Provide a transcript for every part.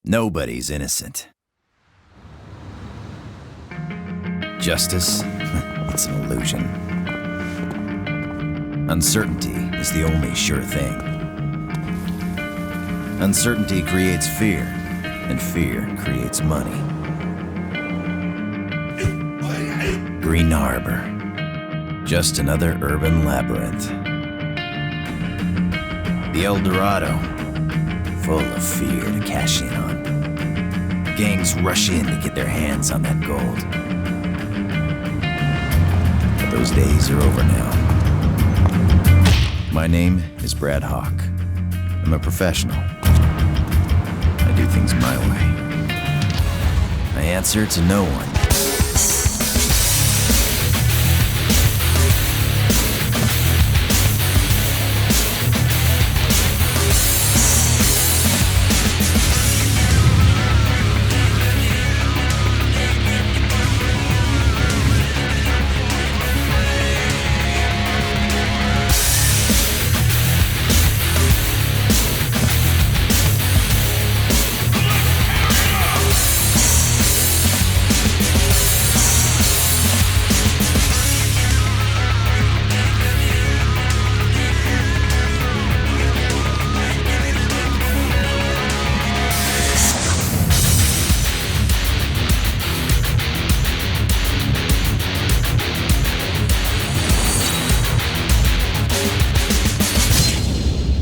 Nobody's innocent. Justice? It's an illusion. Uncertainty is the only sure thing. Uncertainty creates fear, and fear creates money. Green Harbor. Just another urban labyrinth. The El Dorado. Full of fear to cash in on. Gangs rush in to get their hands on that gold. But those days are over now. My name is Brad Hawk. I'm a professional. I do things my way. I answer to no one.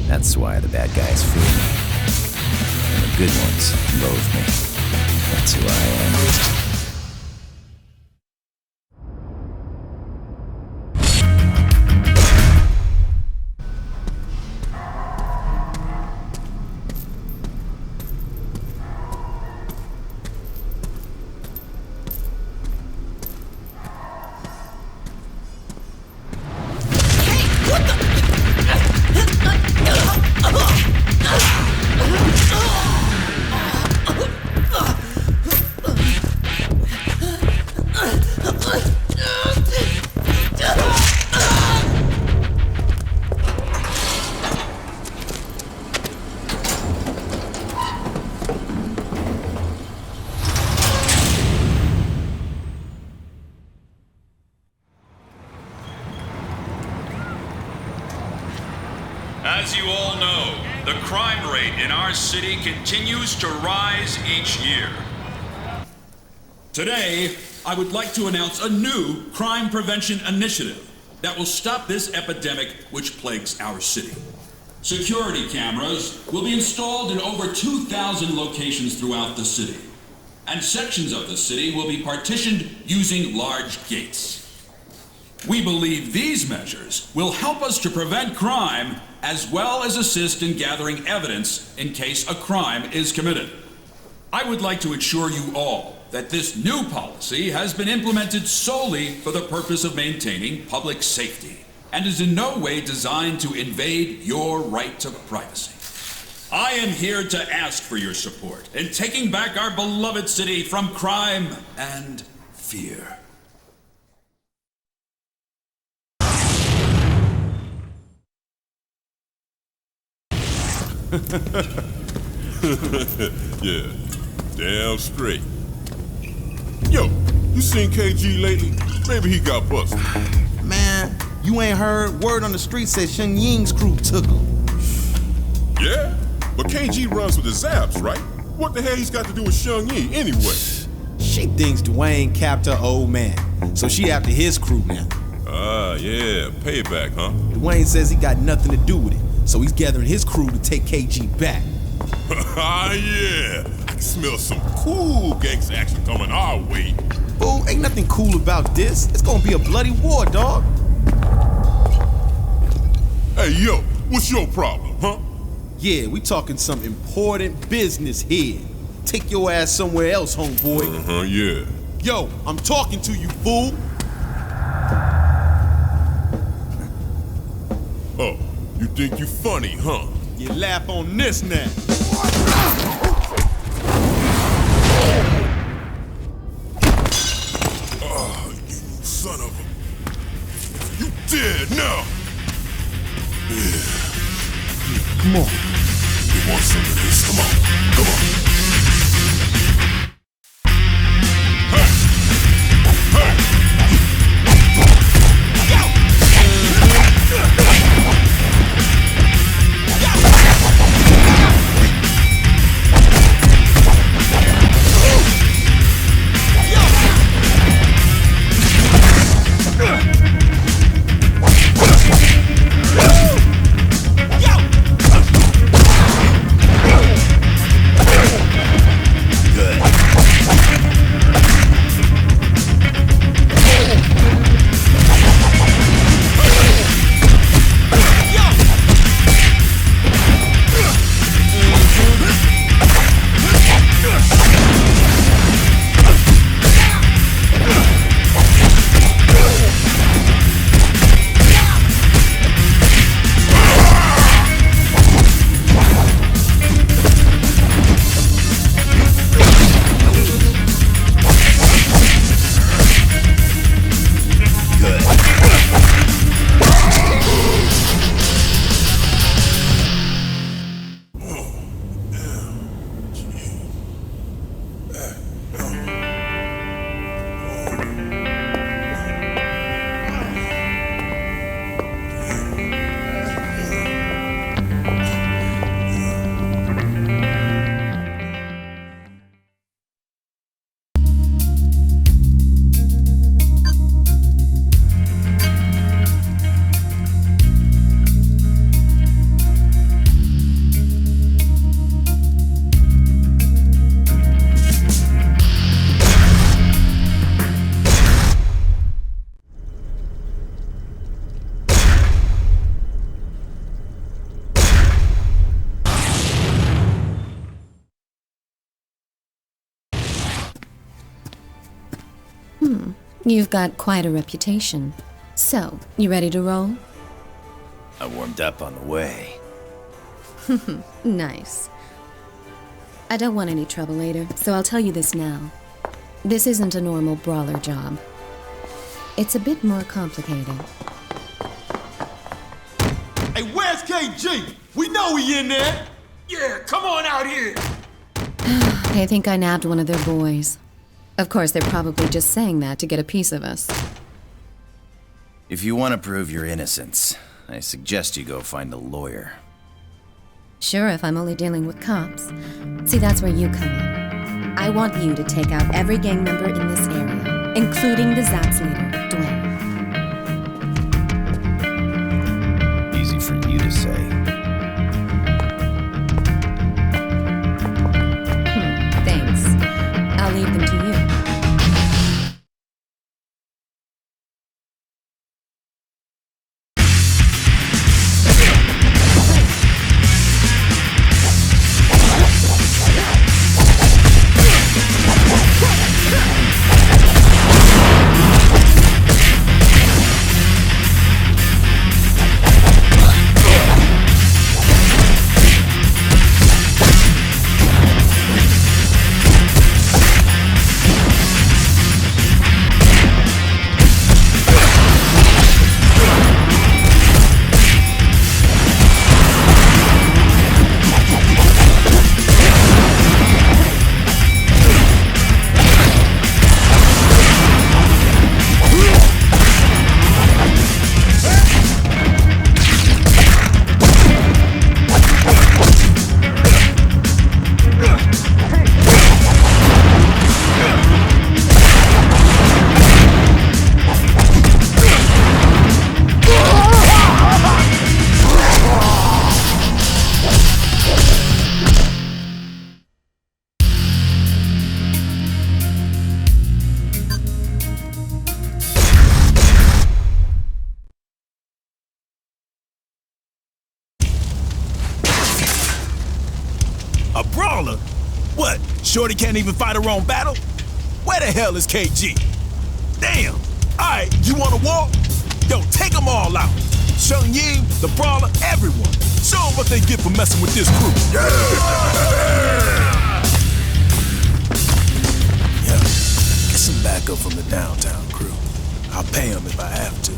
That's why the bad guys fear me. And the good ones loathe me. That's who I am. As you all know, the crime rate in our city continues to rise each year. Today, I would like to announce a new crime prevention initiative that will stop this epidemic which plagues our city. Security cameras will be installed in over 2,000 locations throughout the city, and sections of the city will be partitioned using large gates. We believe these measures will help us to prevent crime as well as assist in gathering evidence in case a crime is committed. I would like to assure you all that this new policy has been implemented solely for the purpose of maintaining public safety and is in no way designed to invade your right to privacy. I am here to ask for your support in taking back our beloved city from crime and fear. Yeah, damn straight. Yo, you seen KG lately? Maybe he got busted. Man, you ain't heard? Word on the street said Shun Ying's crew took him. Yeah? But KG runs with the Zaps, right? What the hell he's got to do with Shun Ying anyway? She thinks Dwayne capped her old man, so she after his crew now. Ah, yeah, payback, huh? Dwayne says he got nothing to do with it, so he's gathering his crew to take KG back. Ah, yeah. I can smell some cool gangsta action coming our way. Fool, ain't nothing cool about this. It's gonna be a bloody war, dog. Hey, yo, what's your problem, huh? Yeah, we talking some important business here. Take your ass somewhere else, homeboy. Uh-huh, yeah. Yo, I'm talking to you, fool. Oh, you think you funny, huh? You laugh on this now. Oh, you son of a... You dead now! Yeah. Come on. You want some of this? Come on, come on. You've got quite a reputation. So, you ready to roll? I warmed up on the way. Nice. I don't want any trouble later, so I'll tell you this now. This isn't a normal brawler job. It's a bit more complicated. Hey, where's KG? We know he in there. Yeah, come on out here. They think I nabbed one of their boys. Of course, they're probably just saying that to get a piece of us. If you want to prove your innocence, I suggest you go find a lawyer. Sure, if I'm only dealing with cops. See, that's where you come in. I want you to take out every gang member in this area, including the Zaps leader, Dwayne. Easy for you to say. Thanks. I'll leave them to you. A brawler? What, Shorty can't even fight her own battle? Where the hell is KG? Damn! Alright, you wanna walk? Yo, take them all out. Shun Ying, the brawler, everyone. Show them what they get for messing with this crew. Yeah, get some backup from the downtown crew. I'll pay them if I have to.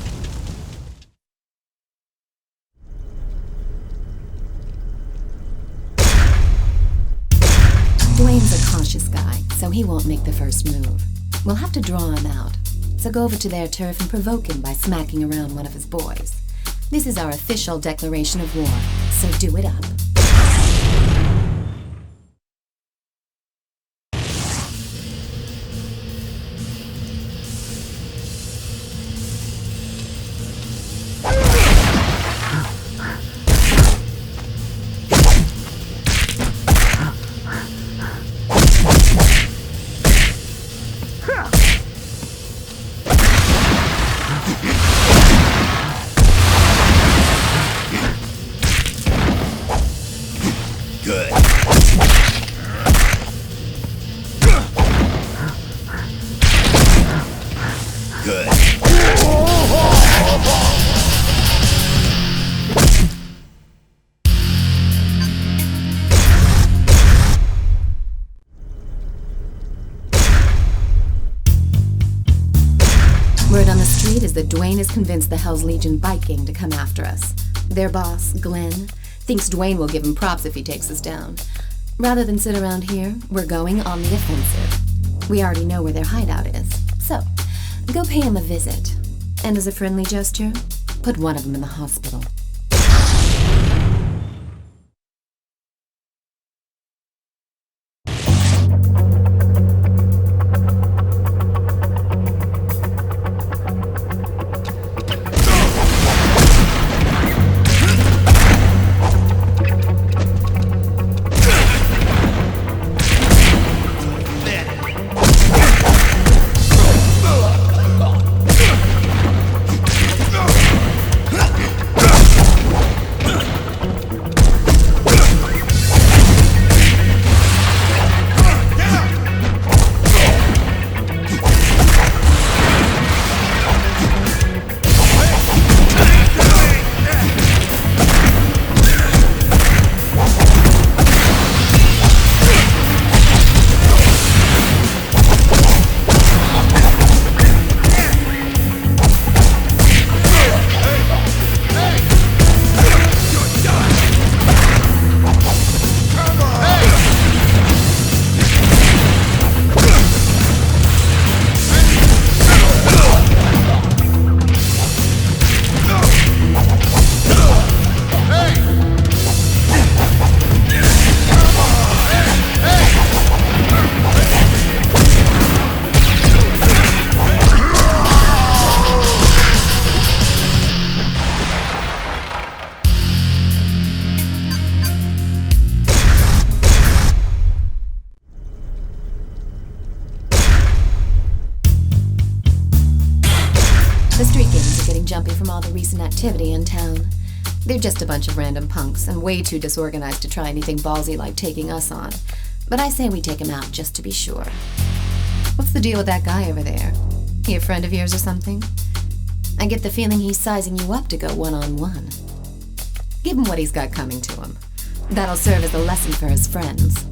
Dwayne's a cautious guy, so he won't make the first move. We'll have to draw him out. So go over to their turf and provoke him by smacking around one of his boys. This is our official declaration of war, so do it up. Good. Good. Word on the street is that Dwayne has convinced the Hell's Legion bike gang to come after us. Their boss, Glenn, thinks Dwayne will give him props if he takes us down. Rather than sit around here, we're going on the offensive. We already know where their hideout is, so go pay him a visit. And as a friendly gesture, put one of them in the hospital. jumpy from all the recent activity in town. They're just a bunch of random punks and way too disorganized to try anything ballsy like taking us on. But I say we take him out just to be sure. What's the deal with that guy over there? He a friend of yours or something? I get the feeling he's sizing you up to go one-on-one. Give him what he's got coming to him. That'll serve as a lesson for his friends.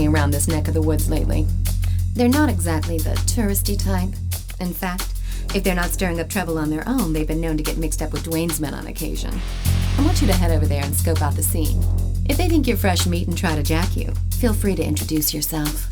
Around this neck of the woods lately. They're not exactly the touristy type. In fact, if they're not stirring up trouble on their own, they've been known to get mixed up with Dwayne's men on occasion. I want you to head over there and scope out the scene. If they think you're fresh meat and try to jack you, feel free to introduce yourself.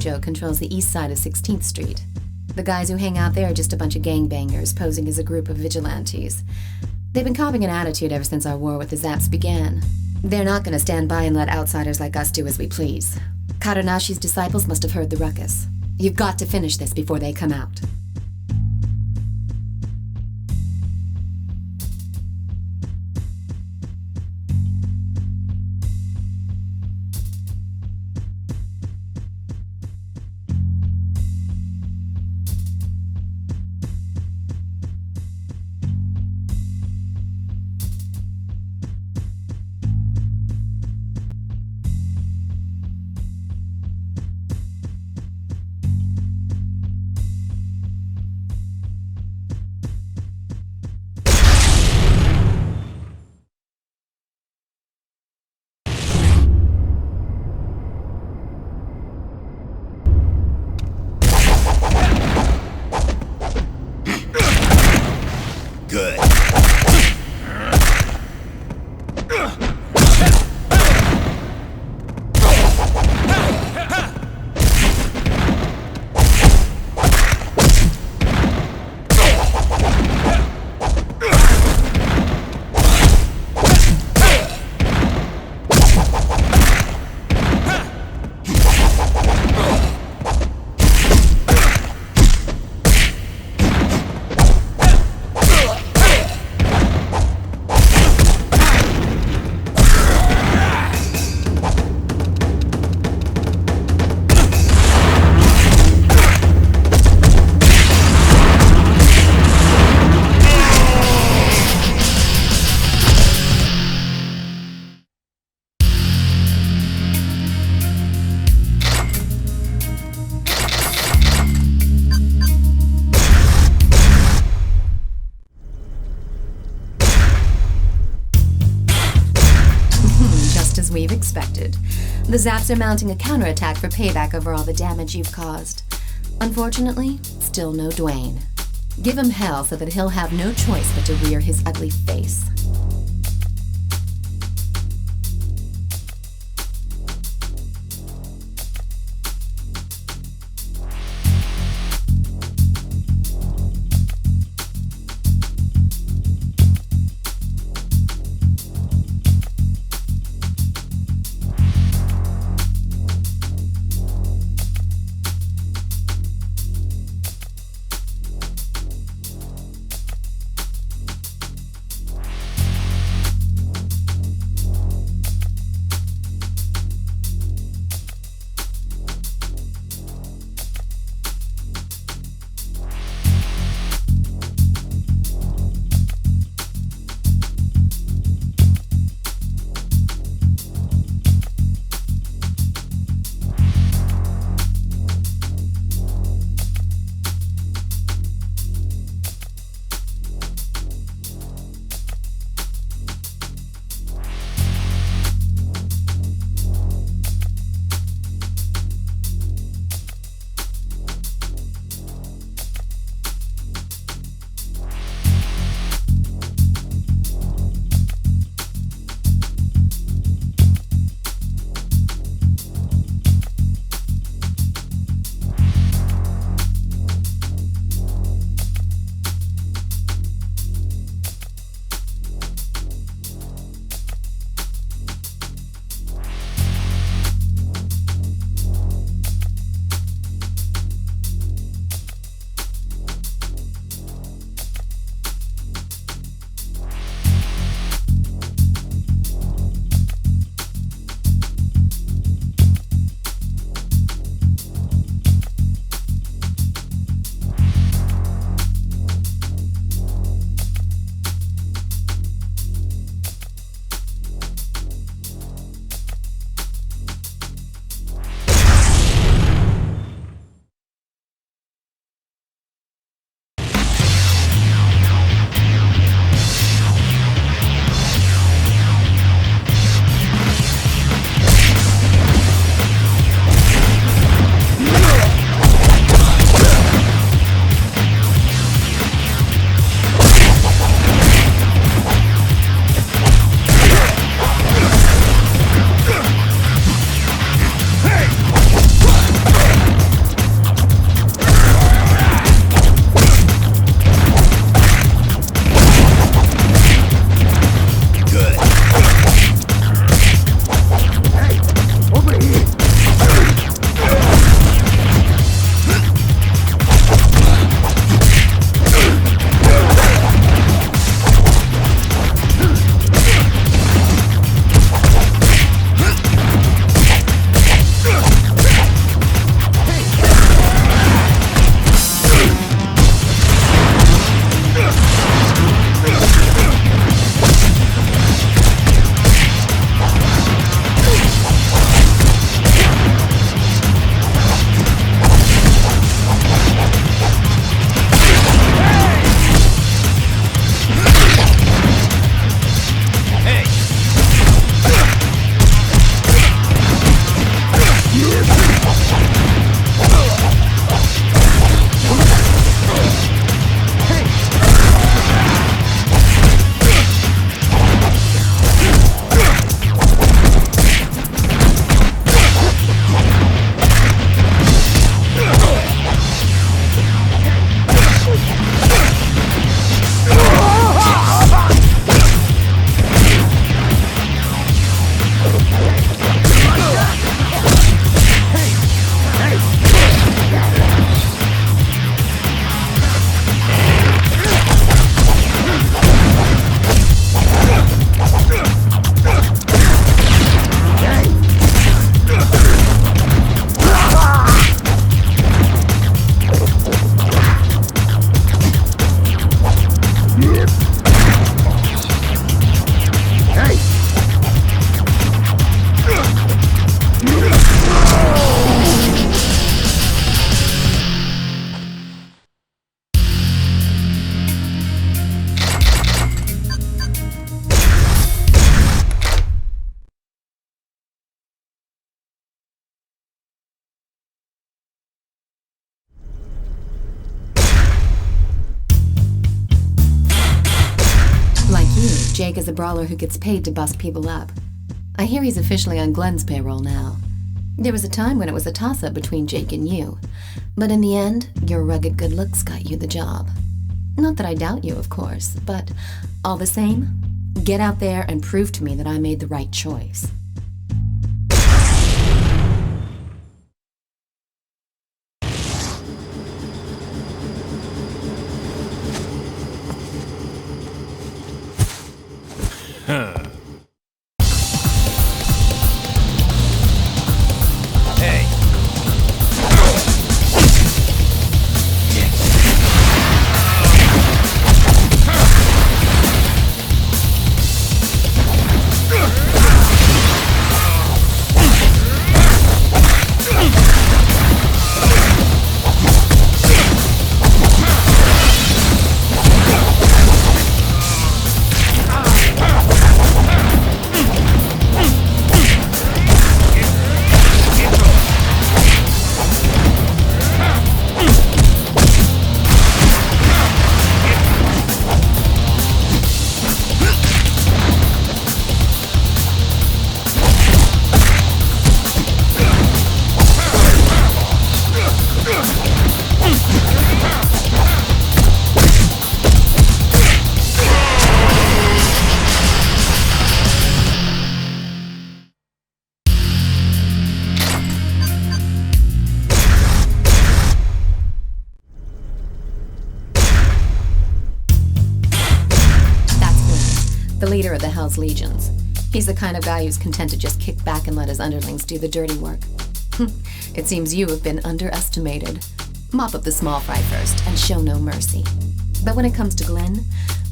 Dojo controls the east side of 16th Street. The guys who hang out there are just a bunch of gangbangers posing as a group of vigilantes. They've been copping an attitude ever since our war with the Zaps began. They're not going to stand by and let outsiders like us do as we please. Karanashi's disciples must have heard the ruckus. You've got to finish this before they come out. we've expected. The Zaps are mounting a counterattack for payback over all the damage you've caused. Unfortunately, still no Dwayne. Give him hell so that he'll have no choice but to rear his ugly face. Jake is a brawler who gets paid to bust people up. I hear he's officially on Glenn's payroll now. There was a time when it was a toss-up between Jake and you, but in the end, your rugged good looks got you the job. Not that I doubt you, of course, but all the same, get out there and prove to me that I made the right choice. Hey. The leader of the Hell's Legions. He's the kind of guy who's content to just kick back and let his underlings do the dirty work. It seems you have been underestimated. Mop up the small fry first and show no mercy. But when it comes to Glenn,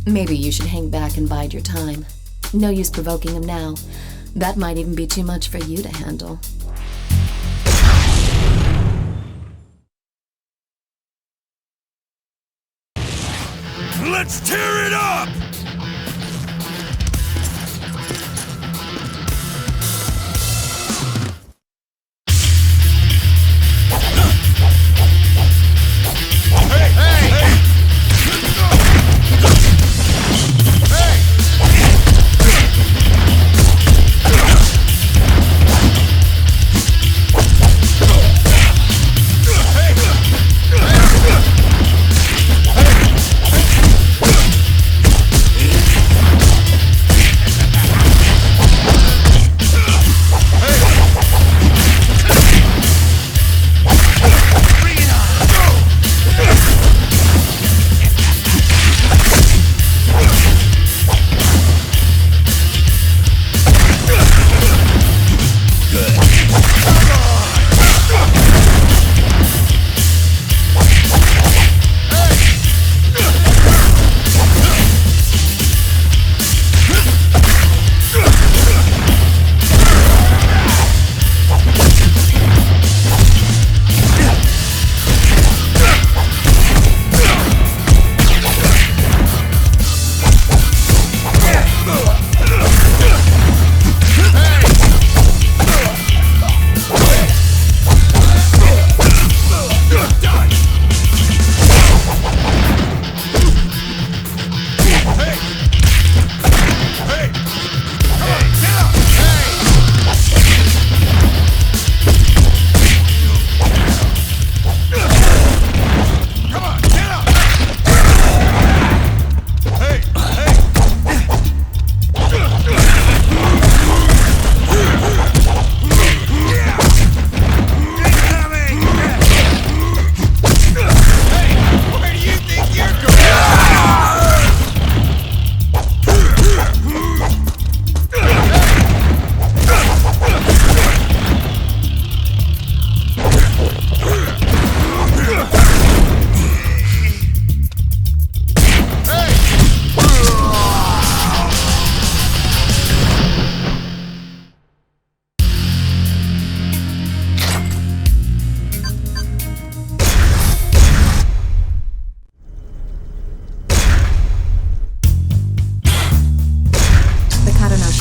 maybe you should hang back and bide your time. No use provoking him now. That might even be too much for you to handle. Let's tear it up!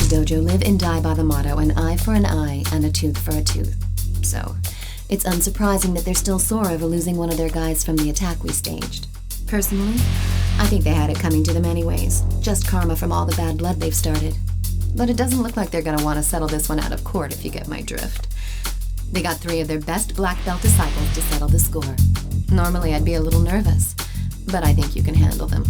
Dojo live and die by the motto, an eye for an eye and a tooth for a tooth. So, it's unsurprising that they're still sore over losing one of their guys from the attack we staged. Personally, I think they had it coming to them anyways. Just karma from all the bad blood they've started. But it doesn't look like they're gonna want to settle this one out of court, if you get my drift. They got 3 of their best black belt disciples to settle the score. Normally I'd be a little nervous, but I think you can handle them.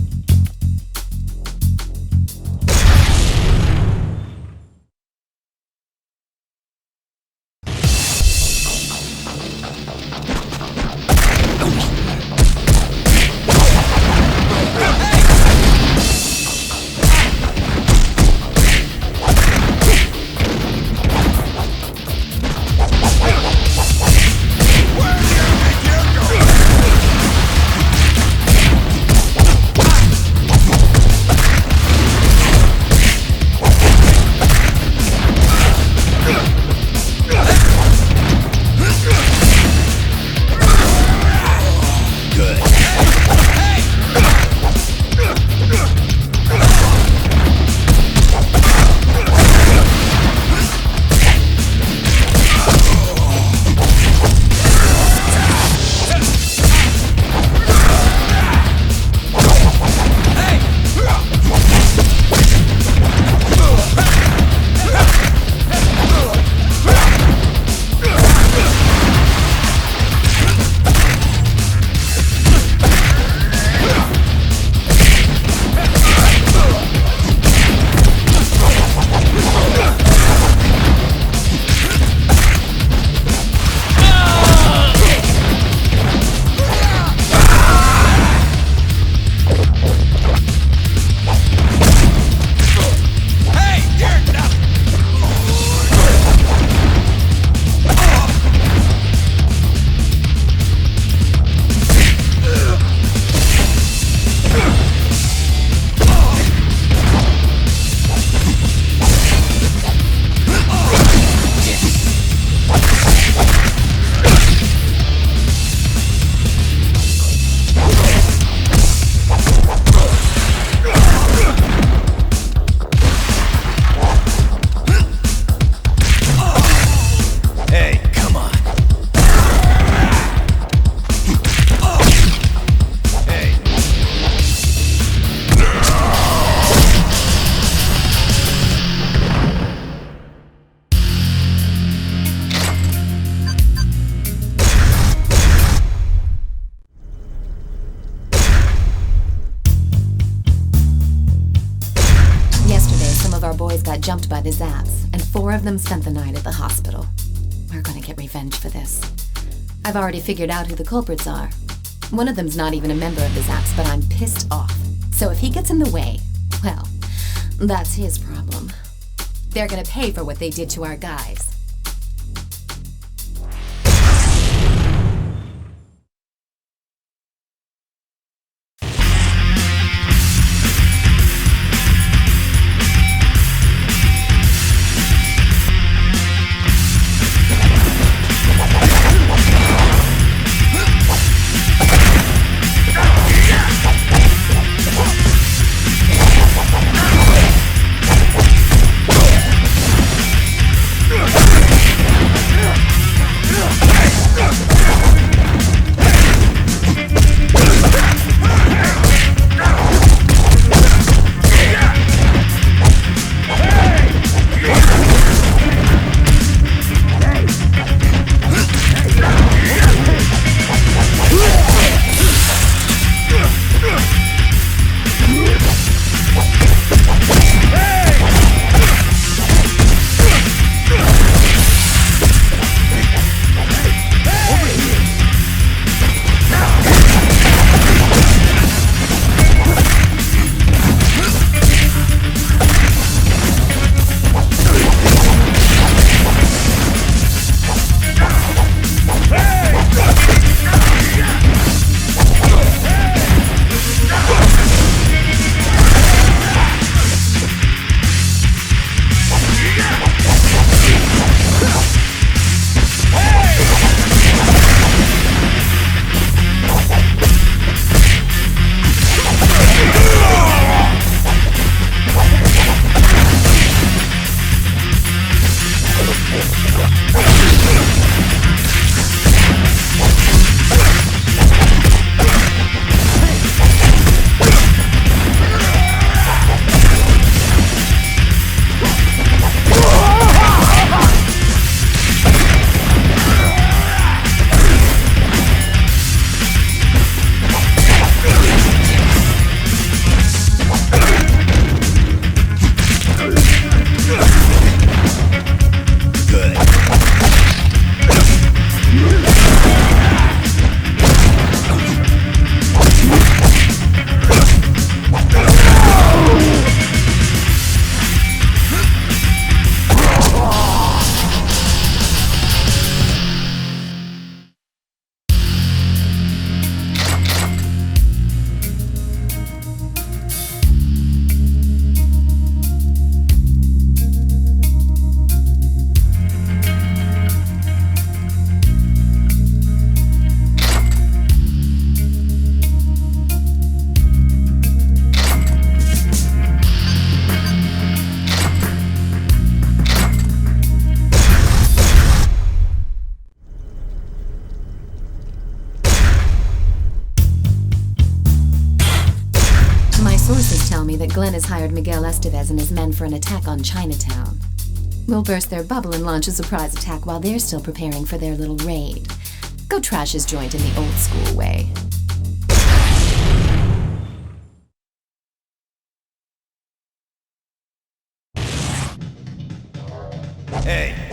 Got jumped by the Zaps, and 4 of them spent the night at the hospital. We're gonna get revenge for this. I've already figured out who the culprits are. One of them's not even a member of the Zaps, but I'm pissed off. So if he gets in the way, well, that's his problem. They're gonna pay for what they did to our guys. Yeah. Glenn has hired Miguel Estevez and his men for an attack on Chinatown. We'll burst their bubble and launch a surprise attack while they're still preparing for their little raid. Go trash his joint in the old school way. Hey.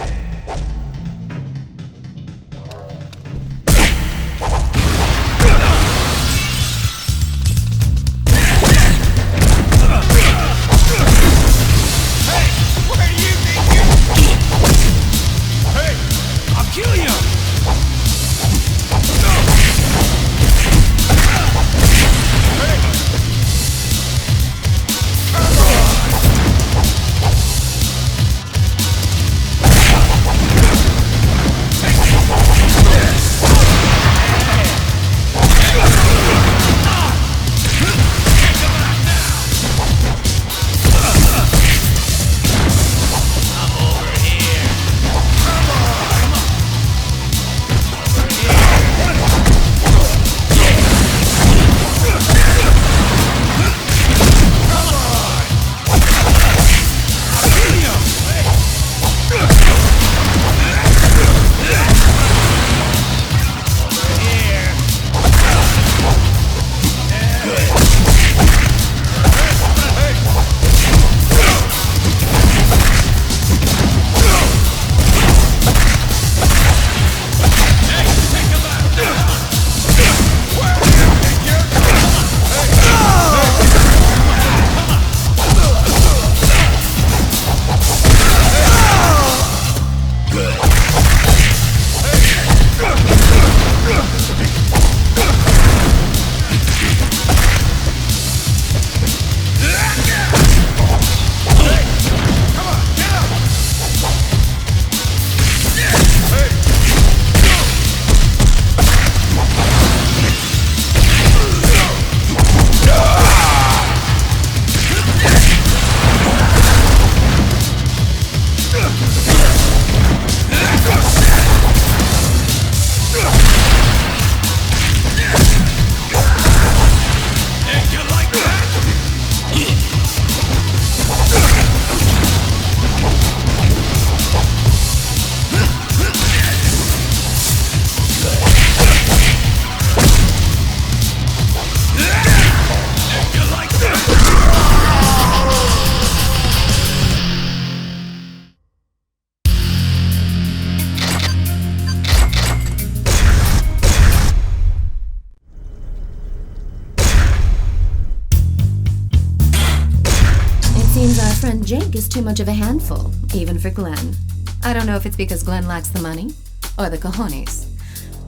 Jake is too much of a handful, even for Glenn. I don't know if it's because Glenn lacks the money or the cojones.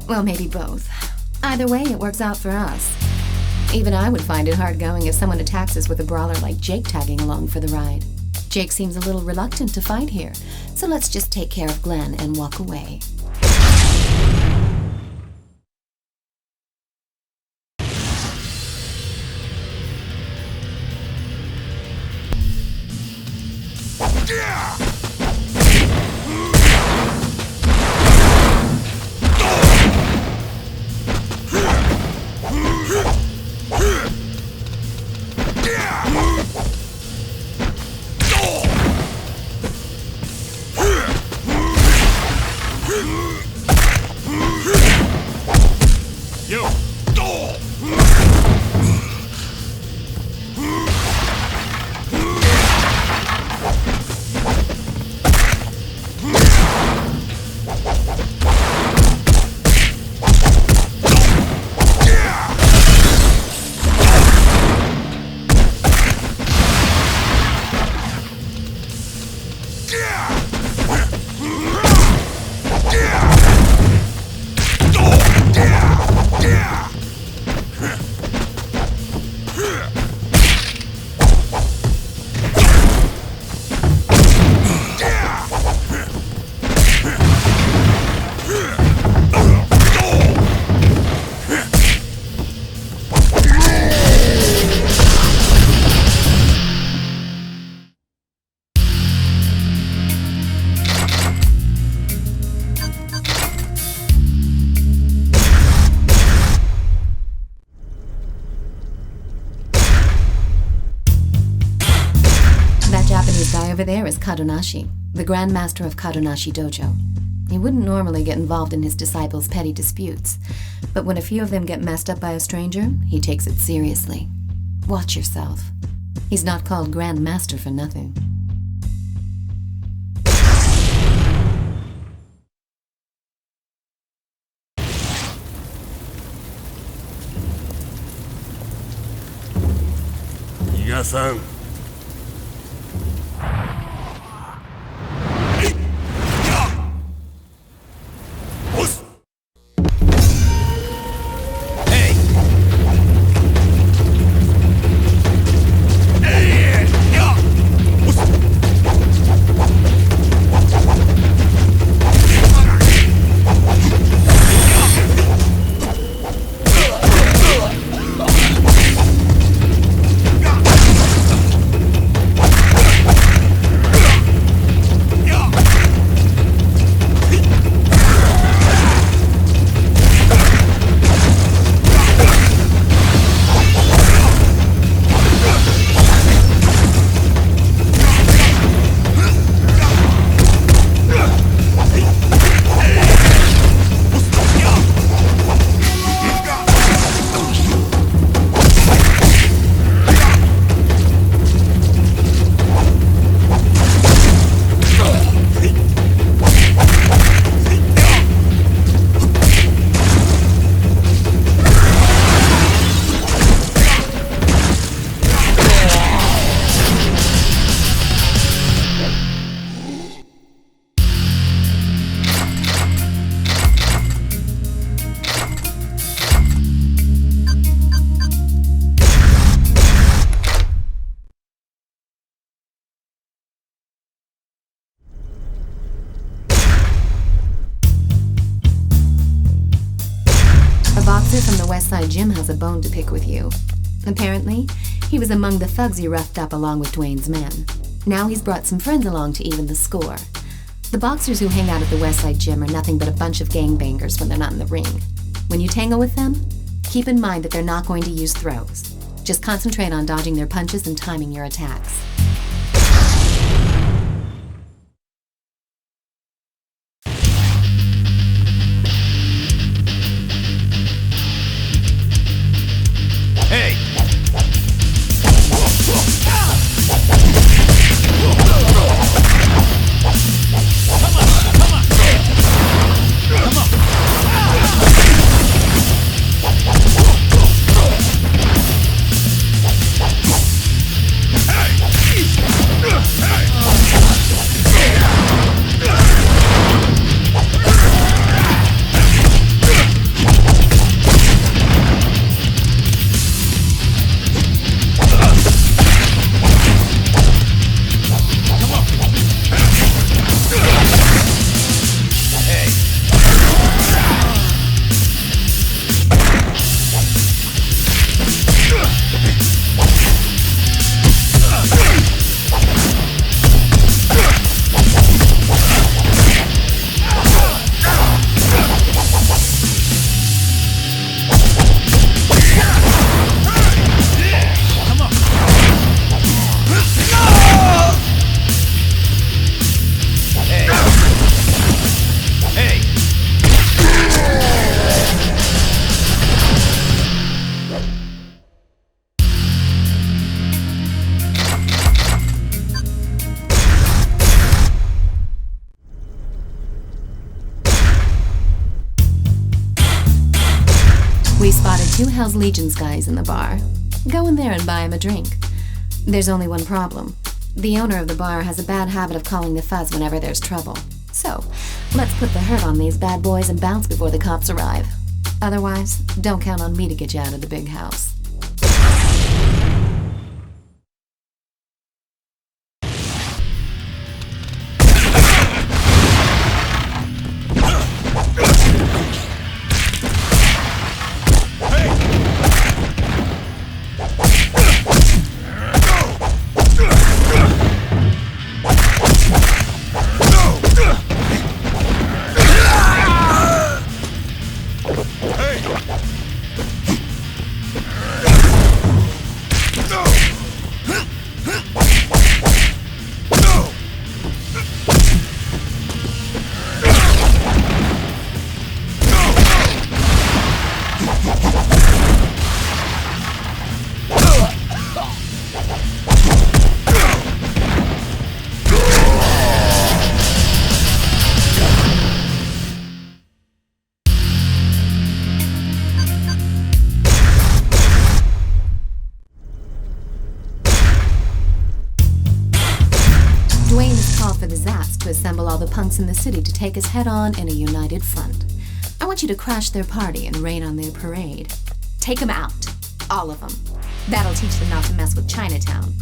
Well, maybe both. Either way, it works out for us. Even I would find it hard going if someone attacks us with a brawler like Jake tagging along for the ride. Jake seems a little reluctant to fight here, so let's just take care of Glenn and walk away. there is Kadonashi, the Grand Master of Kadonashi Dojo. He wouldn't normally get involved in his disciples' petty disputes, but when a few of them get messed up by a stranger, he takes it seriously. Watch yourself. He's not called Grand Master for nothing. Iga-san. From the West Side Gym has a bone to pick with you. Apparently, he was among the thugs you roughed up along with Dwayne's men. Now he's brought some friends along to even the score. The boxers who hang out at the West Side Gym are nothing but a bunch of gangbangers when they're not in the ring. When you tangle with them, keep in mind that they're not going to use throws. Just concentrate on dodging their punches and timing your attacks. We spotted 2 Hell's Legions guys in the bar. Go in there and buy him a drink. There's only one problem. The owner of the bar has a bad habit of calling the fuzz whenever there's trouble. So, let's put the hurt on these bad boys and bounce before the cops arrive. Otherwise, don't count on me to get you out of the big house. his ass to assemble all the punks in the city to take us head-on in a united front. I want you to crash their party and rain on their parade. Take them out. All of them. That'll teach them not to mess with Chinatown.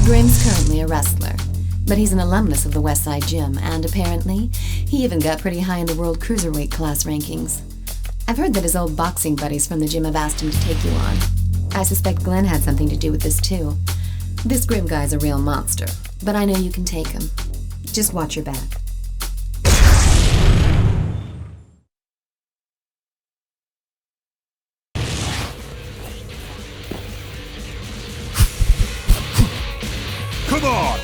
Grim's currently a wrestler, but he's an alumnus of the Westside Gym, and apparently, he even got pretty high in the World Cruiserweight class rankings. I've heard that his old boxing buddies from the gym have asked him to take you on. I suspect Glenn had something to do with this too. This Grim guy's a real monster, but I know you can take him. Just watch your back. Come on!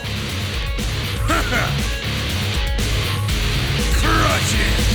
Crush it!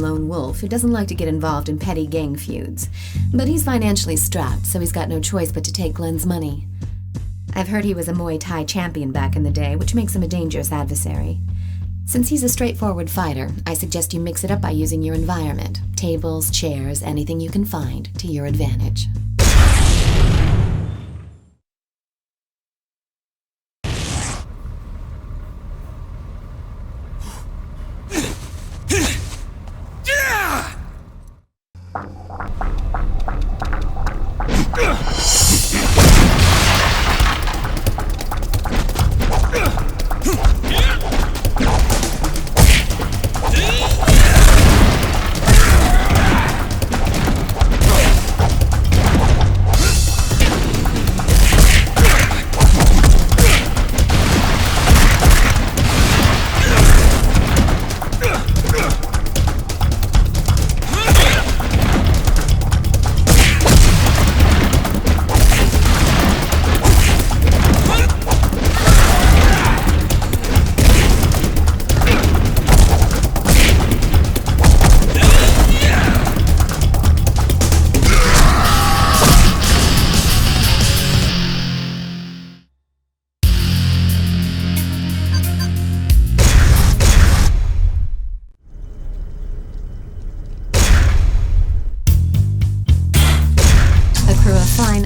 lone wolf who doesn't like to get involved in petty gang feuds. But he's financially strapped, so he's got no choice but to take Glenn's money. I've heard he was a Muay Thai champion back in the day, which makes him a dangerous adversary. Since he's a straightforward fighter, I suggest you mix it up by using your environment. Tables, chairs, anything you can find, to your advantage.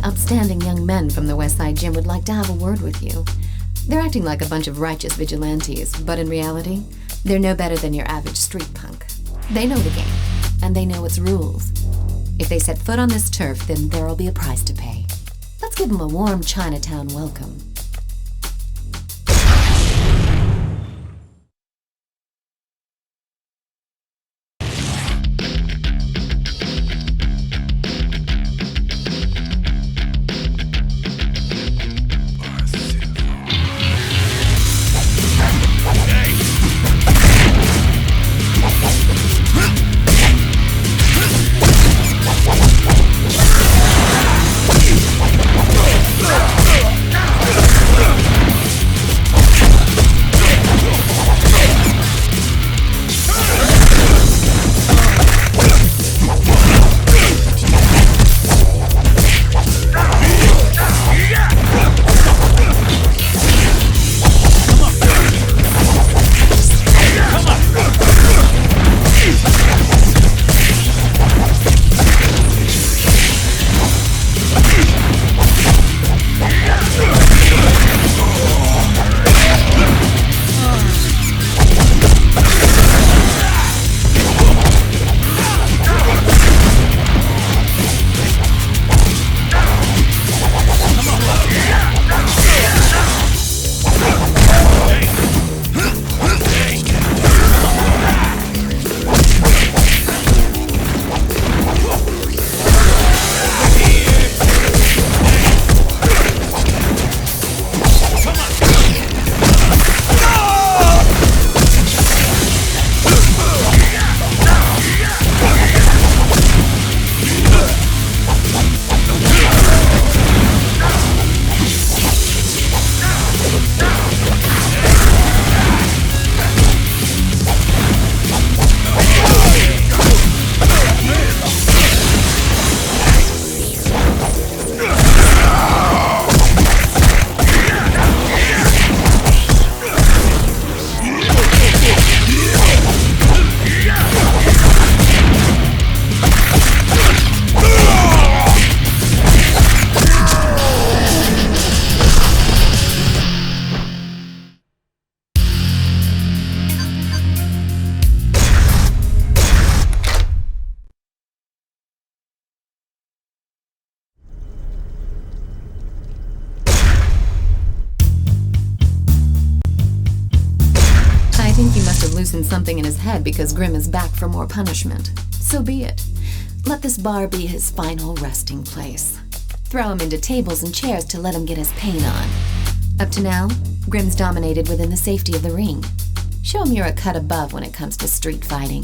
Upstanding young men from the West Side Gym would like to have a word with you. They're acting like a bunch of righteous vigilantes, but in reality, they're no better than your average street punk. They know the game, and they know its rules. If they set foot on this turf, then there'll be a price to pay. Let's give them a warm Chinatown welcome. Loosened something in his head because Grim is back for more punishment. So be it. Let this bar be his final resting place. Throw him into tables and chairs to let him get his pain on. Up to now, Grim's dominated within the safety of the ring. Show him you're a cut above when it comes to street fighting.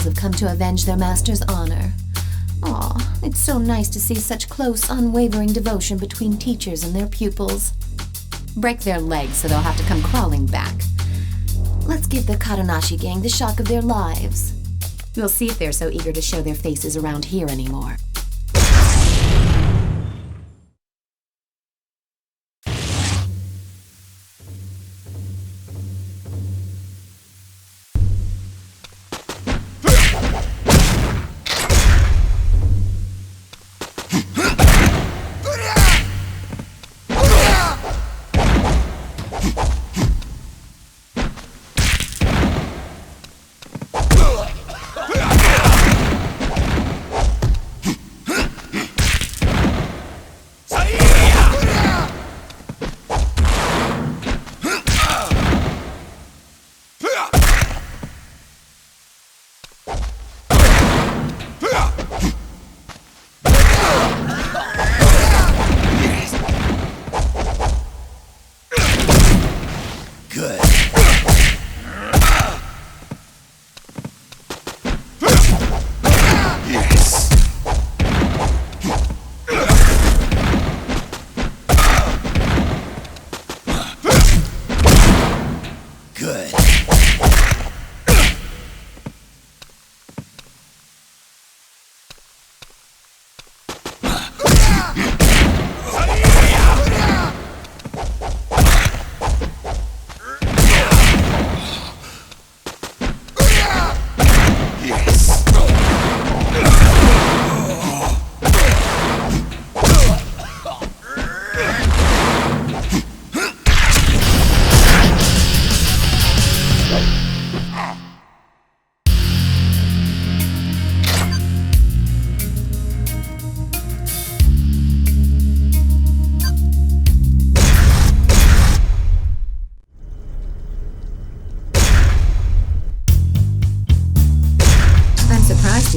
have come to avenge their master's honor. Aw, it's so nice to see such close, unwavering devotion between teachers and their pupils. Break their legs so they'll have to come crawling back. Let's give the Karanashi gang the shock of their lives. We'll see if they're so eager to show their faces around here anymore.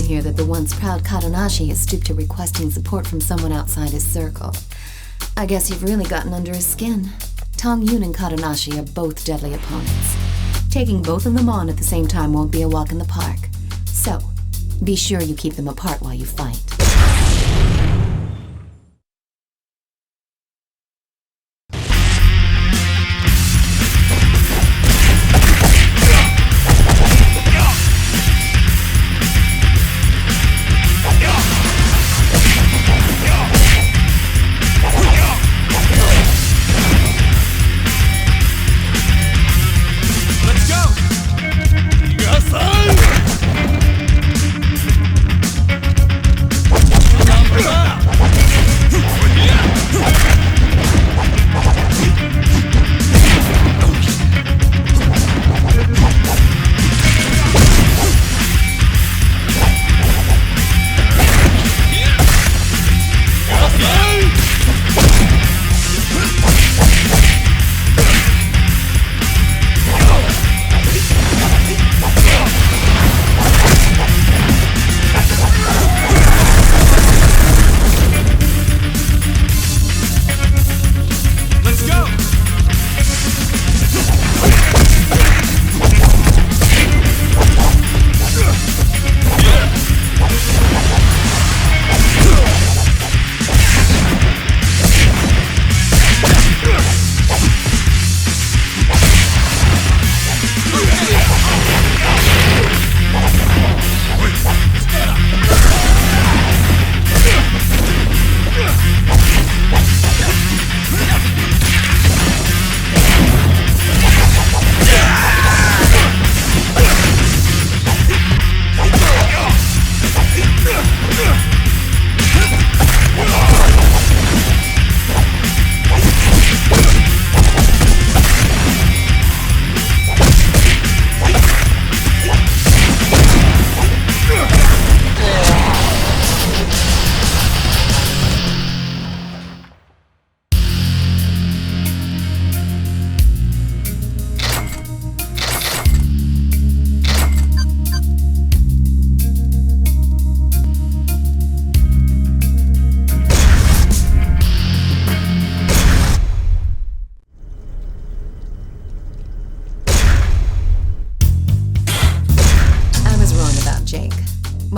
Hear that the once proud Karanashi has stooped to requesting support from someone outside his circle. I guess you've really gotten under his skin. Tong Yun and Karanashi are both deadly opponents. Taking both of them on at the same time won't be a walk in the park. So, be sure you keep them apart while you fight.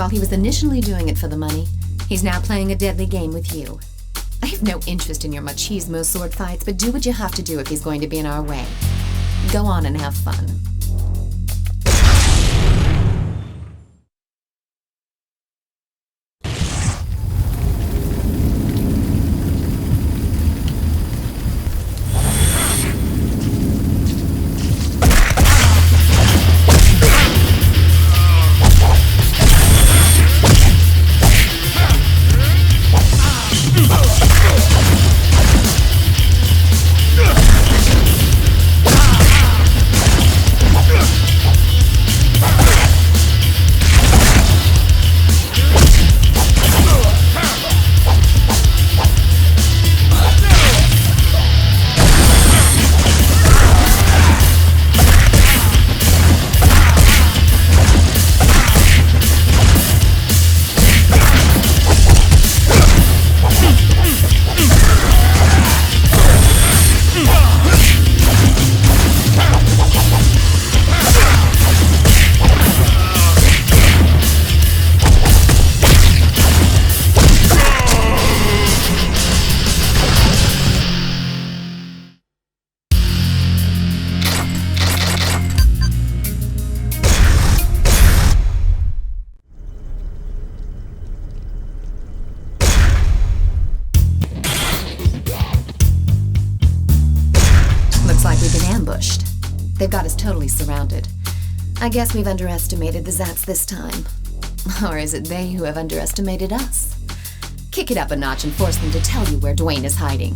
While he was initially doing it for the money, he's now playing a deadly game with you. I have no interest in your machismo sword fights, but do what you have to do if he's going to be in our way. Go on and have fun. They've got us totally surrounded. I guess we've underestimated the Zats this time. Or is it they who have underestimated us? Kick it up a notch and force them to tell you where Dwayne is hiding.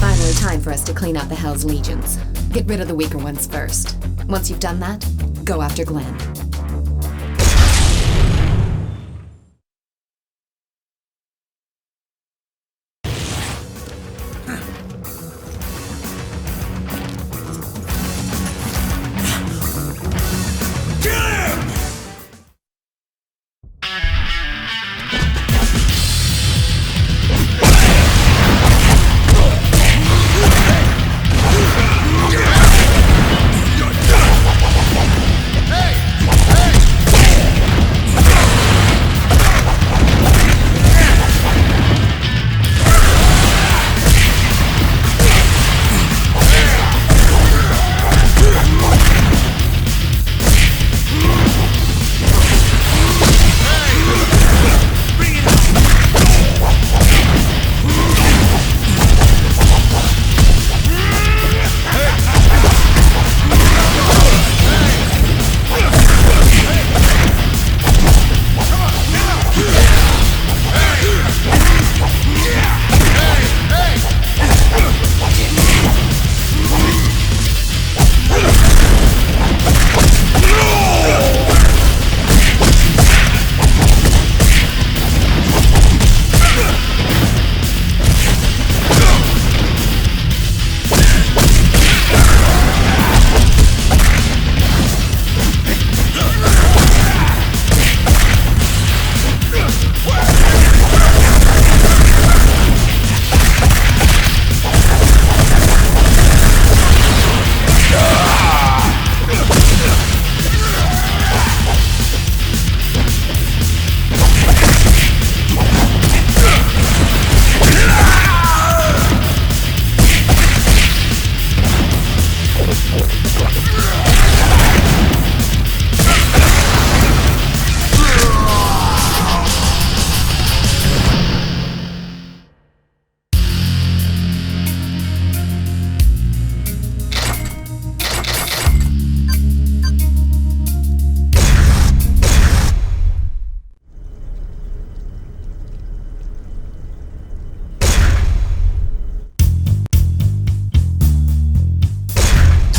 It's finally time for us to clean out the Hell's Legions. Get rid of the weaker ones first. Once you've done that, go after Glenn.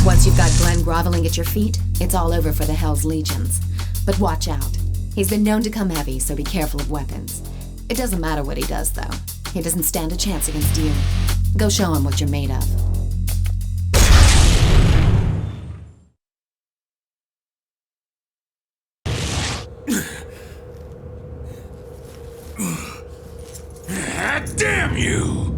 Once you've got Glenn groveling at your feet, it's all over for the Hell's Legions. But watch out. He's been known to come heavy, so be careful of weapons. It doesn't matter what he does, though. He doesn't stand a chance against you. Go show him what you're made of. Damn you!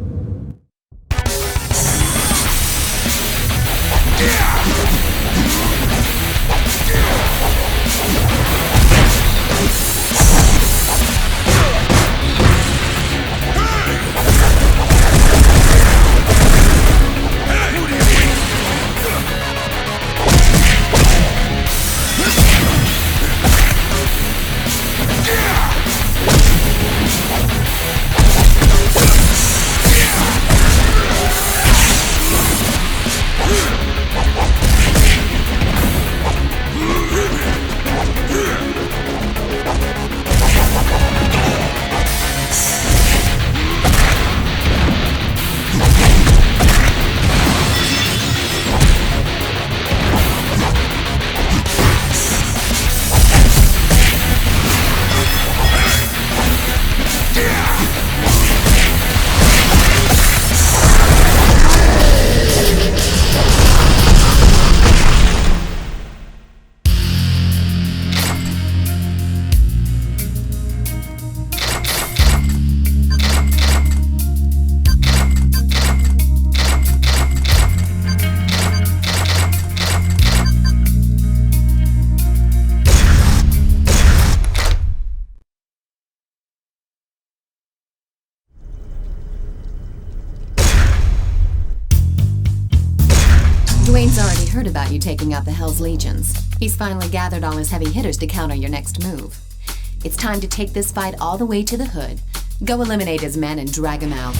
Dwayne's already heard about you taking out the Hell's Legions. He's finally gathered all his heavy hitters to counter your next move. It's time to take this fight all the way to the hood. Go eliminate his men and drag him out.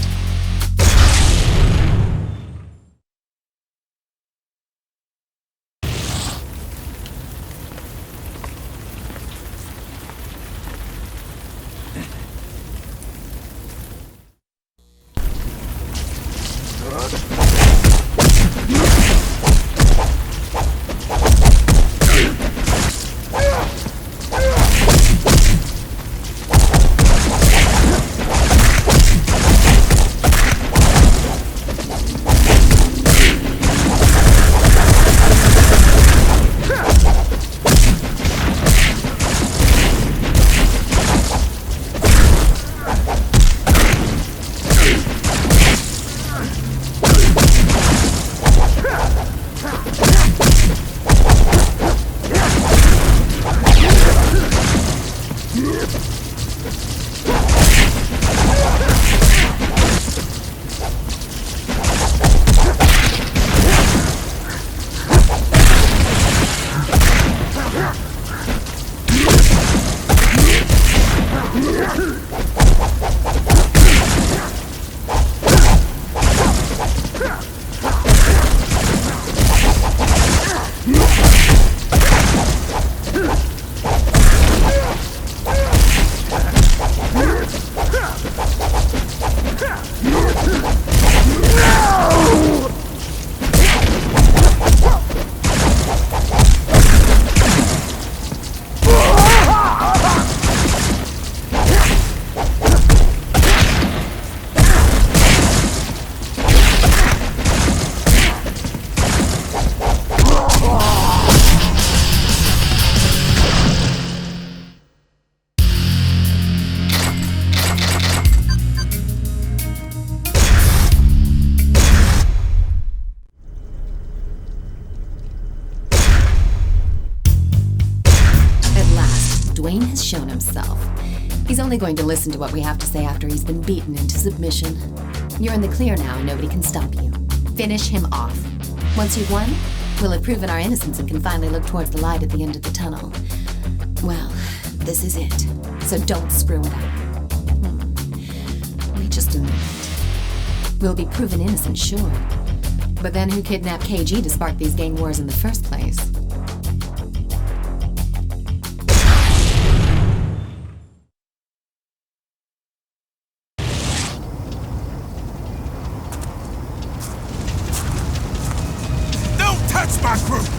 himself. He's only going to listen to what we have to say after he's been beaten into submission. You're in the clear now and nobody can stop you. Finish him off. Once you've won, we'll have proven our innocence and can finally look towards the light at the end of the tunnel. Well, this is it. So don't screw it up. Wait just a minute. We'll be proven innocent, sure. But then who kidnapped KG to spark these gang wars in the first place? Don't touch my crew!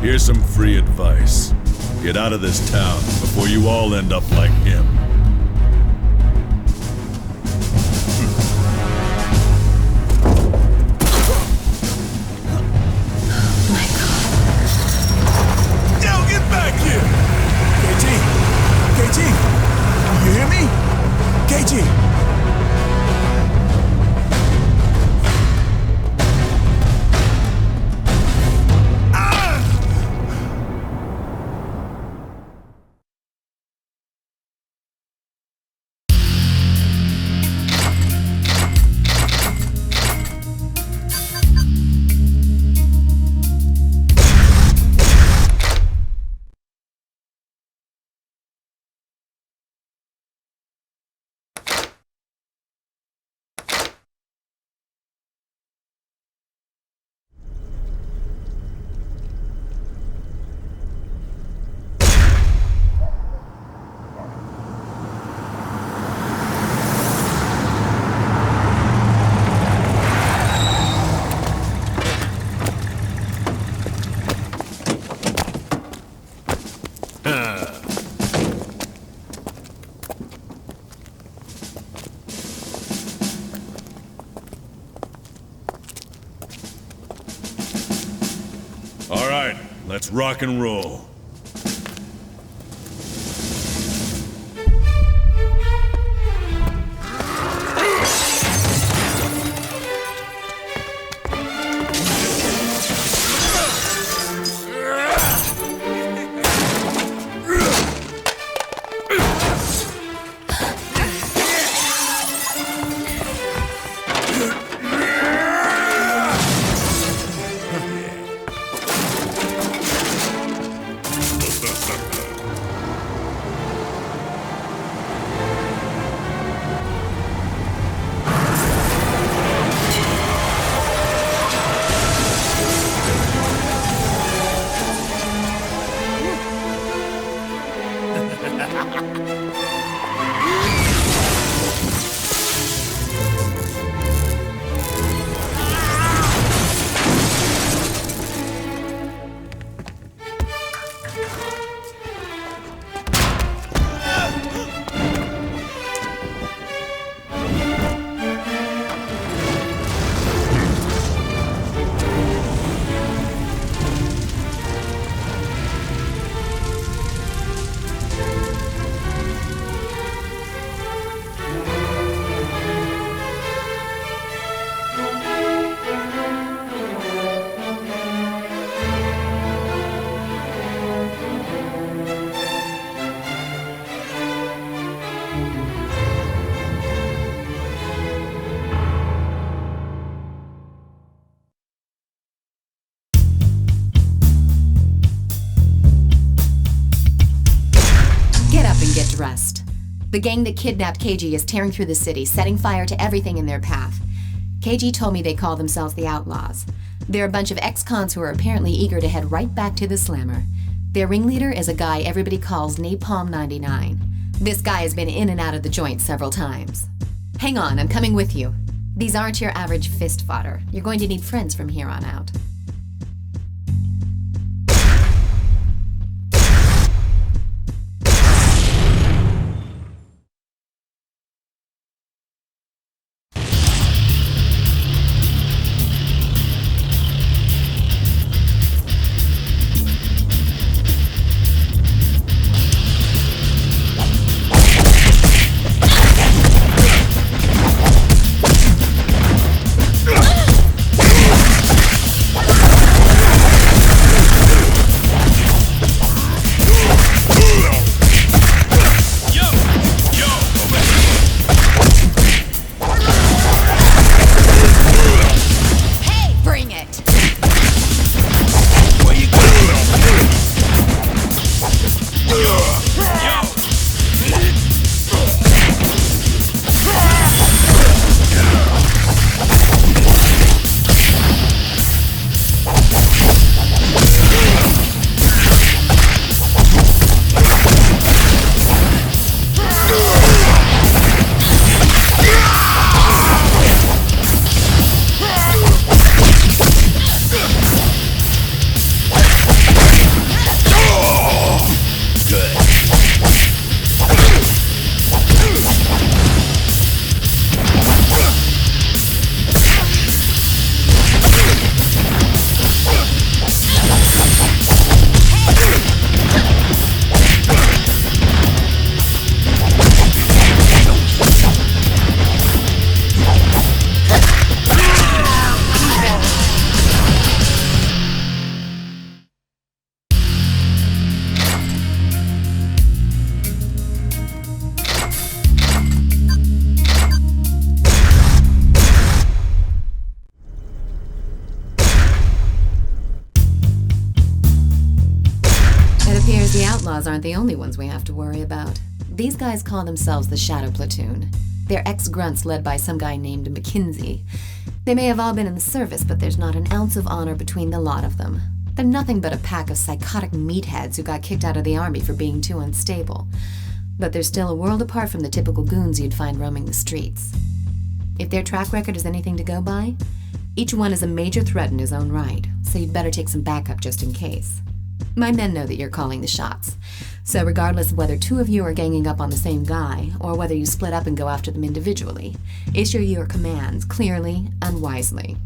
Here's some free advice. Get out of this town before you all end up like him. Yo, get back here! KG! KG! You hear me? KG! All right, let's rock and roll. The gang that kidnapped KG is tearing through the city, setting fire to everything in their path. KG told me they call themselves the Outlaws. They're a bunch of ex-cons who are apparently eager to head right back to the Slammer. Their ringleader is a guy everybody calls Napalm 99. This guy has been in and out of the joint several times. Hang on, I'm coming with you. These aren't your average fist fodder. You're going to need friends from here on out. Aren't the only ones we have to worry about. These guys call themselves the Shadow Platoon. They're ex-grunts led by some guy named McKinsey. They may have all been in the service, but there's not an ounce of honor between the lot of them. They're nothing but a pack of psychotic meatheads who got kicked out of the army for being too unstable. But they're still a world apart from the typical goons you'd find roaming the streets. If their track record is anything to go by, each one is a major threat in his own right, so you'd better take some backup just in case. My men know that you're calling the shots, so regardless of whether two of you are ganging up on the same guy, or whether you split up and go after them individually, issue your commands clearly and wisely.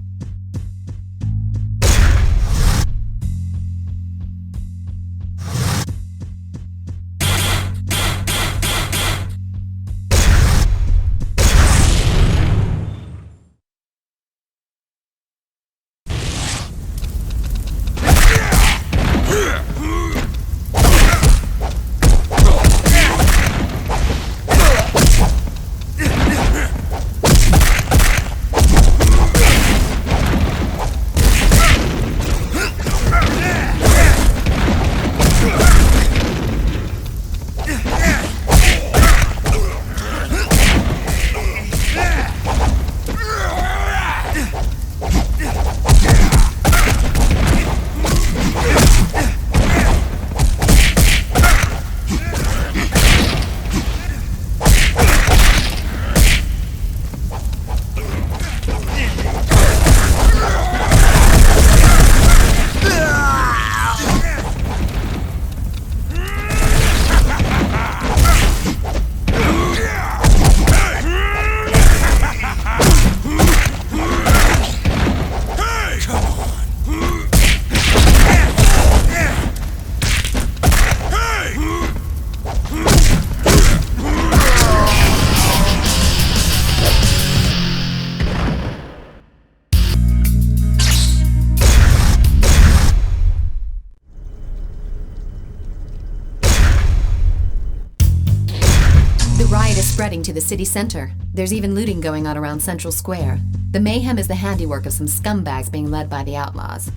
Spreading to the city center. There's even looting going on around Central Square. The mayhem is the handiwork of some scumbags being led by the Outlaws.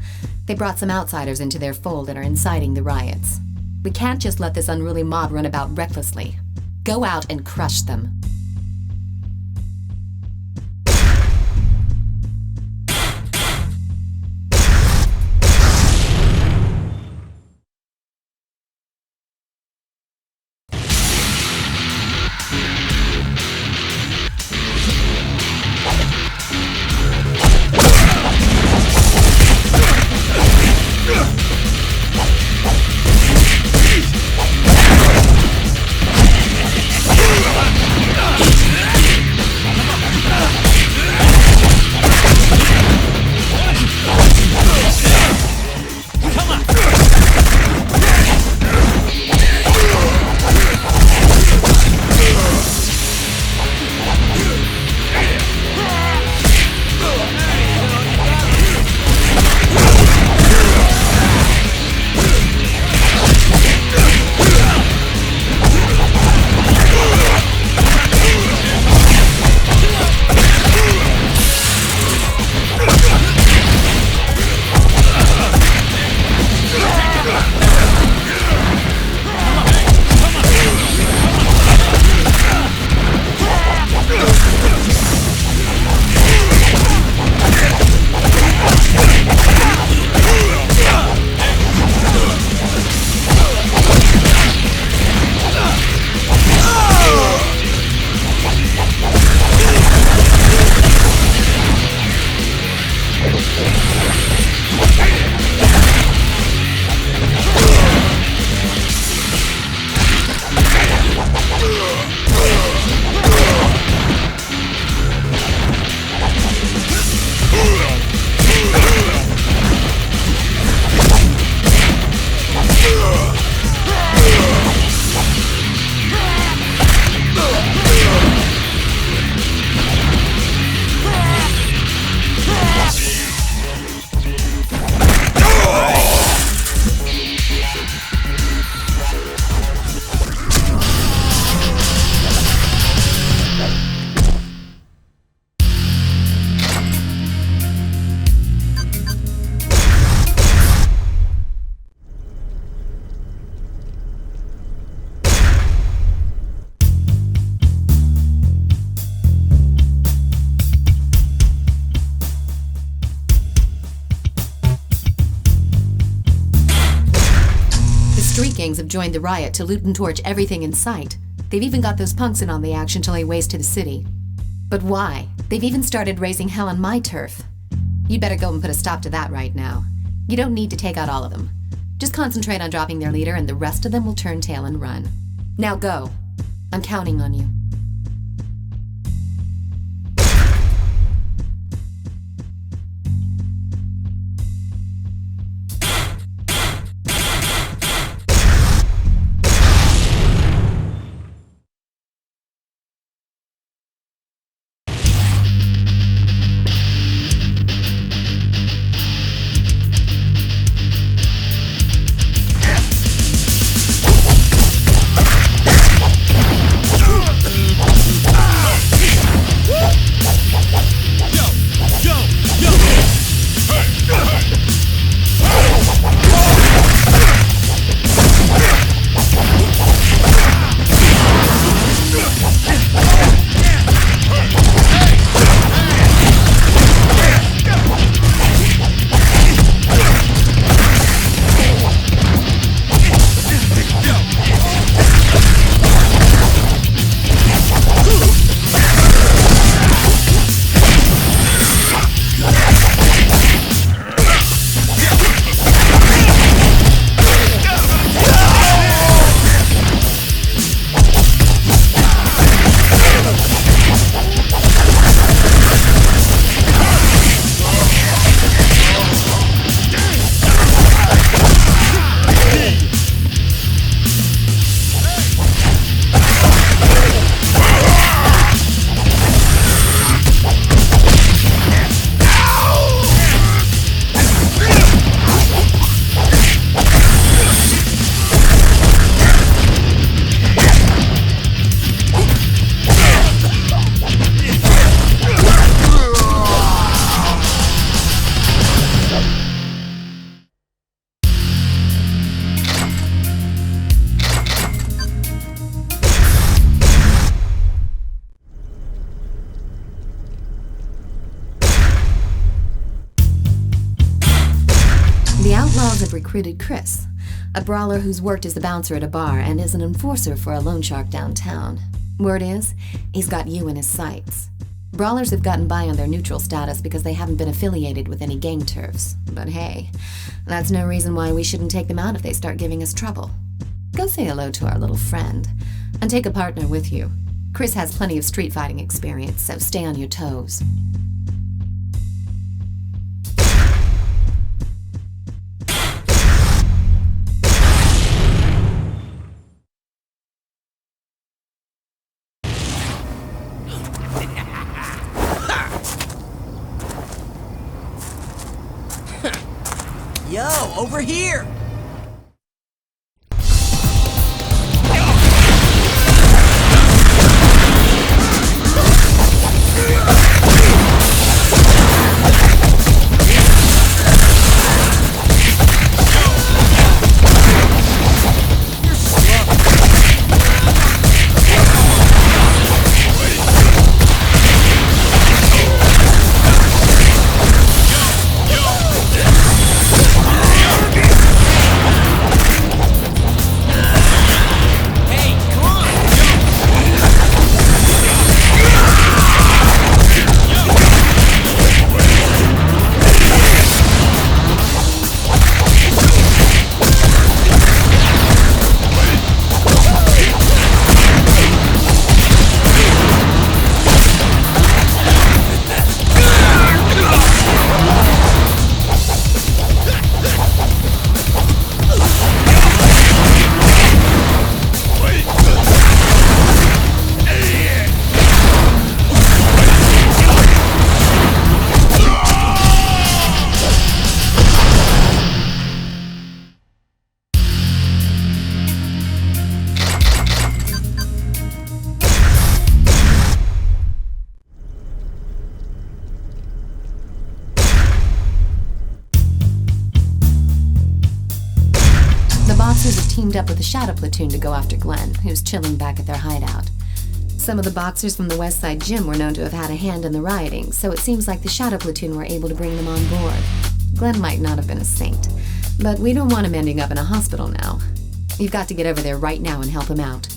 They brought some outsiders into their fold and are inciting the riots. We can't just let this unruly mob run about recklessly. Go out and crush them. Street gangs have joined the riot to loot and torch everything in sight. They've even got those punks in on the action to lay waste to the city. But why? They've even started raising hell on my turf. You'd better go and put a stop to that right now. You don't need to take out all of them. Just concentrate on dropping their leader and the rest of them will turn tail and run. Now go. I'm counting on you. outlaws have recruited Chris, a brawler who's worked as a bouncer at a bar and is an enforcer for a loan shark downtown. Word is, he's got you in his sights. Brawlers have gotten by on their neutral status because they haven't been affiliated with any gang turfs. But hey, that's no reason why we shouldn't take them out if they start giving us trouble. Go say hello to our little friend, and take a partner with you. Chris has plenty of street fighting experience, so stay on your toes. Yo, over here! Teamed up with the Shadow Platoon to go after Glenn, who's chilling back at their hideout. Some of the boxers from the West Side Gym were known to have had a hand in the rioting, so it seems like the Shadow Platoon were able to bring them on board. Glenn might not have been a saint, but we don't want him ending up in a hospital now. You've got to get over there right now and help him out.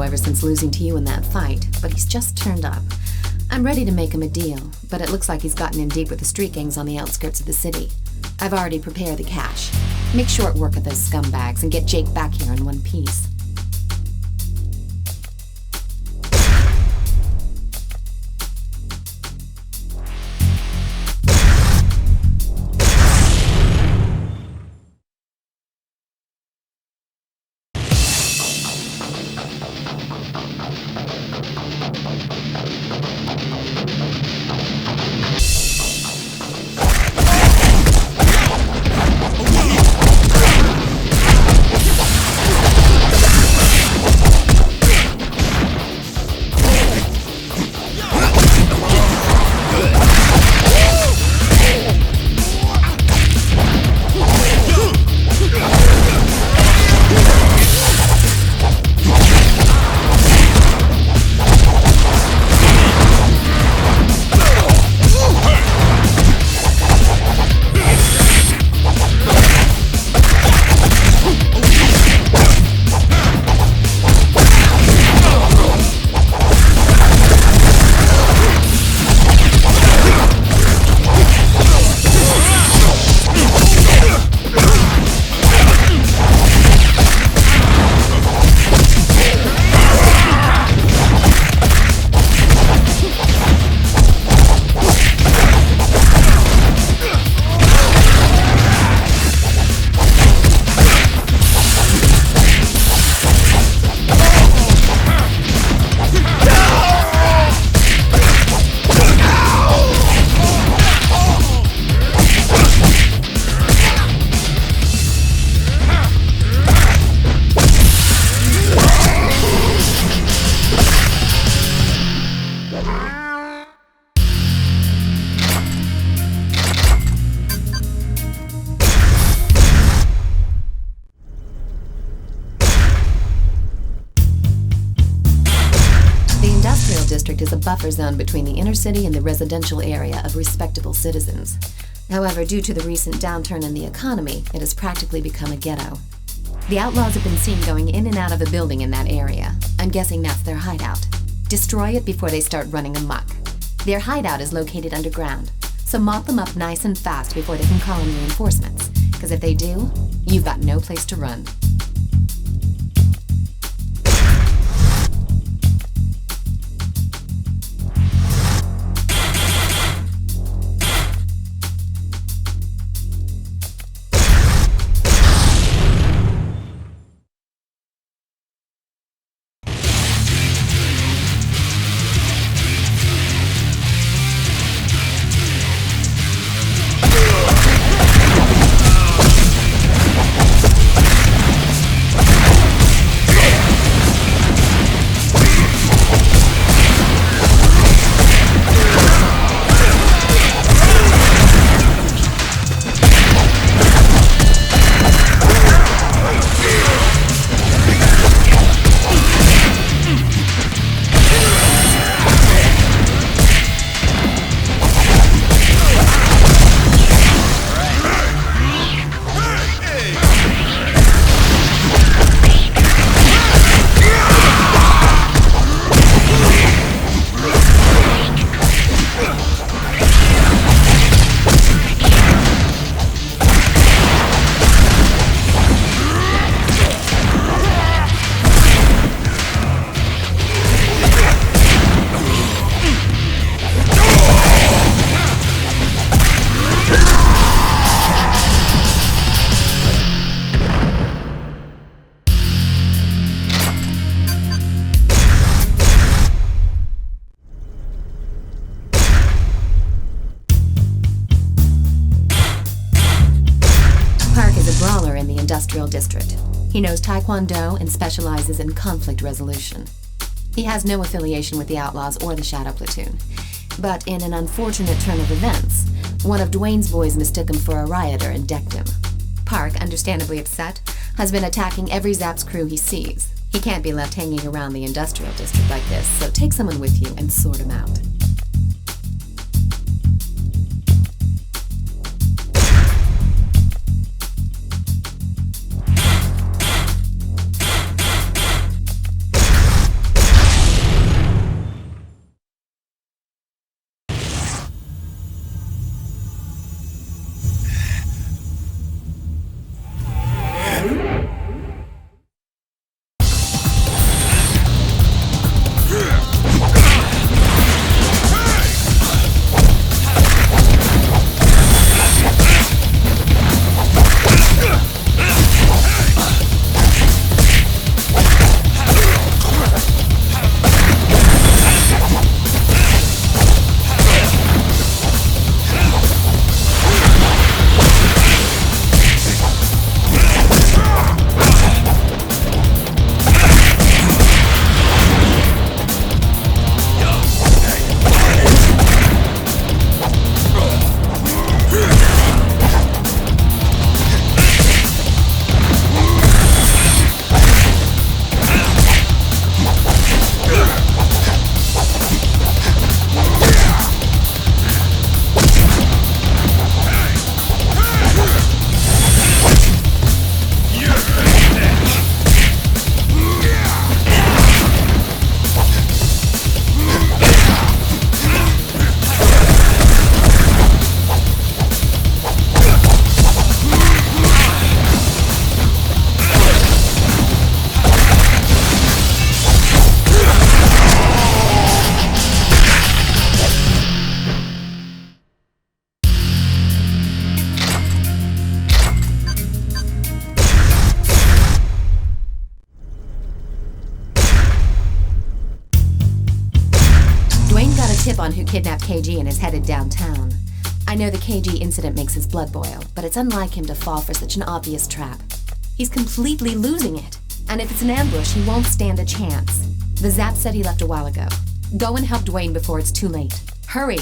Ever since losing to you in that fight, but he's just turned up. I'm ready to make him a deal, but it looks like he's gotten in deep with the street gangs on the outskirts of the city. I've already prepared the cash. Make short work of those scumbags and get Jake back here in one piece. buffer zone between the inner city and the residential area of respectable citizens. However, due to the recent downturn in the economy, it has practically become a ghetto. The outlaws have been seen going in and out of a building in that area. I'm guessing that's their hideout. Destroy it before they start running amok. Their hideout is located underground, so mop them up nice and fast before they can call in reinforcements, because if they do, you've got no place to run. Industrial District. He knows Taekwondo and specializes in conflict resolution. He has no affiliation with the Outlaws or the Shadow Platoon. But in an unfortunate turn of events, one of Dwayne's boys mistook him for a rioter and decked him. Park, understandably upset, has been attacking every Zapp's crew he sees. He can't be left hanging around the Industrial District like this, so take someone with you and sort him out. On who kidnapped KG and is headed downtown. I know the KG incident makes his blood boil, but it's unlike him to fall for such an obvious trap. He's completely losing it, and if it's an ambush, he won't stand a chance. The Zapp said he left a while ago. Go and help Dwayne before it's too late. Hurry!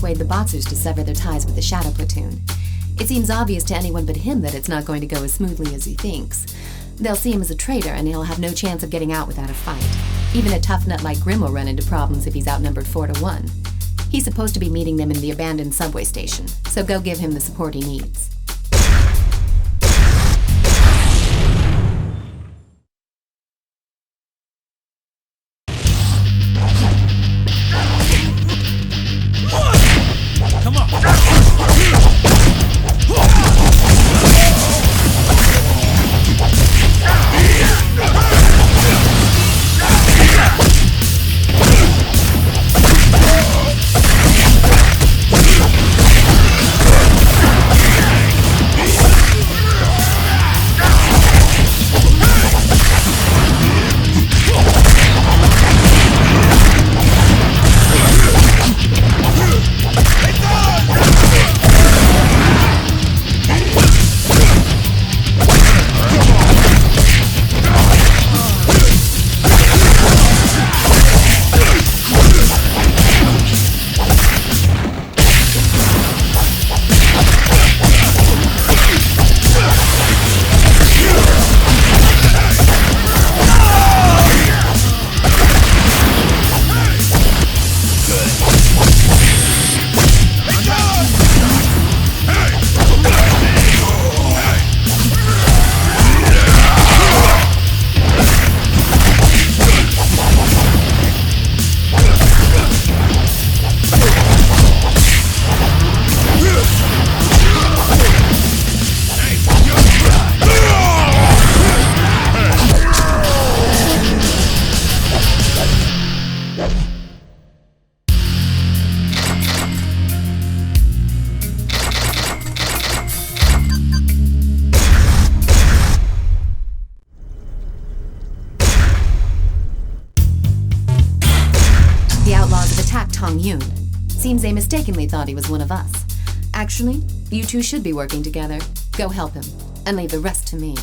persuade the Boxers to sever their ties with the Shadow Platoon. It seems obvious to anyone but him that it's not going to go as smoothly as he thinks. They'll see him as a traitor, and he'll have no chance of getting out without a fight. Even a tough nut like Grim will run into problems if he's outnumbered 4-1. He's supposed to be meeting them in the abandoned subway station, so go give him the support he needs. Come on! Seems they mistakenly thought he was one of us. Actually, you two should be working together. Go help him, and leave the rest to me.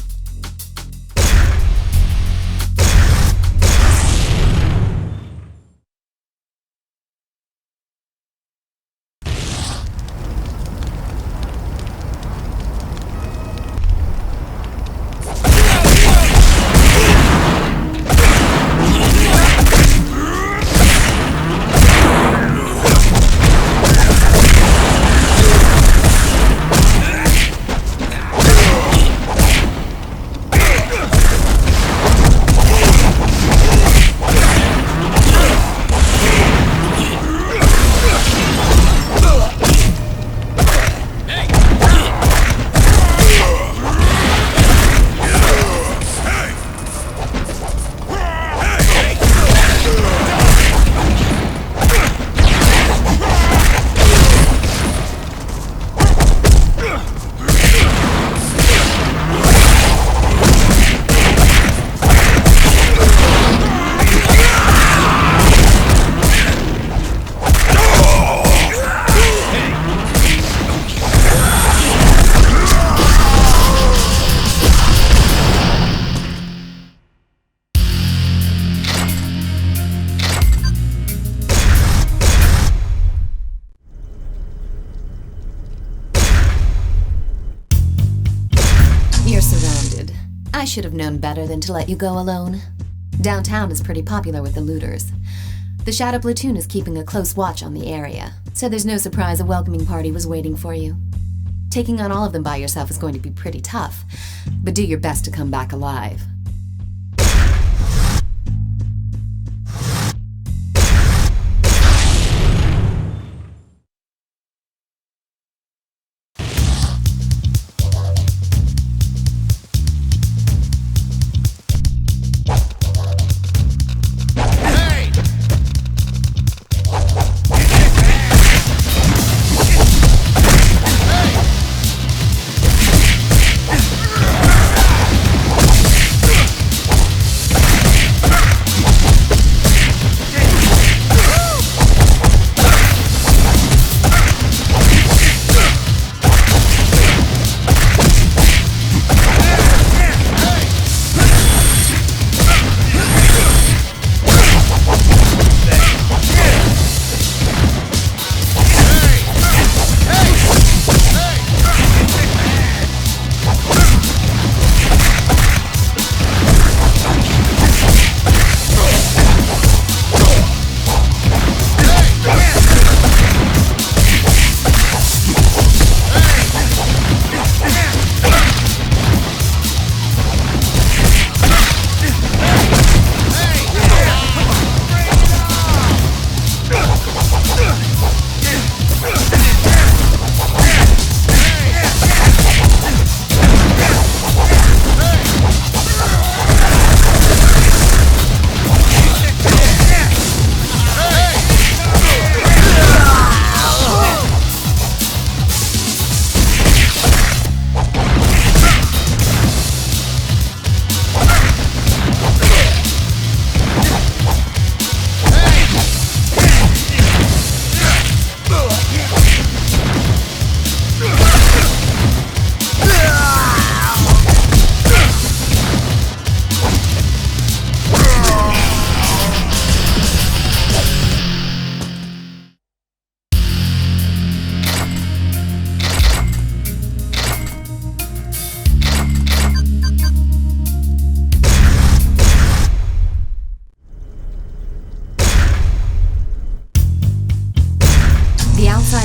I should have known better than to let you go alone. Downtown is pretty popular with the looters. The Shadow Platoon is keeping a close watch on the area, so there's no surprise a welcoming party was waiting for you. Taking on all of them by yourself is going to be pretty tough, but do your best to come back alive.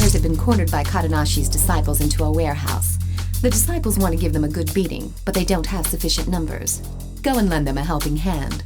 riders have been cornered by Kadanashi's disciples into a warehouse. The disciples want to give them a good beating, but they don't have sufficient numbers. Go and lend them a helping hand.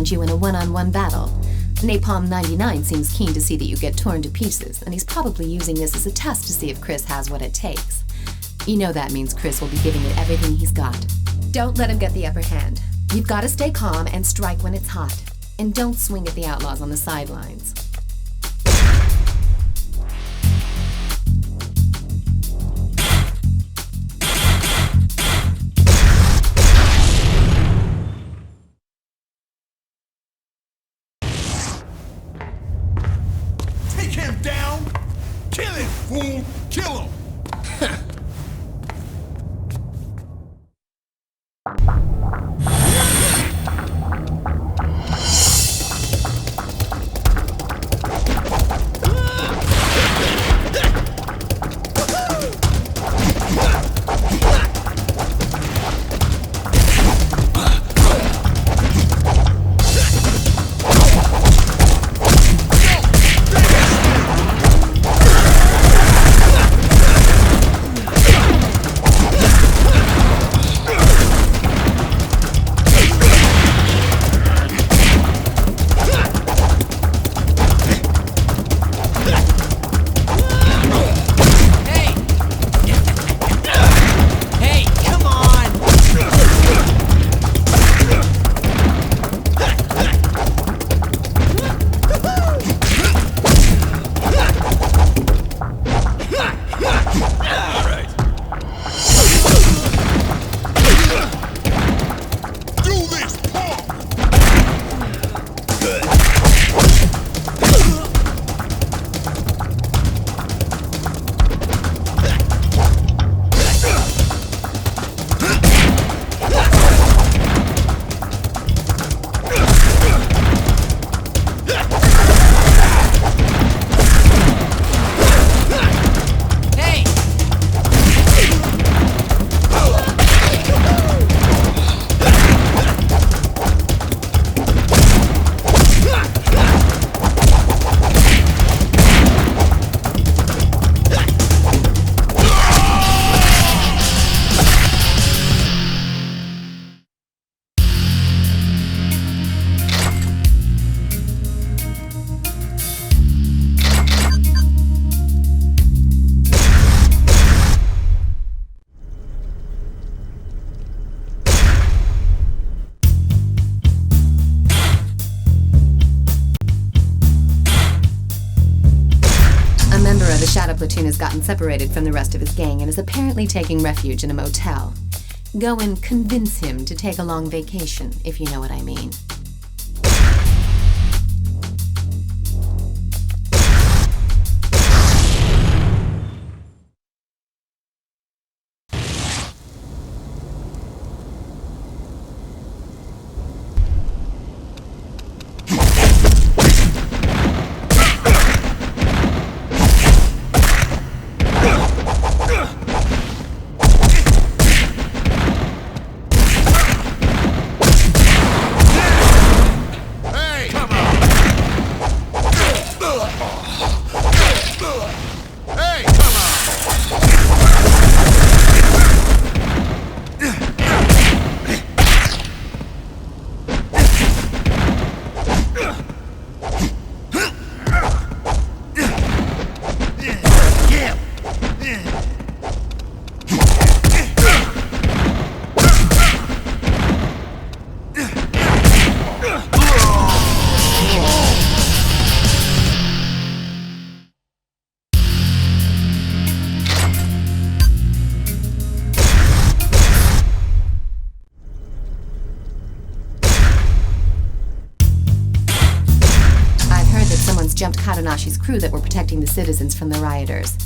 You in a one-on-one battle. Napalm 99 seems keen to see that you get torn to pieces, and he's probably using this as a test to see if Chris has what it takes. You know that means Chris will be giving it everything he's got. Don't let him get the upper hand. You've got to stay calm and strike when it's hot. And don't swing at the outlaws on the sidelines. Kill him! Shadow Platoon has gotten separated from the rest of his gang and is apparently taking refuge in a motel. Go and convince him to take a long vacation, if you know what I mean. jumped Kadanashi's crew that were protecting the citizens from the rioters.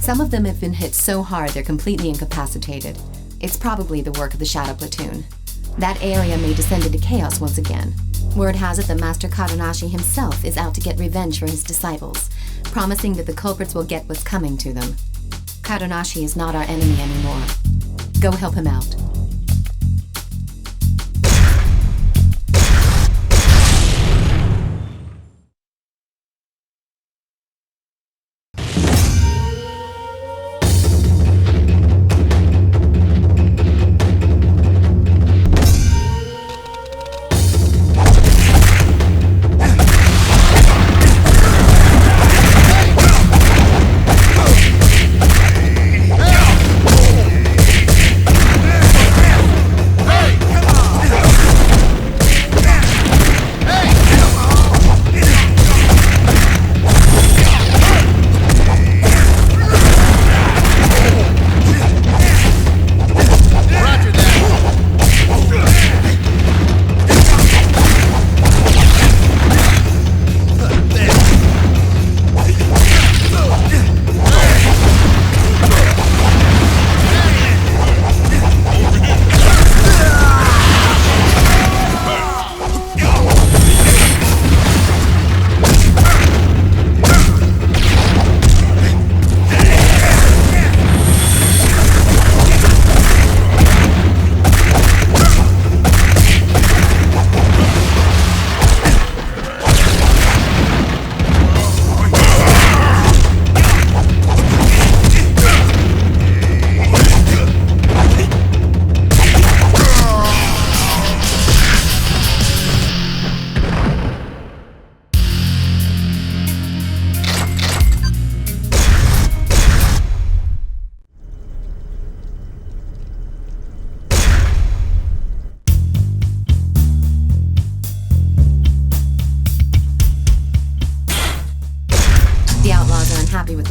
Some of them have been hit so hard they're completely incapacitated. It's probably the work of the Shadow Platoon. That area may descend into chaos once again. Word has it that Master Kadanashi himself is out to get revenge for his disciples, promising that the culprits will get what's coming to them. Kadanashi is not our enemy anymore. Go help him out.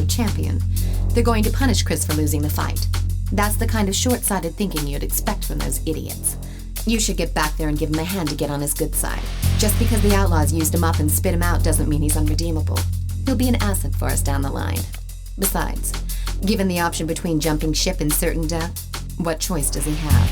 Champion. They're going to punish Chris for losing the fight. That's the kind of short-sighted thinking you'd expect from those idiots. You should get back there and give him a hand to get on his good side. Just because the outlaws used him up and spit him out doesn't mean he's unredeemable. He'll be an asset for us down the line. Besides, given the option between jumping ship and certain death, what choice does he have?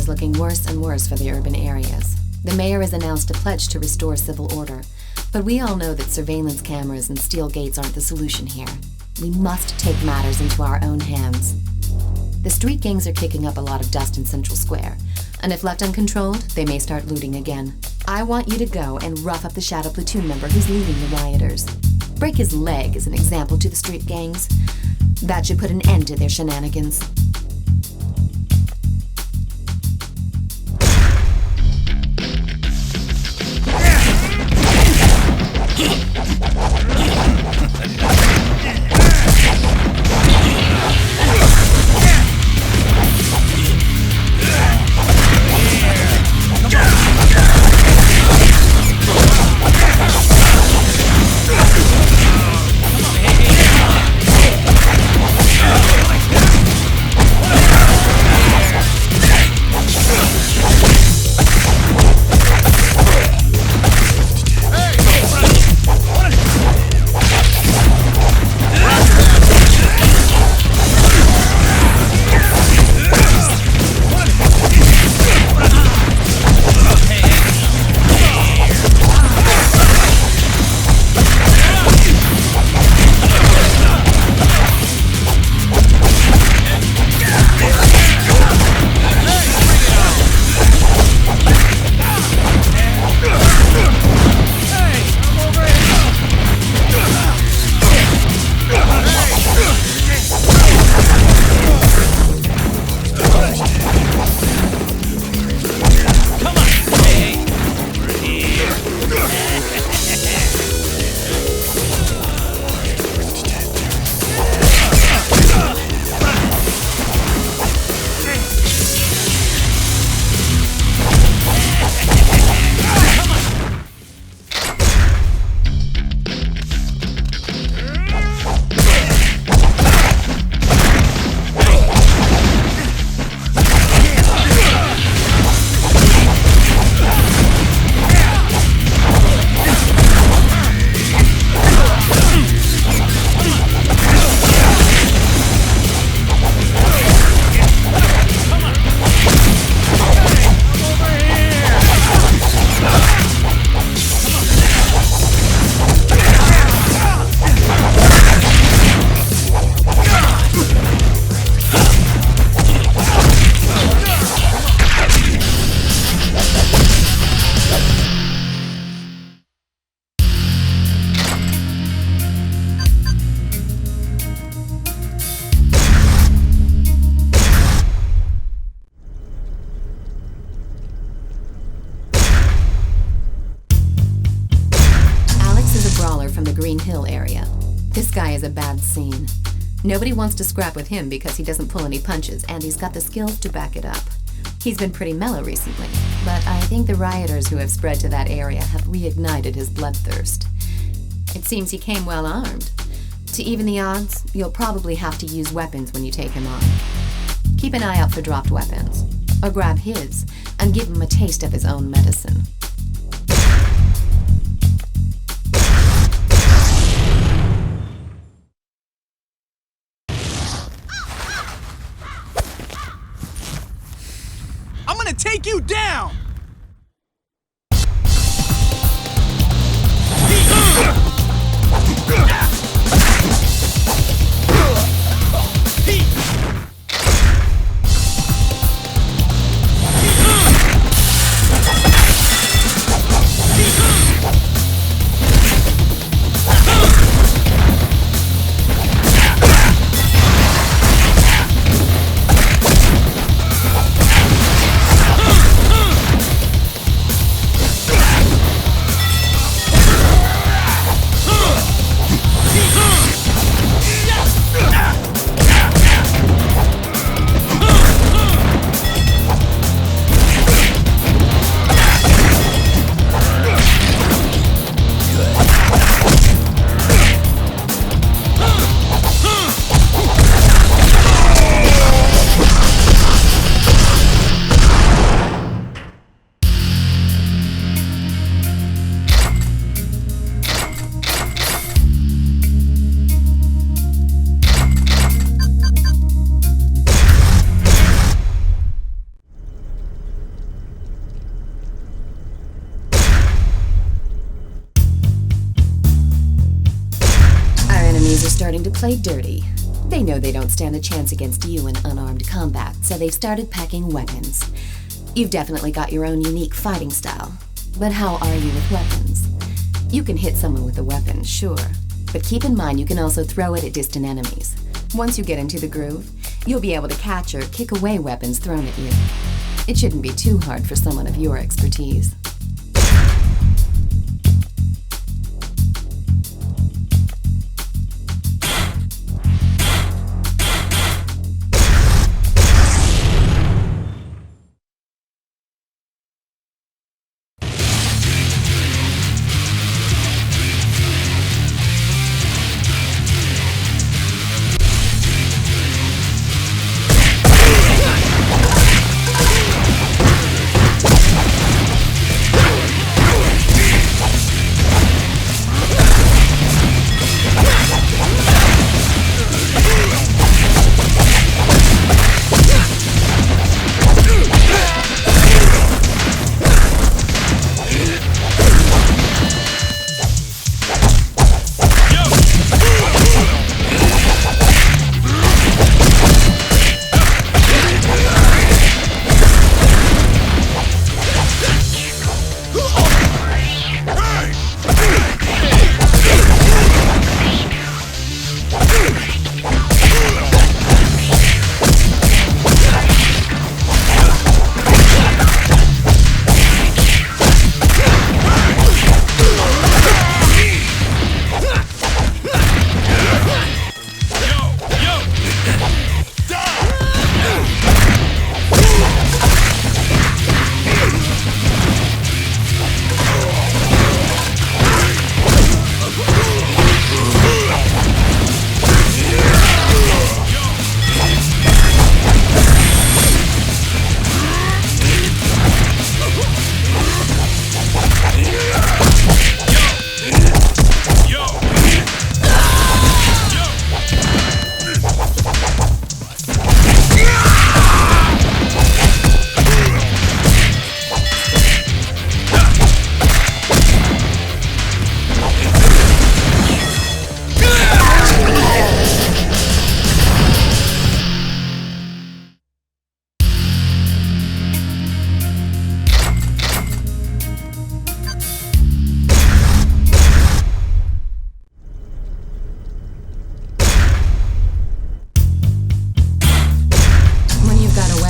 Looking worse and worse for the urban areas. The mayor has announced a pledge to restore civil order, but we all know that surveillance cameras and steel gates aren't the solution here. We must take matters into our own hands. The street gangs are kicking up a lot of dust in Central Square, and if left uncontrolled, they may start looting again. I want you to go and rough up the Shadow Platoon member who's leading the rioters. Break his leg as an example to the street gangs. That should put an end to their shenanigans. scene. Nobody wants to scrap with him because he doesn't pull any punches, and he's got the skills to back it up. He's been pretty mellow recently, but I think the rioters who have spread to that area have reignited his bloodthirst. It seems he came well armed. To even the odds, you'll probably have to use weapons when you take him on. Keep an eye out for dropped weapons, or grab his, and give him a taste of his own medicine. I'm gonna take you down! Starting to play dirty. They know they don't stand a chance against you in unarmed combat, so they've started packing weapons. You've definitely got your own unique fighting style. But how are you with weapons? You can hit someone with a weapon, sure, but keep in mind you can also throw it at distant enemies. Once you get into the groove, you'll be able to catch or kick away weapons thrown at you. It shouldn't be too hard for someone of your expertise.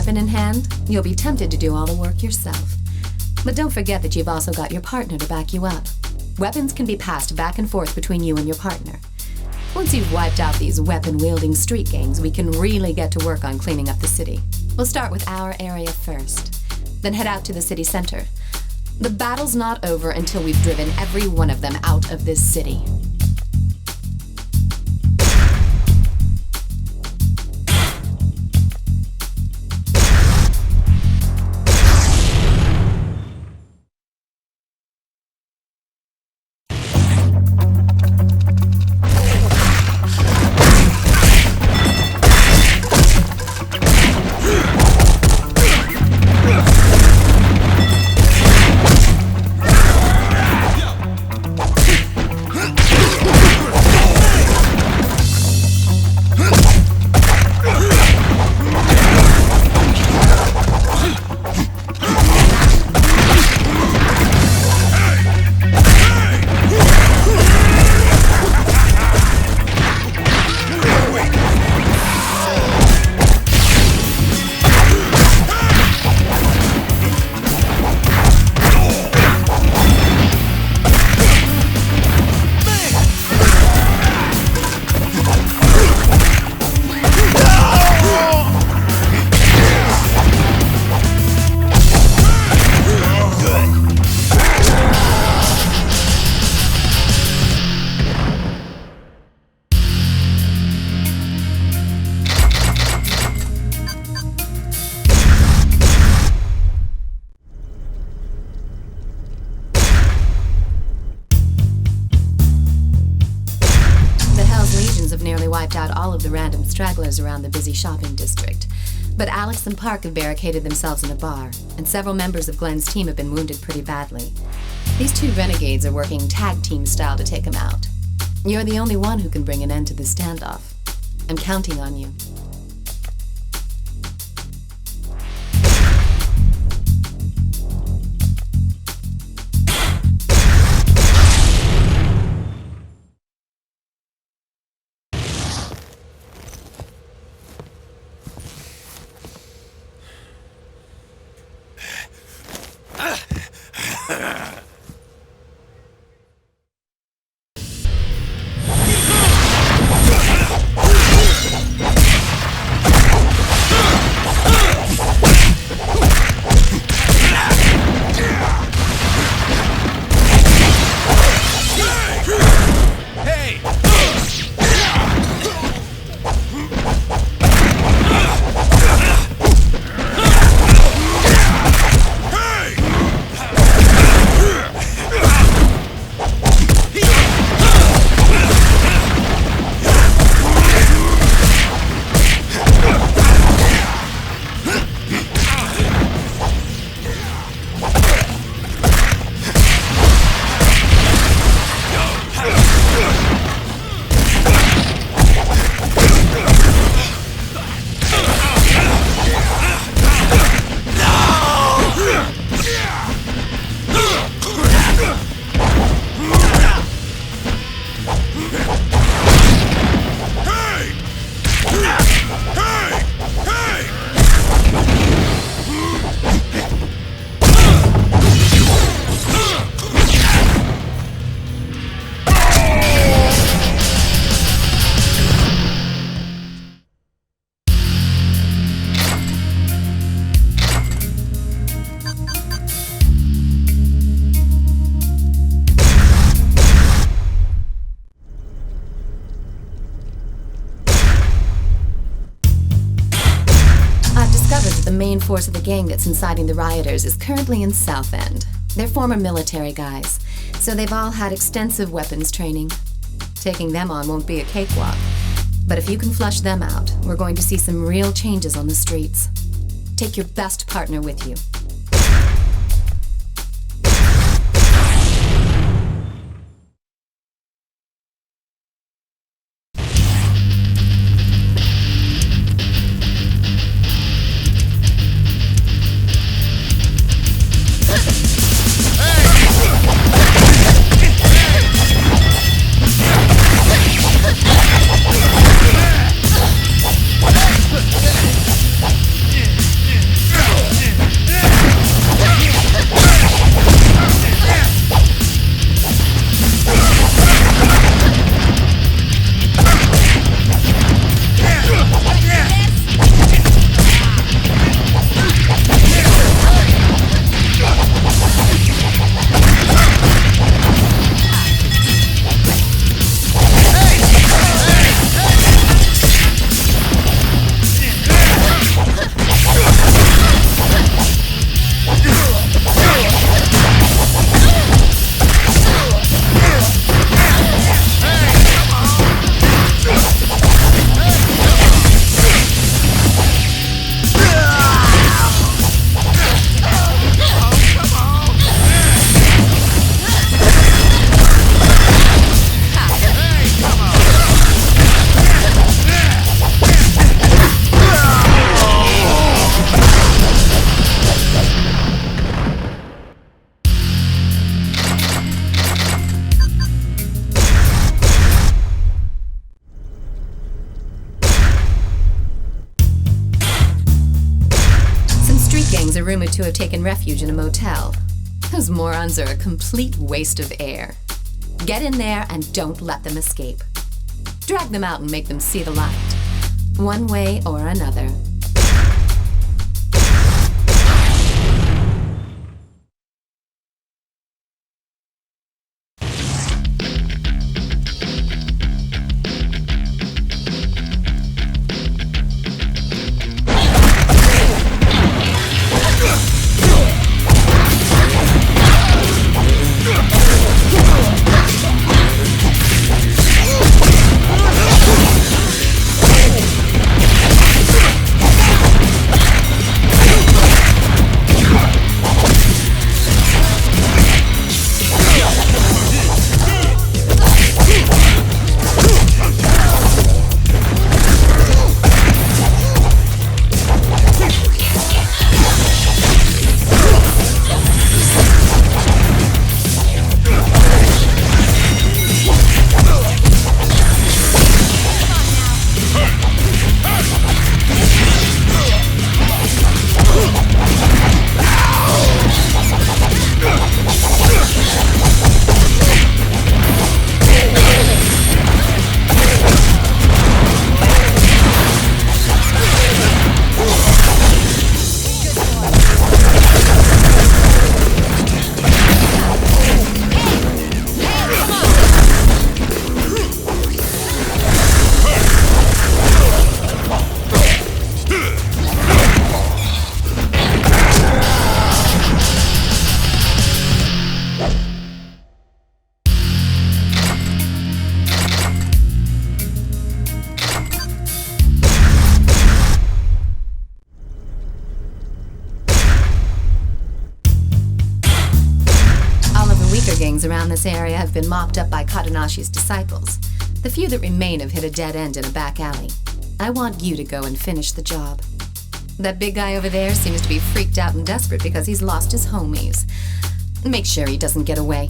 In hand, you'll be tempted to do all the work yourself. But don't forget that you've also got your partner to back you up. Weapons can be passed back and forth between you and your partner. Once you've wiped out these weapon-wielding street gangs, we can really get to work on cleaning up the city. We'll start with our area first, then head out to the city center. The battle's not over until we've driven every one of them out of this city. Wiped out all of the random stragglers around the busy shopping district. But Alex and Park have barricaded themselves in a bar, and several members of Glenn's team have been wounded pretty badly. These two renegades are working tag team style to take him out. You're the only one who can bring an end to this standoff. I'm counting on you. The main force of the gang that's inciting the rioters is currently in South End. They're former military guys, so they've all had extensive weapons training. Taking them on won't be a cakewalk, but if you can flush them out, we're going to see some real changes on the streets. Take your best partner with you. Yeah! civilians are rumored to have taken refuge in a motel. Those morons are a complete waste of air. Get in there and don't let them escape. Drag them out and make them see the light, one way or another. Around this area have been mopped up by Kadanashi's disciples. The few that remain have hit a dead end in a back alley. I want you to go and finish the job. That big guy over there seems to be freaked out and desperate because he's lost his homies. Make sure he doesn't get away.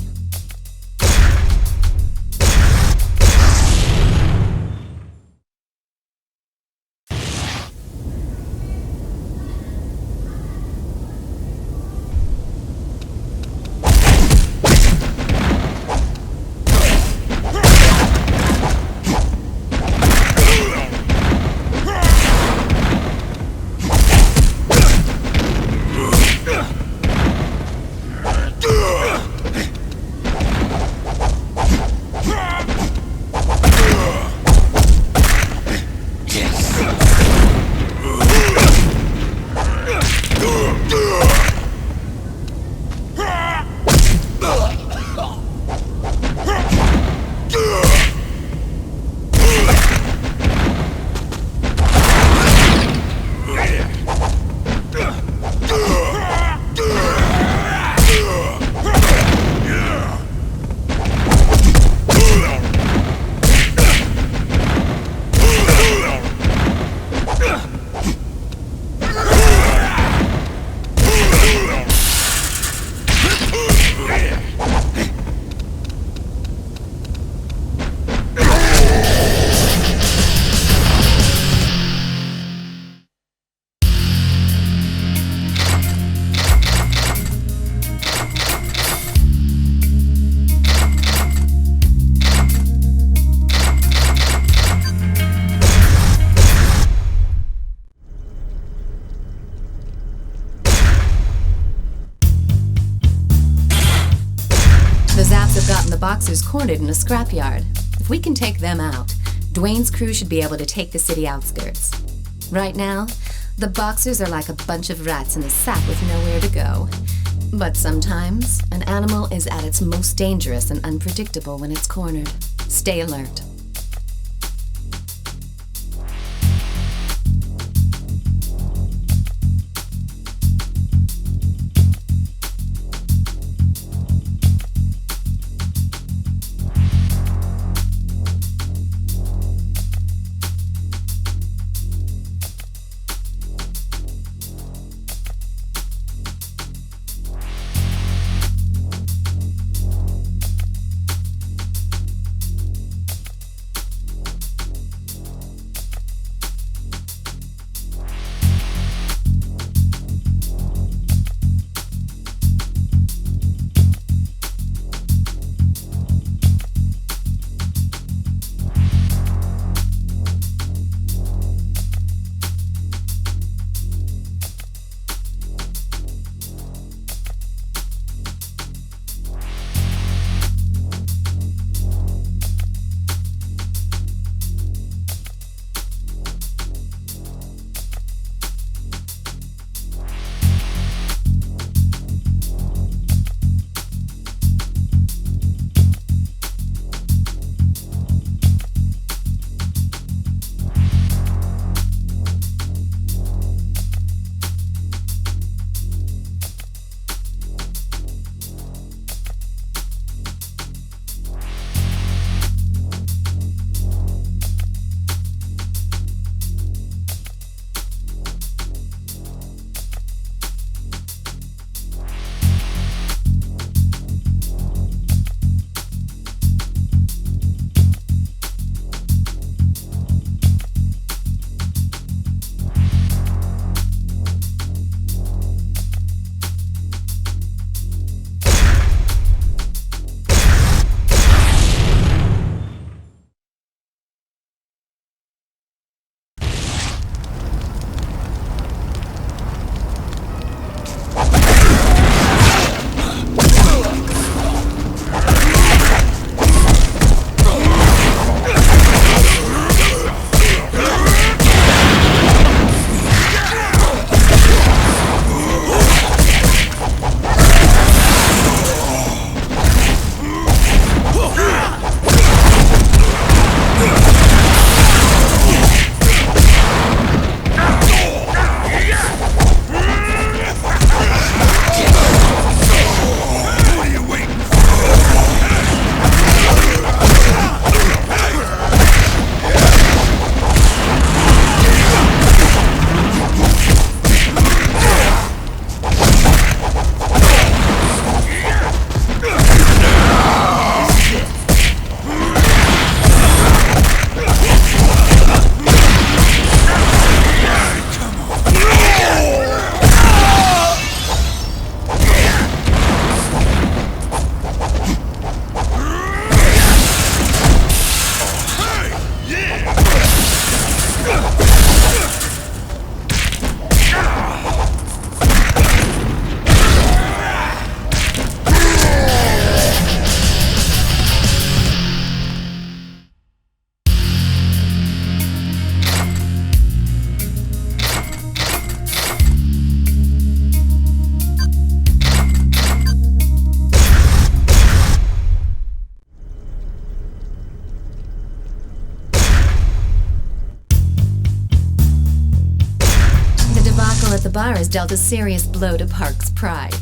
Boxers cornered in a scrapyard. If we can take them out, Dwayne's crew should be able to take the city outskirts. Right now, the Boxers are like a bunch of rats in a sack with nowhere to go. But sometimes, an animal is at its most dangerous and unpredictable when it's cornered. Stay alert. bar has dealt a serious blow to Park's pride.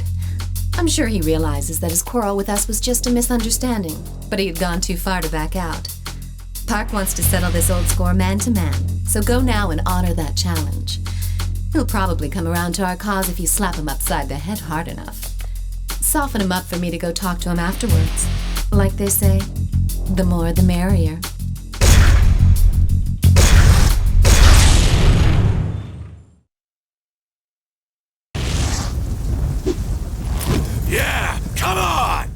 I'm sure he realizes that his quarrel with us was just a misunderstanding, but he had gone too far to back out. Park wants to settle this old score man to man, so go now and honor that challenge. He'll probably come around to our cause if you slap him upside the head hard enough. Soften him up for me to go talk to him afterwards. Like they say, the more the merrier. Yeah, come on!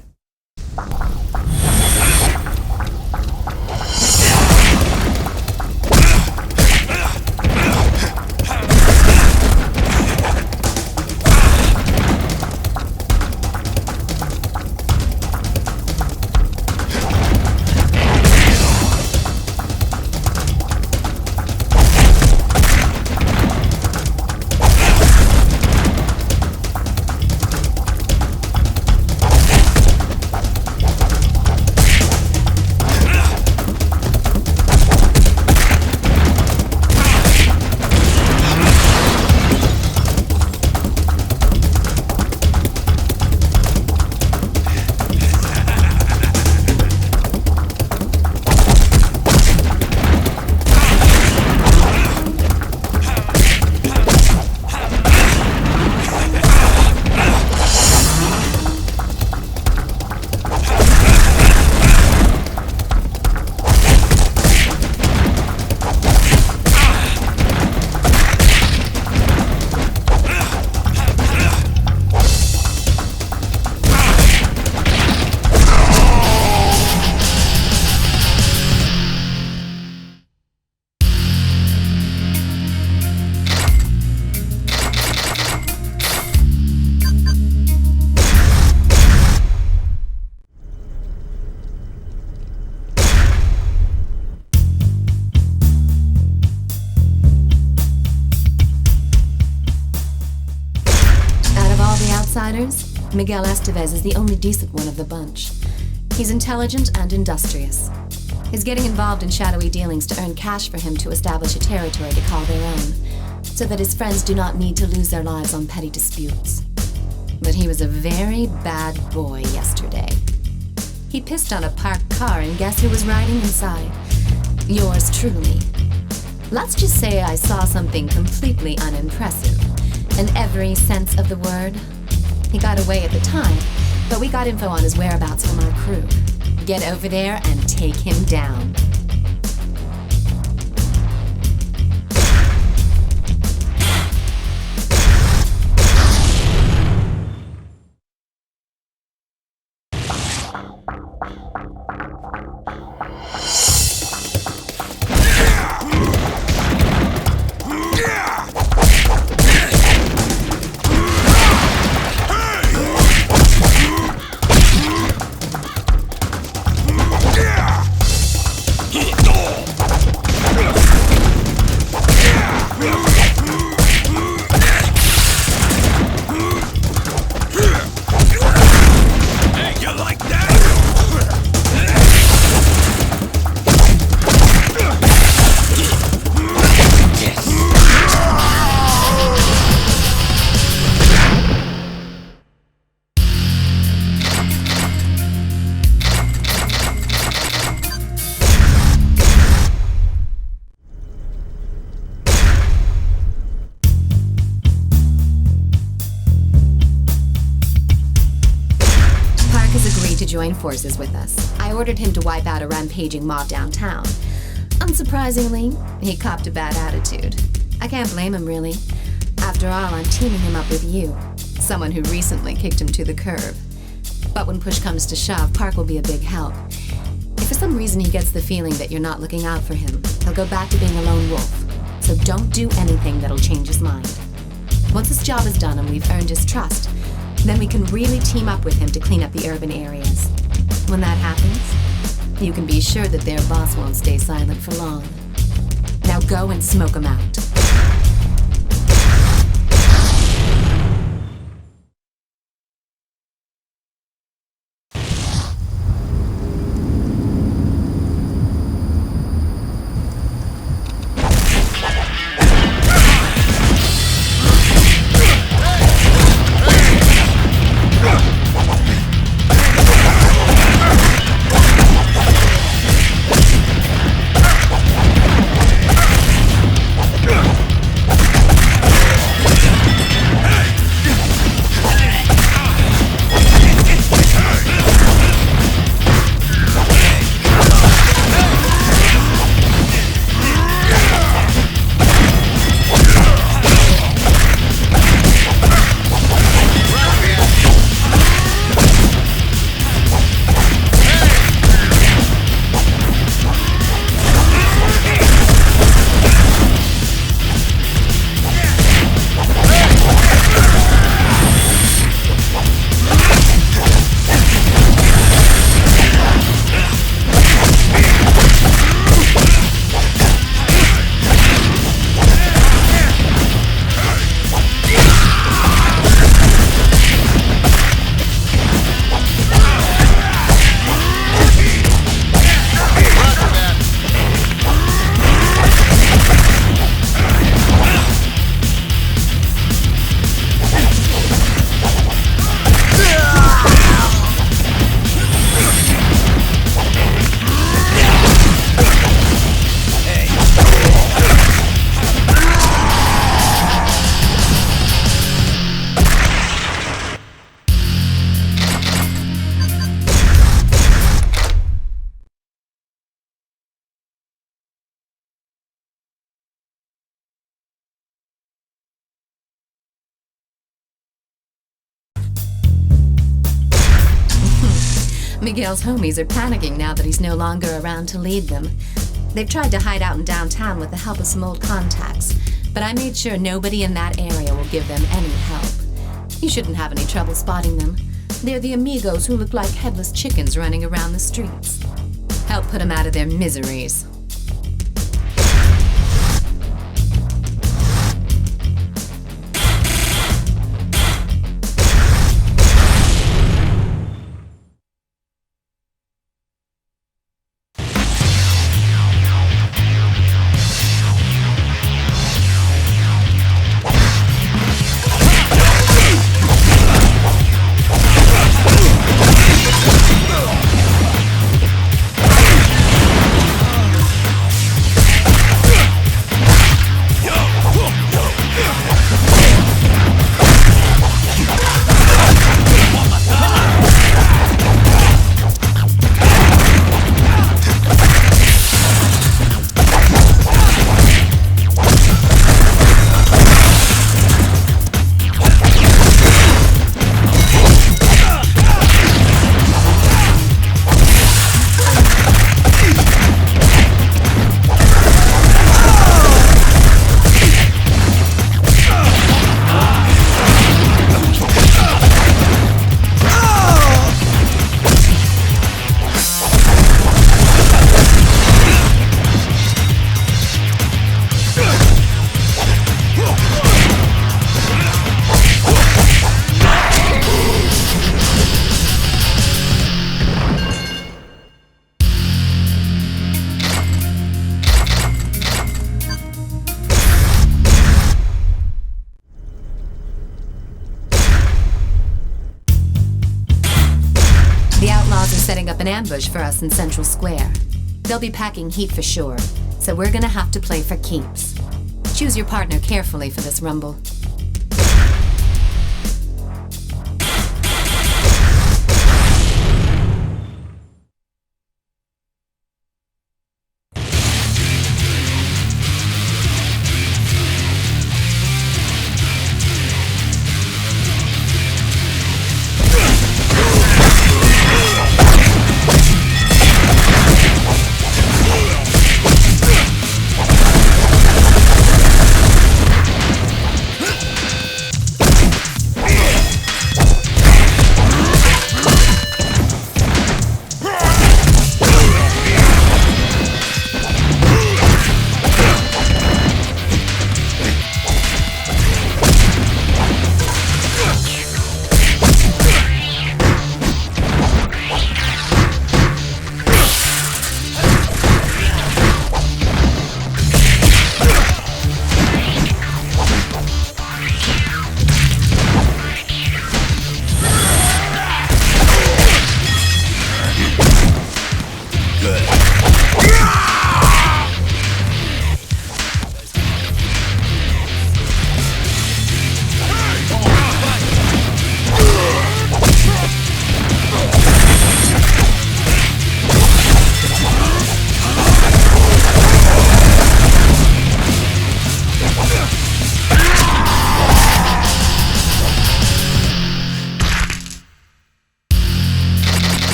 Miguel Estevez is the only decent one of the bunch. He's intelligent and industrious. His getting involved in shadowy dealings to earn cash for him to establish a territory to call their own, so that his friends do not need to lose their lives on petty disputes. But he was a very bad boy yesterday. He pissed on a parked car, and guess who was riding inside? Yours truly. Let's just say I saw something completely unimpressive, in every sense of the word. He got away at the time, but we got info on his whereabouts from our crew. Get over there and take him down. Join forces with us. I ordered him to wipe out a rampaging mob downtown. Unsurprisingly, he copped a bad attitude. I can't blame him, really. After all, I'm teaming him up with you, someone who recently kicked him to the curb. But when push comes to shove, Park will be a big help. If for some reason he gets the feeling that you're not looking out for him, he'll go back to being a lone wolf. So don't do anything that'll change his mind. Once his job is done and we've earned his trust, then we can really team up with him to clean up the urban areas. When that happens, you can be sure that their boss won't stay silent for long. Now go and smoke him out. Miguel's homies are panicking now that he's no longer around to lead them. They've tried to hide out in downtown with the help of some old contacts, but I made sure nobody in that area will give them any help. You shouldn't have any trouble spotting them. They're the amigos who look like headless chickens running around the streets. Help put them out of their miseries. Setting up an ambush for us in Central Square. They'll be packing heat for sure, so we're gonna have to play for keeps. Choose your partner carefully for this rumble.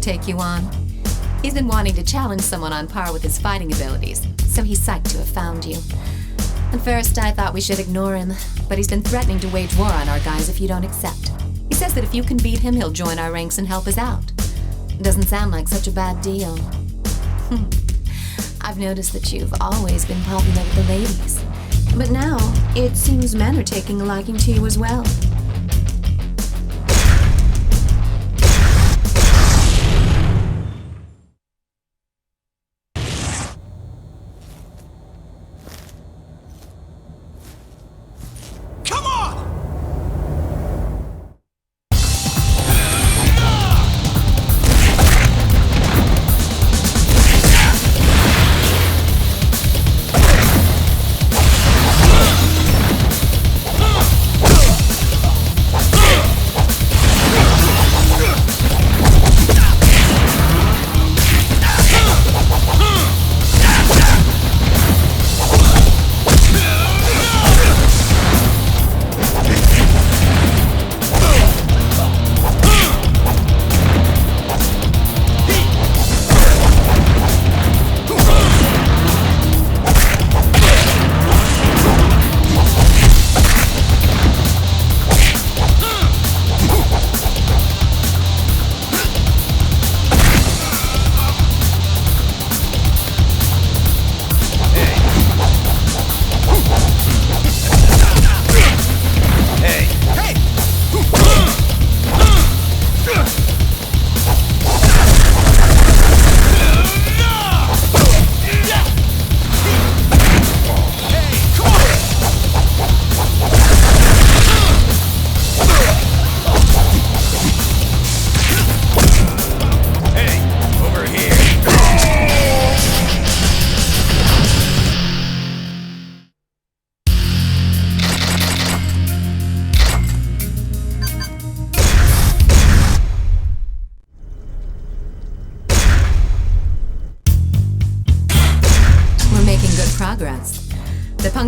Take you on. He's been wanting to challenge someone on par with his fighting abilities, so he's psyched to have found you. At first, I thought we should ignore him, but he's been threatening to wage war on our guys if you don't accept. He says that if you can beat him, he'll join our ranks and help us out. Doesn't sound like such a bad deal. I've noticed that you've always been popular with the ladies, but now it seems men are taking a liking to you as well.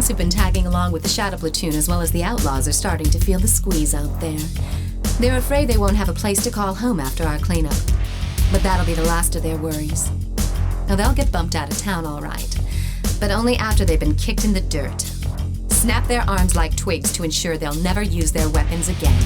Criminals who've been tagging along with the Shadow Platoon as well as the Outlaws are starting to feel the squeeze out there. They're afraid they won't have a place to call home after our cleanup. But that'll be the last of their worries. Now, they'll get bumped out of town, all right. But only after they've been kicked in the dirt. Snap their arms like twigs to ensure they'll never use their weapons again.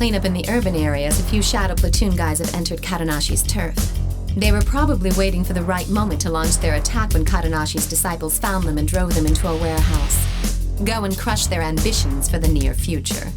cleanup in the urban areas, a few Shadow Platoon guys have entered Katanashi's turf. They were probably waiting for the right moment to launch their attack when Katanashi's disciples found them and drove them into a warehouse. Go and crush their ambitions for the near future.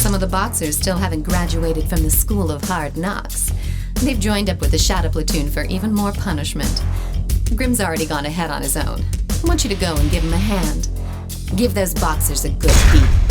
Some of the boxers still haven't graduated from the School of Hard Knocks. They've joined up with the Shadow Platoon for even more punishment. Grim's already gone ahead on his own. I want you to go and give him a hand. Give those boxers a good beat.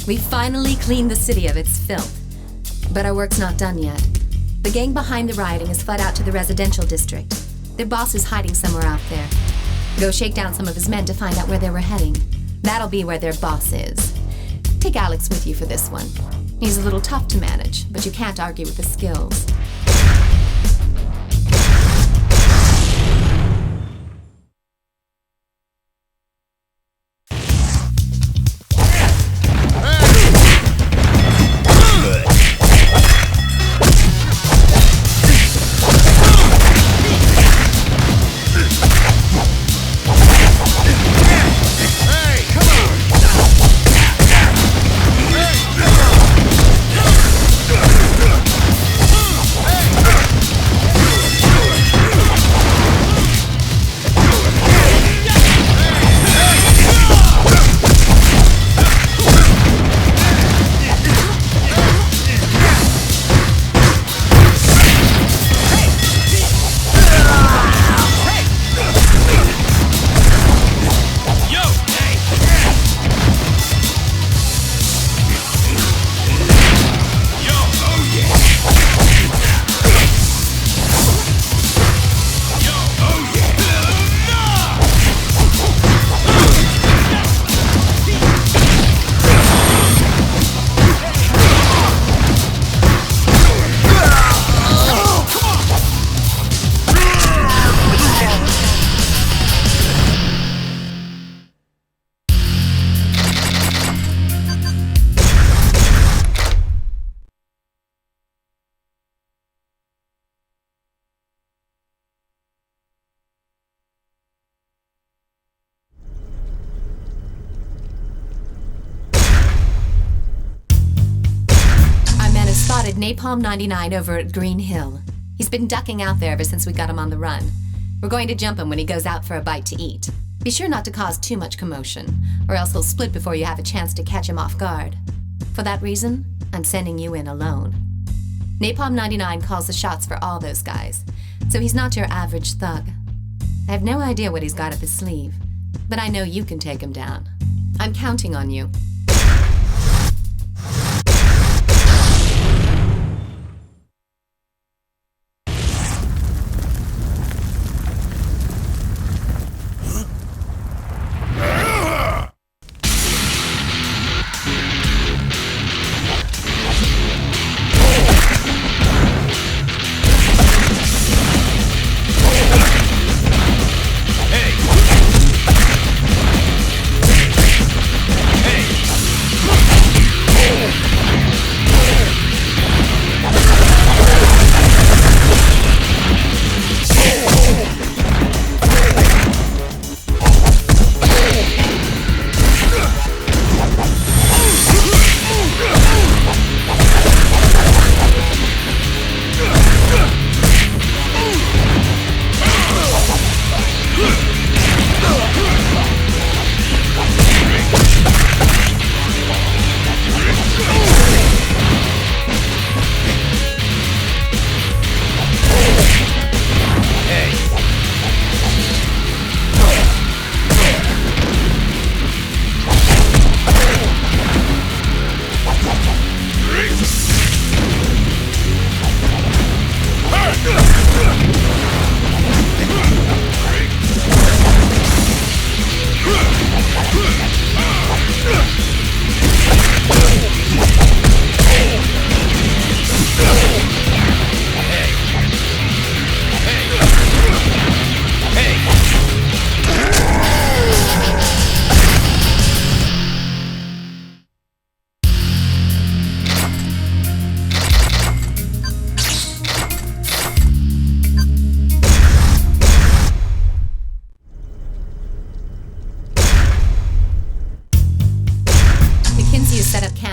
We finally cleaned the city of its filth. But our work's not done yet. The gang behind the rioting has fled out to the residential district. Their boss is hiding somewhere out there. Go shake down some of his men to find out where they were heading. That'll be where their boss is. Take Alex with you for this one. He's a little tough to manage, but you can't argue with his skills. Hey! spotted Napalm 99 over at Green Hill. He's been ducking out there ever since we got him on the run. We're going to jump him when he goes out for a bite to eat. Be sure not to cause too much commotion, or else he'll split before you have a chance to catch him off guard. For that reason, I'm sending you in alone. Napalm 99 calls the shots for all those guys, so he's not your average thug. I have no idea what he's got up his sleeve, but I know you can take him down. I'm counting on you.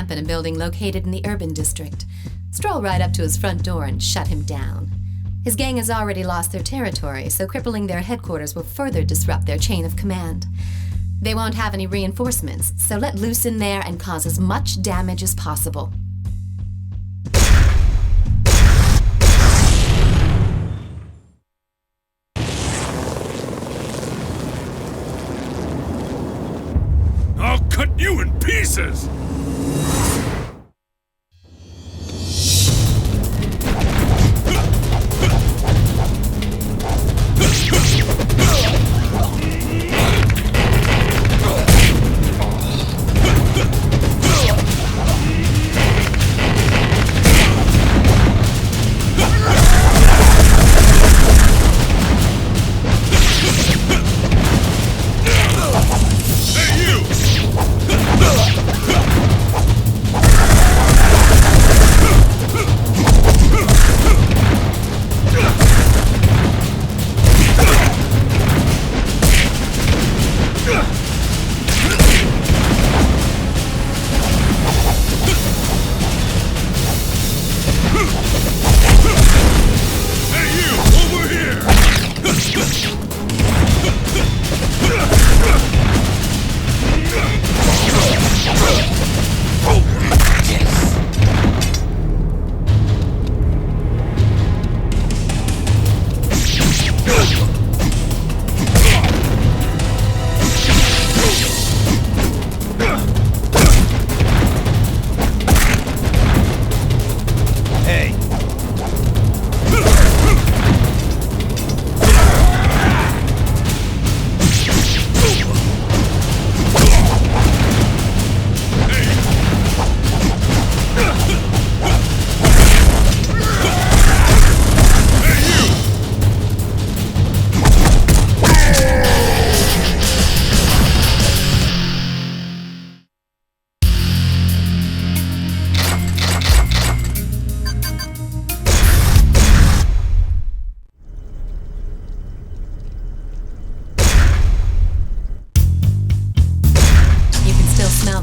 In a building located in the urban district. Stroll right up to his front door and shut him down. His gang has already lost their territory, so crippling their headquarters will further disrupt their chain of command. They won't have any reinforcements, so let loose in there and cause as much damage as possible. I'll cut you in pieces!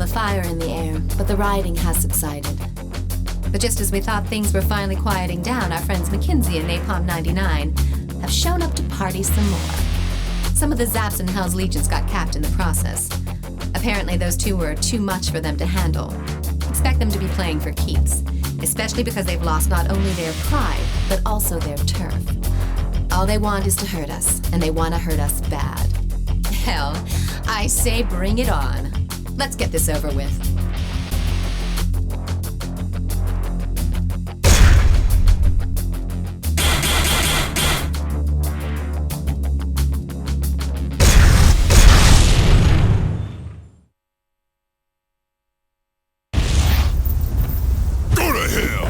Fire in the air, but the rioting has subsided. But just as we thought things were finally quieting down, our friends McKinsey and Napalm 99 have shown up to party some more. Some of the Zaps and Hell's Legions got capped in the process. Apparently those two were too much for them to handle. Expect them to be playing for keeps, especially because they've lost not only their pride, but also their turf. All they want is to hurt us, and they want to hurt us bad. Hell, I say bring it on. Let's get this over with. Go to hell!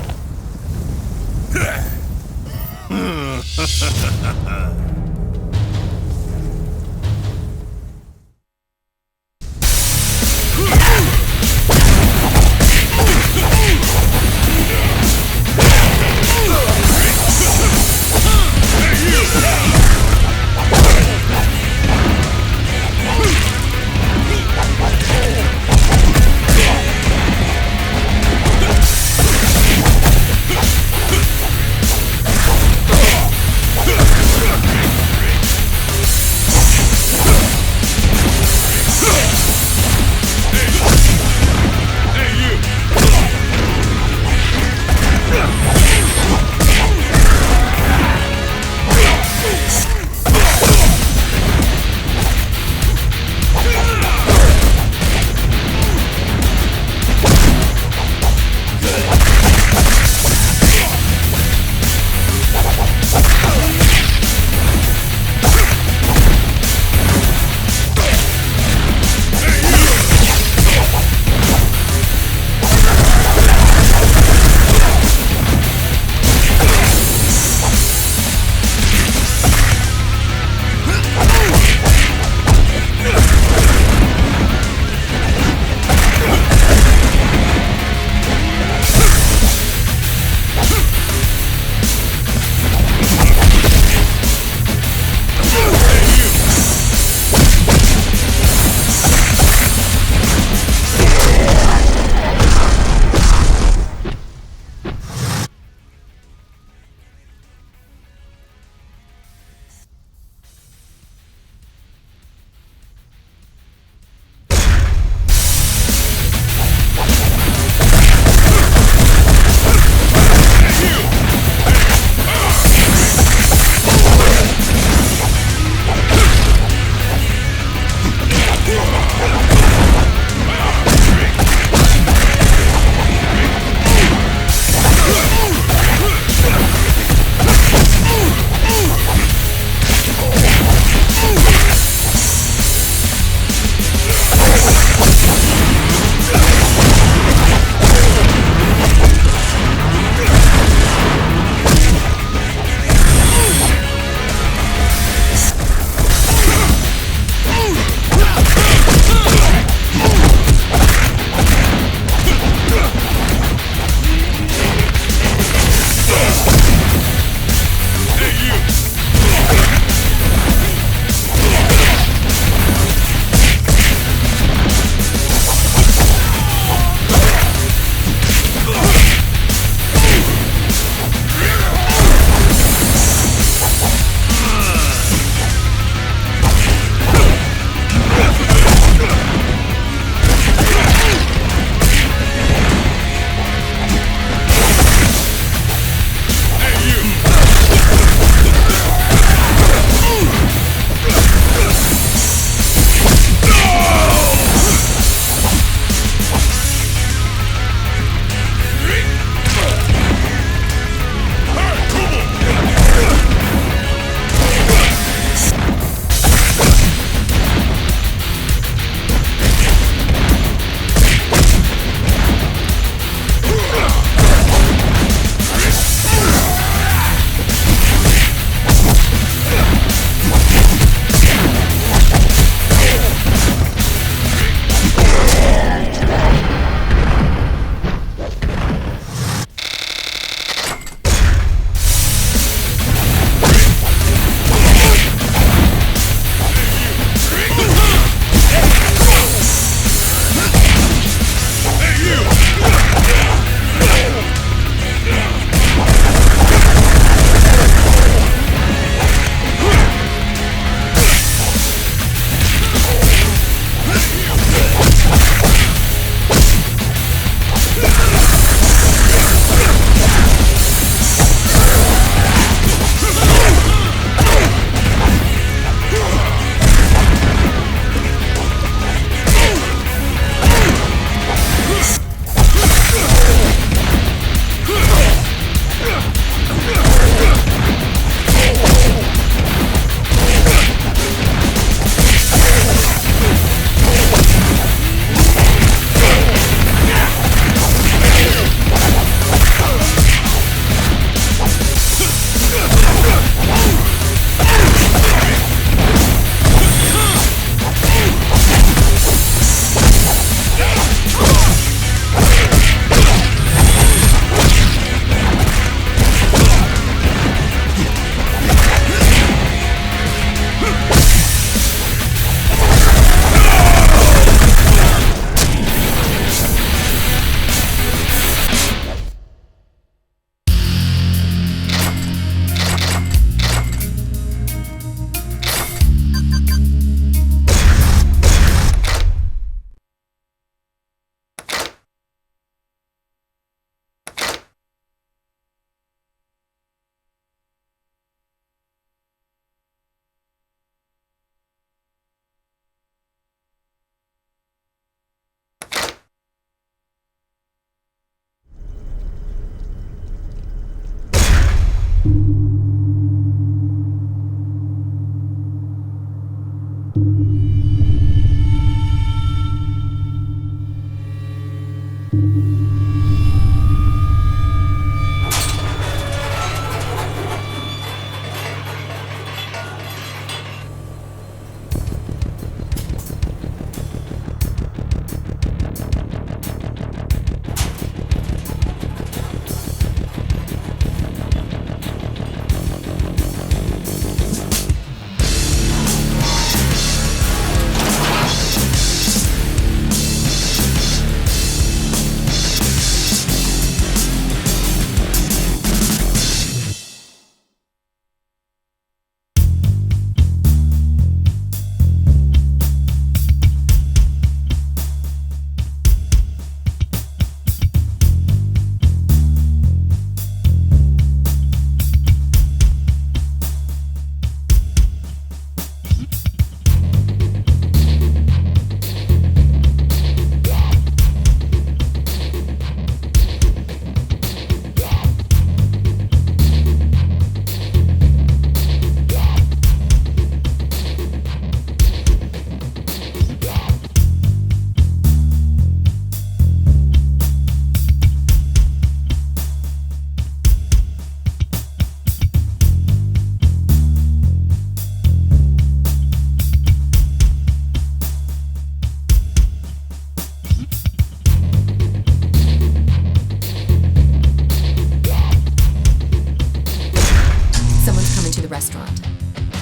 to the restaurant.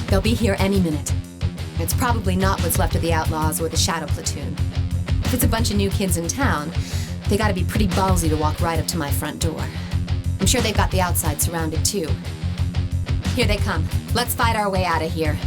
They'll be here any minute. It's probably not what's left of the Outlaws or the Shadow Platoon. If it's a bunch of new kids in town, they gotta be pretty ballsy to walk right up to my front door. I'm sure they've got the outside surrounded too. Here they come. Let's fight our way out of here.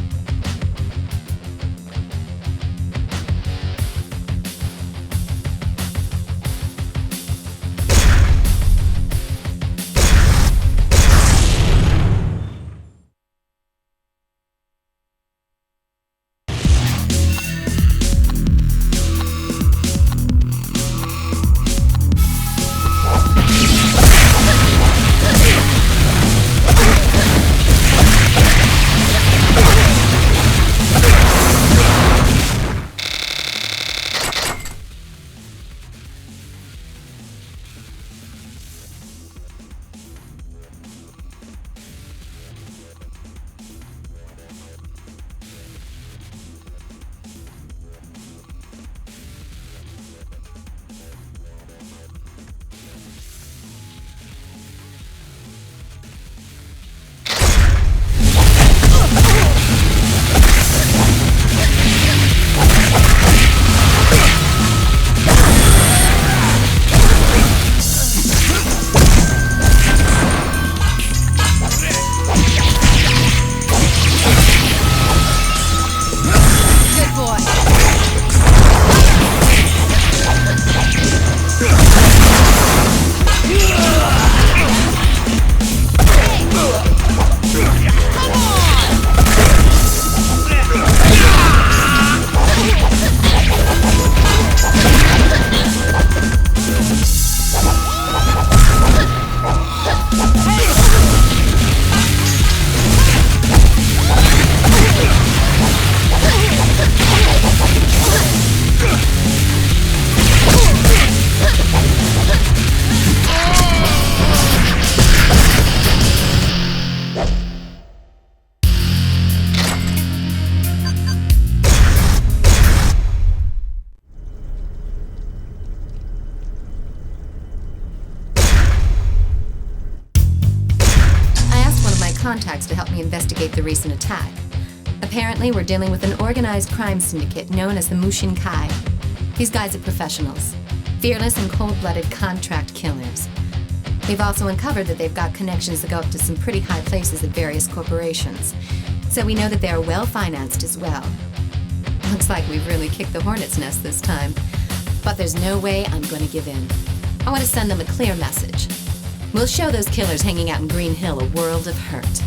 Contacts to help me investigate the recent attack. Apparently, we're dealing with an organized crime syndicate known as the Mushin Kai. These guys are professionals, fearless and cold-blooded contract killers. They've also uncovered that they've got connections that go up to some pretty high places at various corporations. So we know that they are well-financed as well. Looks like we've really kicked the hornet's nest this time. But there's no way I'm going to give in. I want to send them a clear message. We'll show those killers hanging out in Green Hill a world of hurt.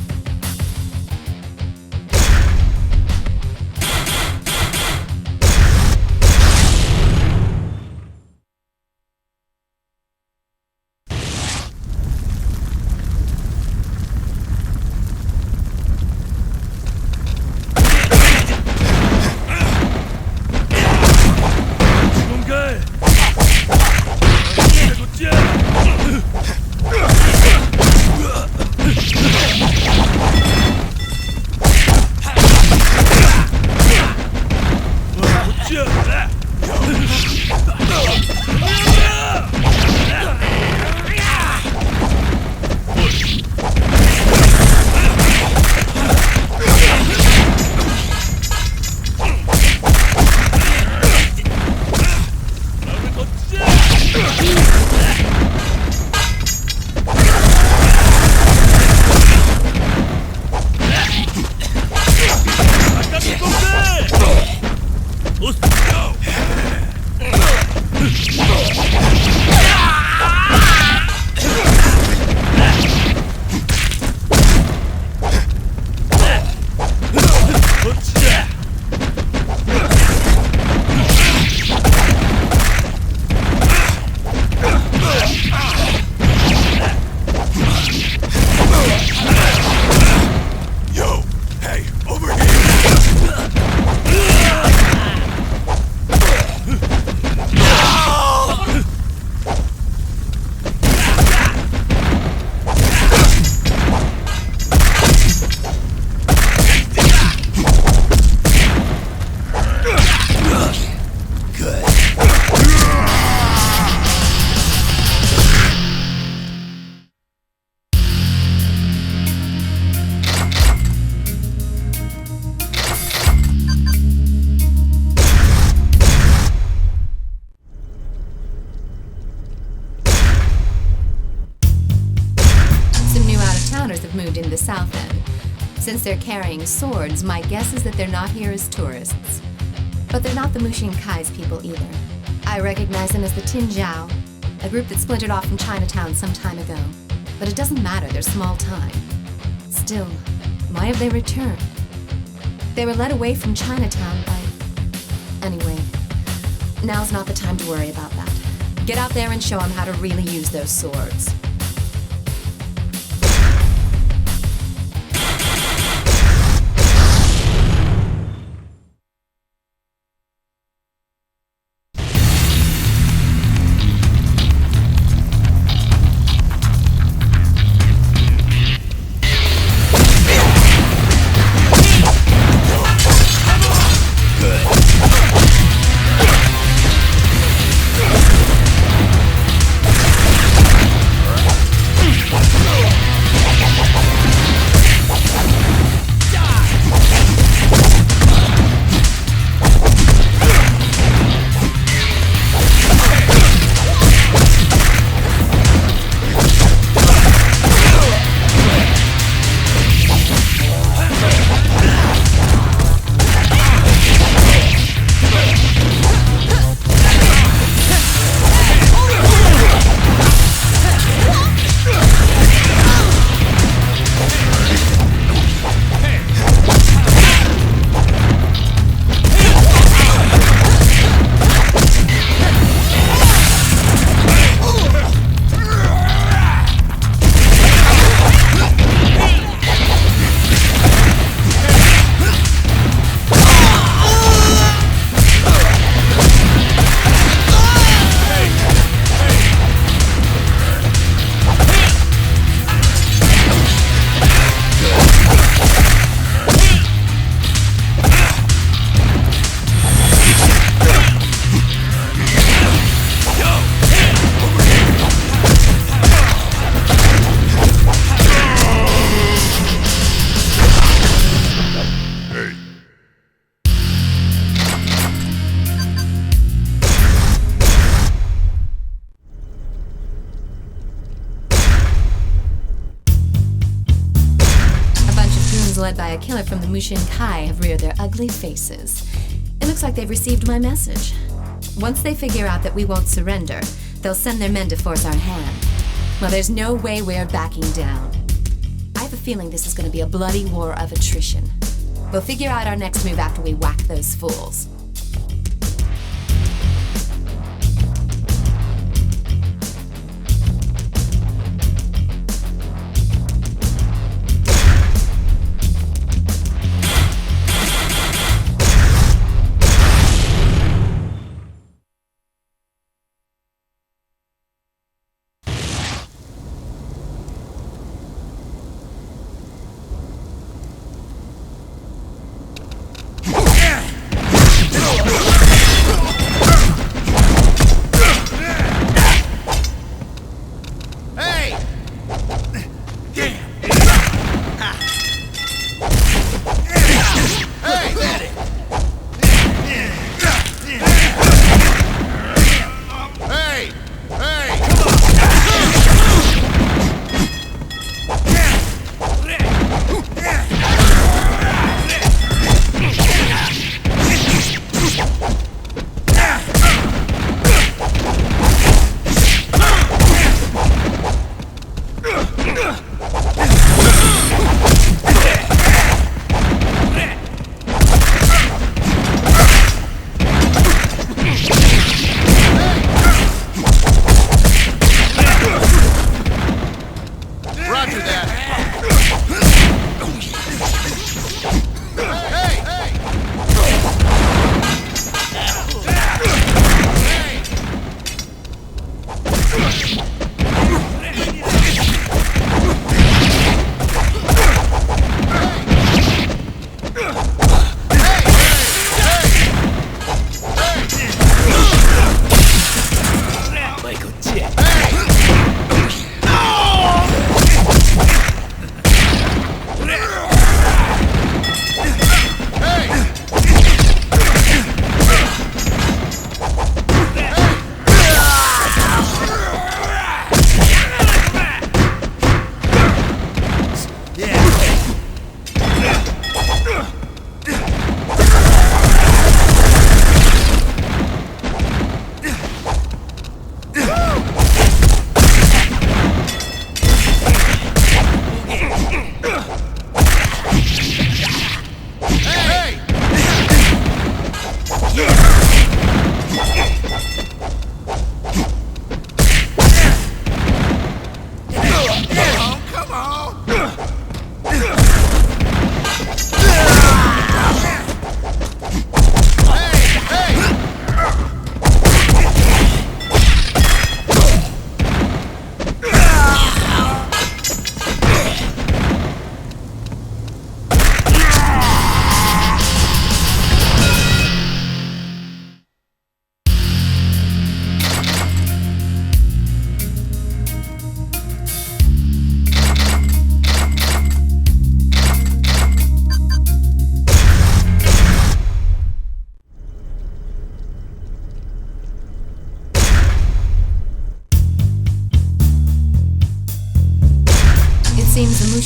Since they're carrying swords, my guess is that they're not here as tourists. But they're not the Mushin Kai's people either. I recognize them as the Tin Jiao, a group that splintered off from Chinatown some time ago. But it doesn't matter, they're small time. Still, why have they returned? They were led away from Chinatown by... Anyway, now's not the time to worry about that. Get out there and show them how to really use those swords. Led by a killer from the Mushin Kai have reared their ugly faces. It looks like they've received my message. Once they figure out that we won't surrender, they'll send their men to force our hand. Well, there's no way we're backing down. I have a feeling this is going to be a bloody war of attrition. We'll figure out our next move after we whack those fools.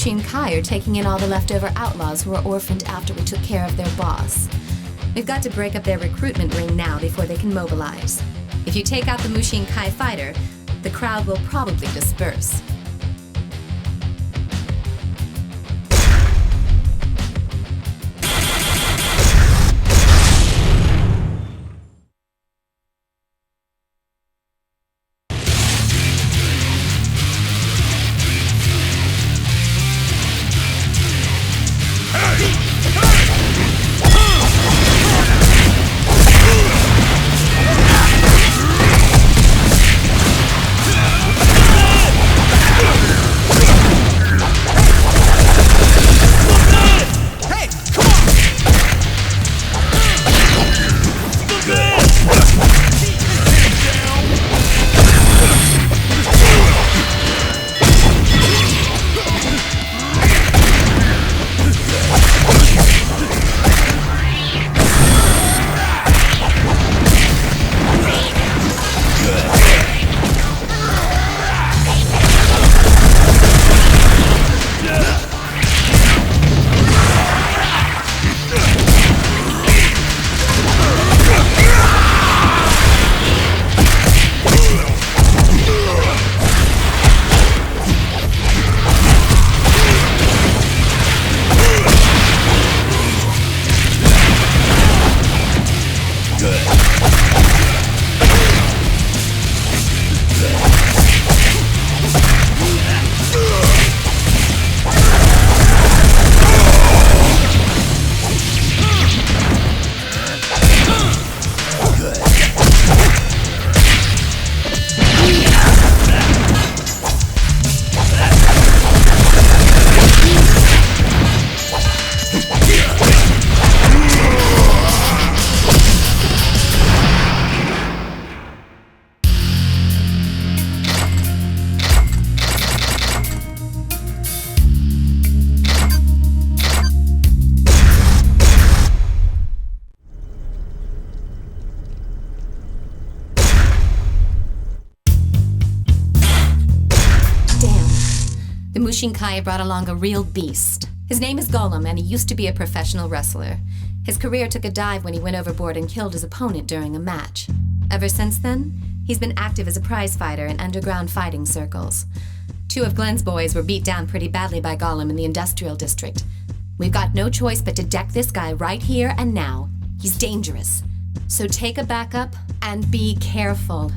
Mushin Kai are taking in all the leftover outlaws who were orphaned after we took care of their boss. We've got to break up their recruitment ring now before they can mobilize. If you take out the Mushin Kai fighter, the crowd will probably disperse. Mushin Kai brought along a real beast. His name is Golem, and he used to be a professional wrestler. His career took a dive when he went overboard and killed his opponent during a match. Ever since then, he's been active as a prize fighter in underground fighting circles. 2 of Glenn's boys were beat down pretty badly by Golem in the industrial district. We've got no choice but to deck this guy right here and now. He's dangerous. So take a backup and be careful.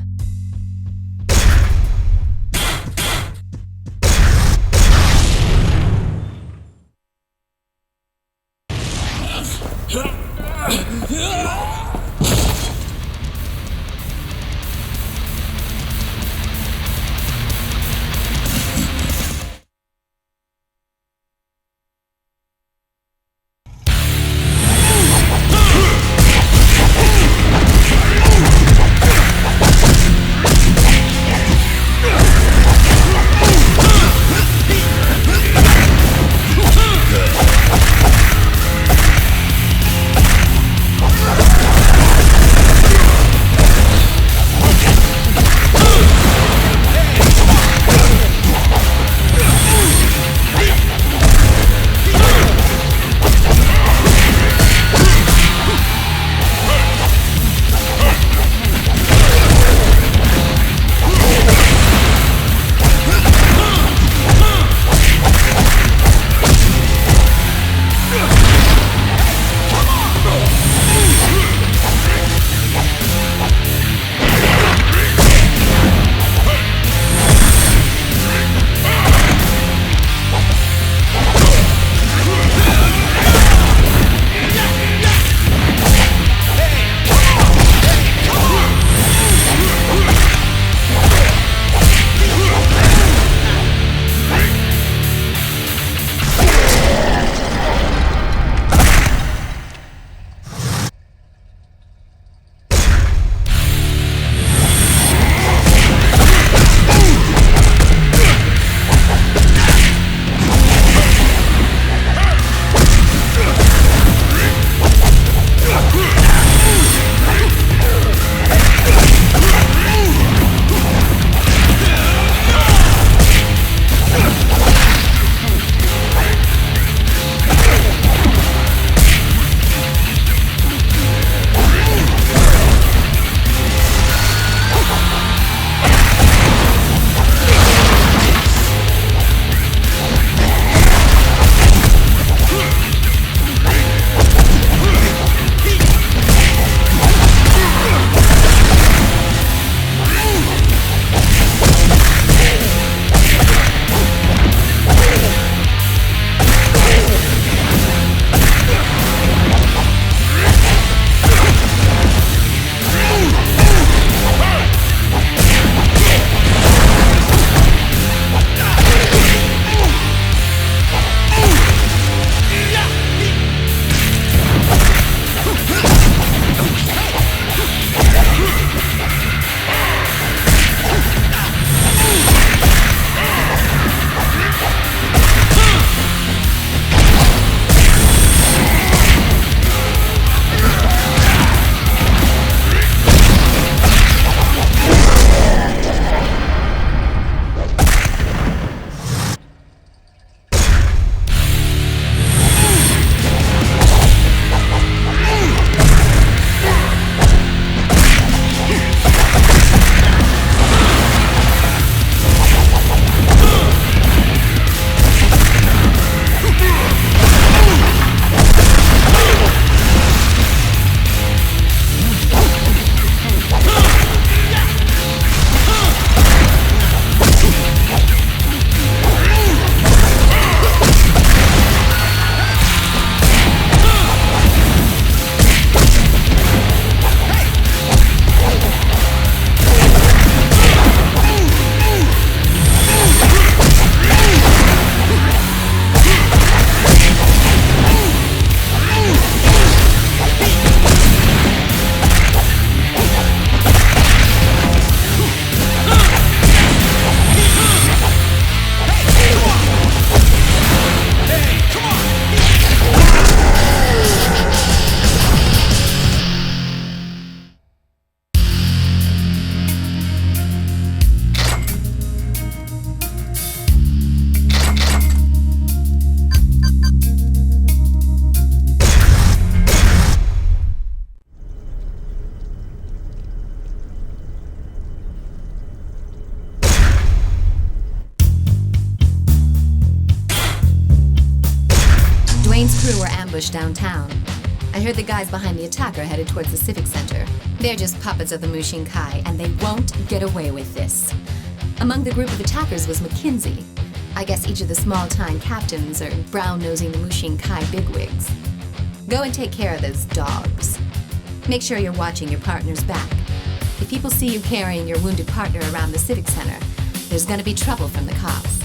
established downtown. I heard the guys behind the attack are headed towards the Civic Center. They're just puppets of the Mushin Kai, and they won't get away with this. Among the group of attackers was McKinsey. I guess each of the small-time captains are brown-nosing the Mushin Kai bigwigs. Go and take care of those dogs. Make sure you're watching your partner's back. If people see you carrying your wounded partner around the Civic Center, there's gonna be trouble from the cops.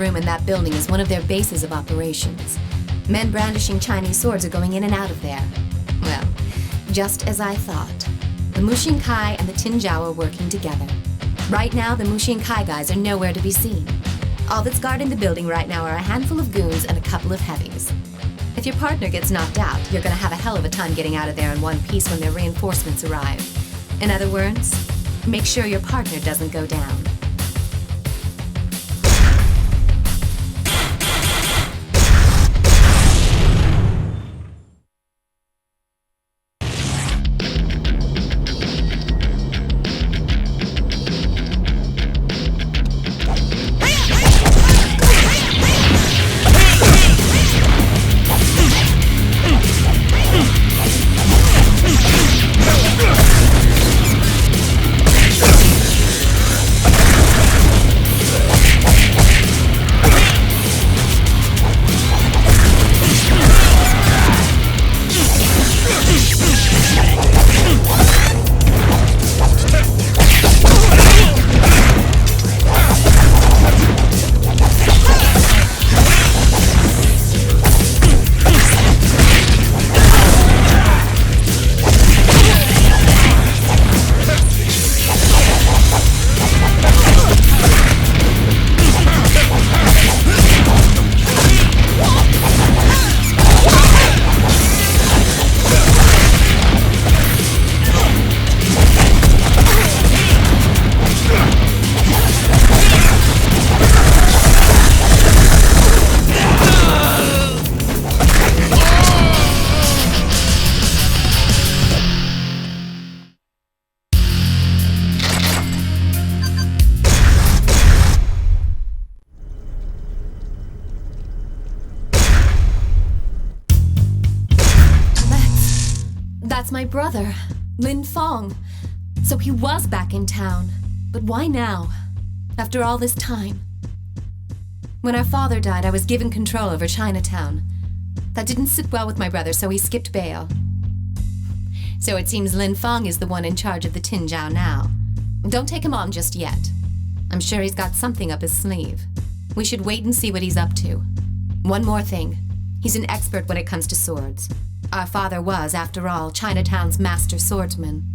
room in that building is one of their bases of operations. Men brandishing Chinese swords are going in and out of there. Well, just as I thought. The Mushin Kai and the Tinjiao are working together. Right now, the Mushin Kai guys are nowhere to be seen. All that's guarding the building right now are a handful of goons and a couple of heavies. If your partner gets knocked out, you're gonna have a hell of a time getting out of there in one piece when their reinforcements arrive. In other words, make sure your partner doesn't go down. That's my brother, Lin Fong. So he was back in town. But why now? After all this time? When our father died, I was given control over Chinatown. That didn't sit well with my brother, so he skipped bail. So it seems Lin Fong is the one in charge of the Tinjiao now. Don't take him on just yet. I'm sure he's got something up his sleeve. We should wait and see what he's up to. One more thing. He's an expert when it comes to swords. Our father was, after all, Chinatown's master swordsman.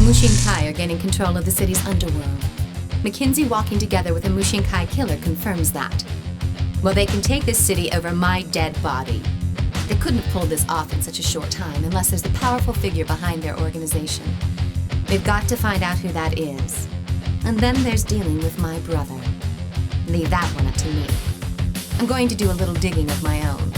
Mushinkai are gaining control of the city's underworld. Mackenzie walking together with a Mushinkai killer confirms that. Well, they can take this city over my dead body. They couldn't have pulled this off in such a short time unless there's a powerful figure behind their organization. They've got to find out who that is. And then there's dealing with my brother. Leave that one up to me. I'm going to do a little digging of my own.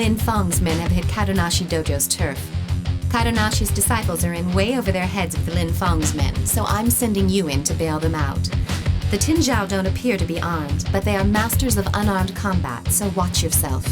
Lin Feng's men have hit Kadonashi Dojo's turf. Kadonashi's disciples are in way over their heads of the Lin Feng's men, so I'm sending you in to bail them out. The Tinjiao don't appear to be armed, but they are masters of unarmed combat, so watch yourself.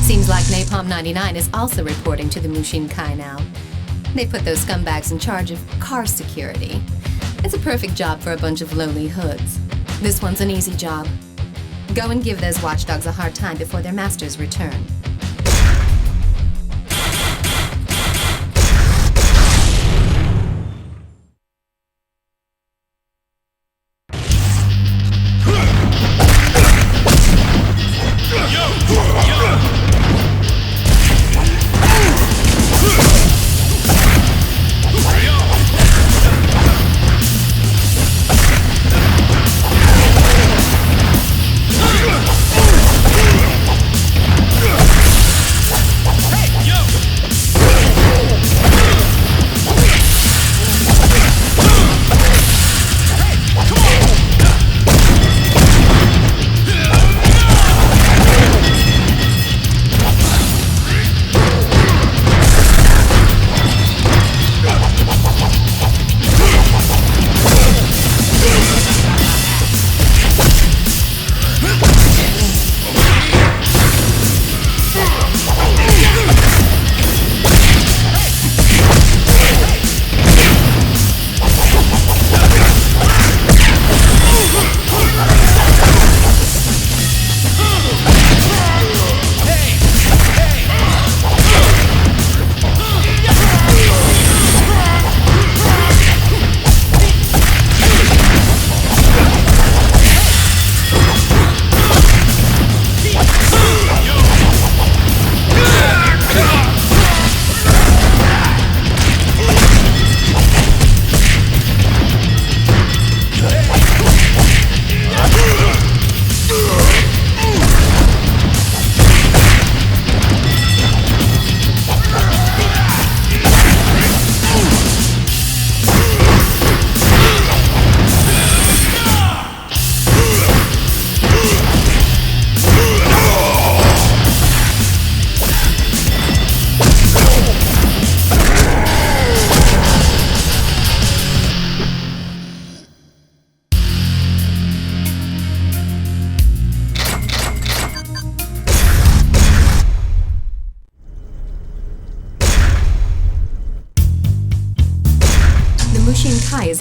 Seems like Napalm 99 is also reporting to the Mushin Kai now. They put those scumbags in charge of car security. It's a perfect job for a bunch of lowly hoods. This one's an easy job. Go and give those watchdogs a hard time before their masters return.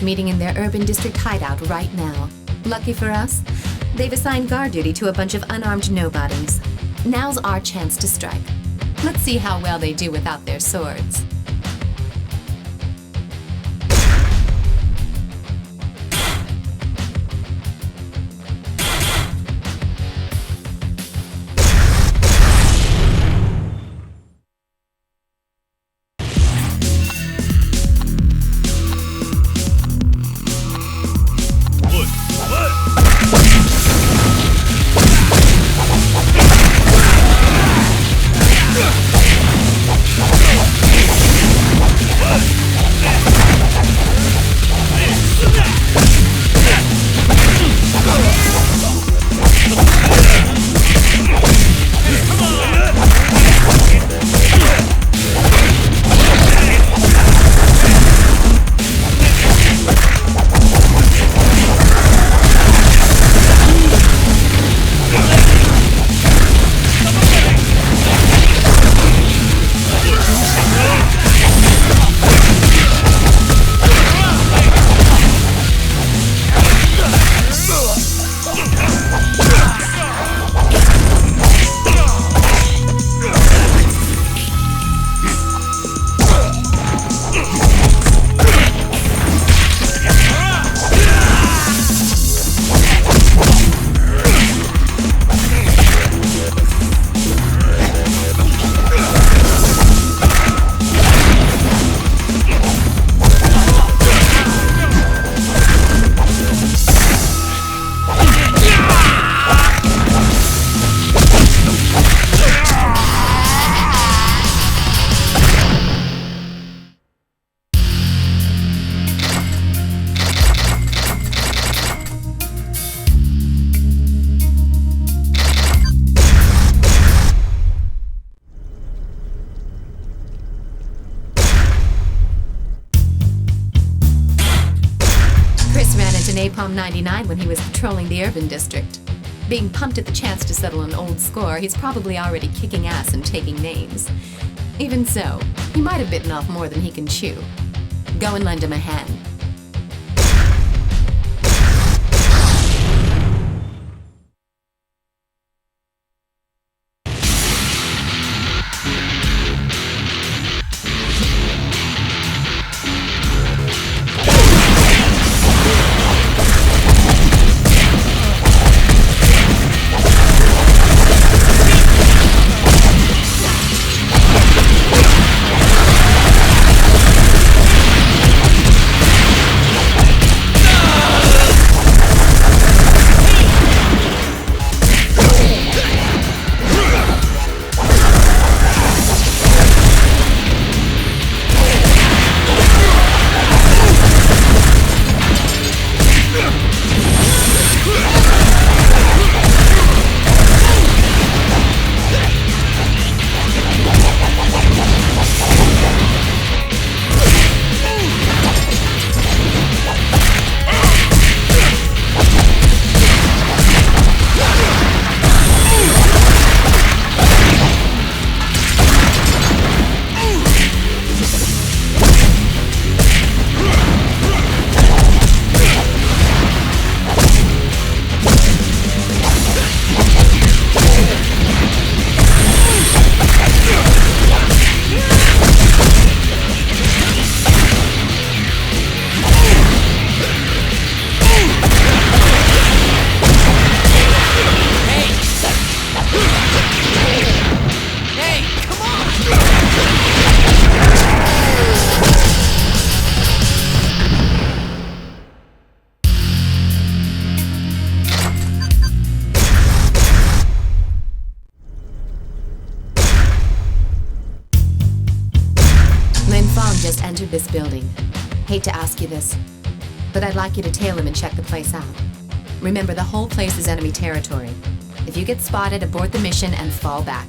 meeting in their urban district hideout right now. Lucky for us, they've assigned guard duty to a bunch of unarmed nobodies. Now's our chance to strike. Let's see how well they do without their swords. Napalm 99 when he was patrolling the urban district. Being pumped at the chance to settle an old score, he's probably already kicking ass and taking names. Even so, he might have bitten off more than he can chew. Go and lend him a hand. Just entered this building. Hate to ask you this, but I'd like you to tail him and check the place out. Remember, the whole place is enemy territory. If you get spotted, abort the mission and fall back.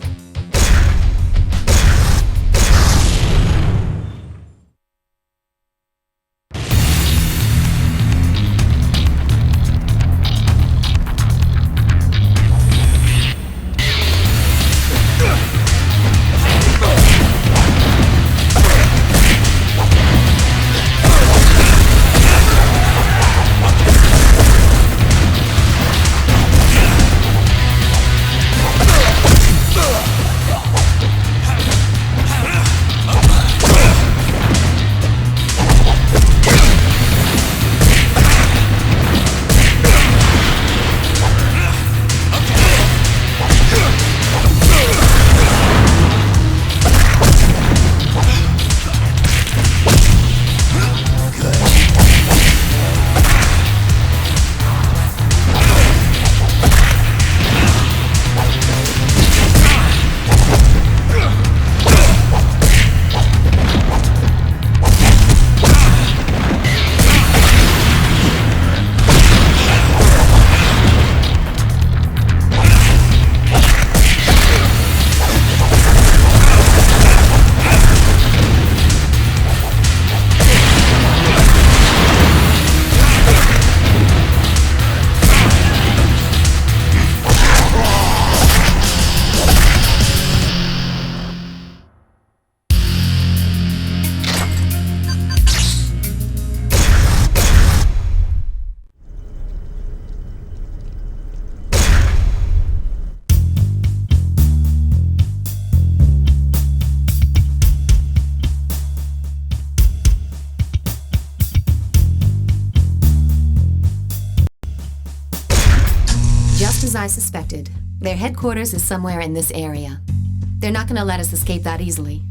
Just as I suspected, their headquarters is somewhere in this area. They're not gonna let us escape that easily.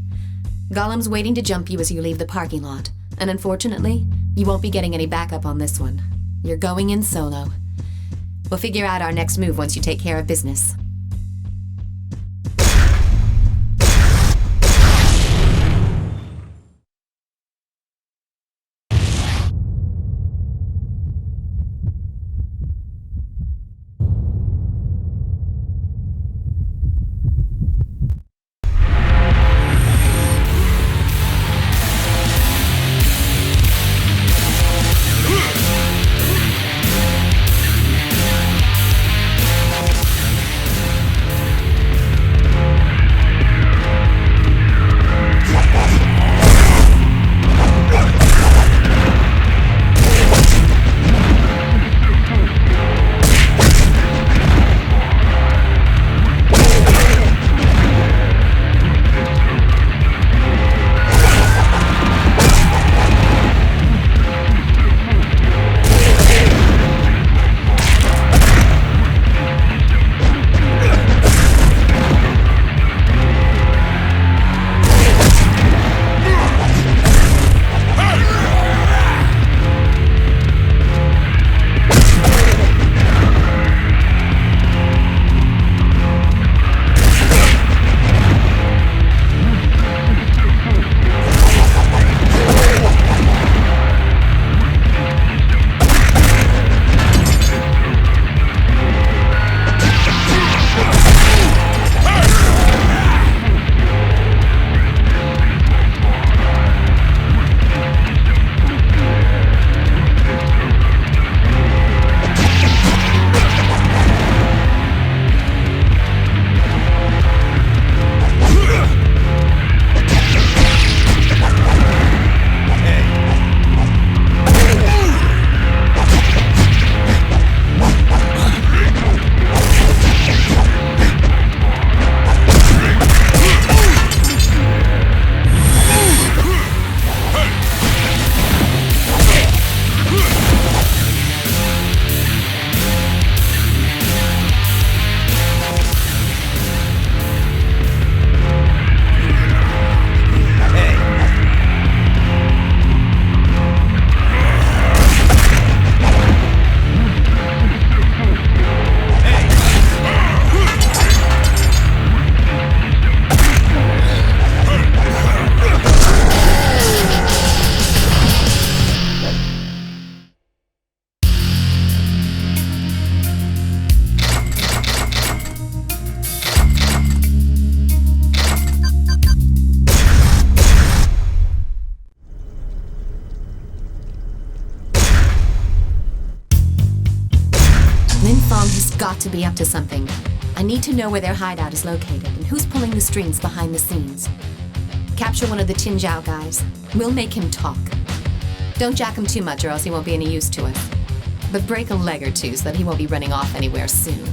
Golem's waiting to jump you as you leave the parking lot, and unfortunately, you won't be getting any backup on this one. You're going in solo. We'll figure out our next move once you take care of business. Got to be up to something. I need to know where their hideout is located and who's pulling the strings behind the scenes. Capture one of the Tin Zhao guys. We'll make him talk. Don't jack him too much or else he won't be any use to us. But break a leg or two so that he won't be running off anywhere soon.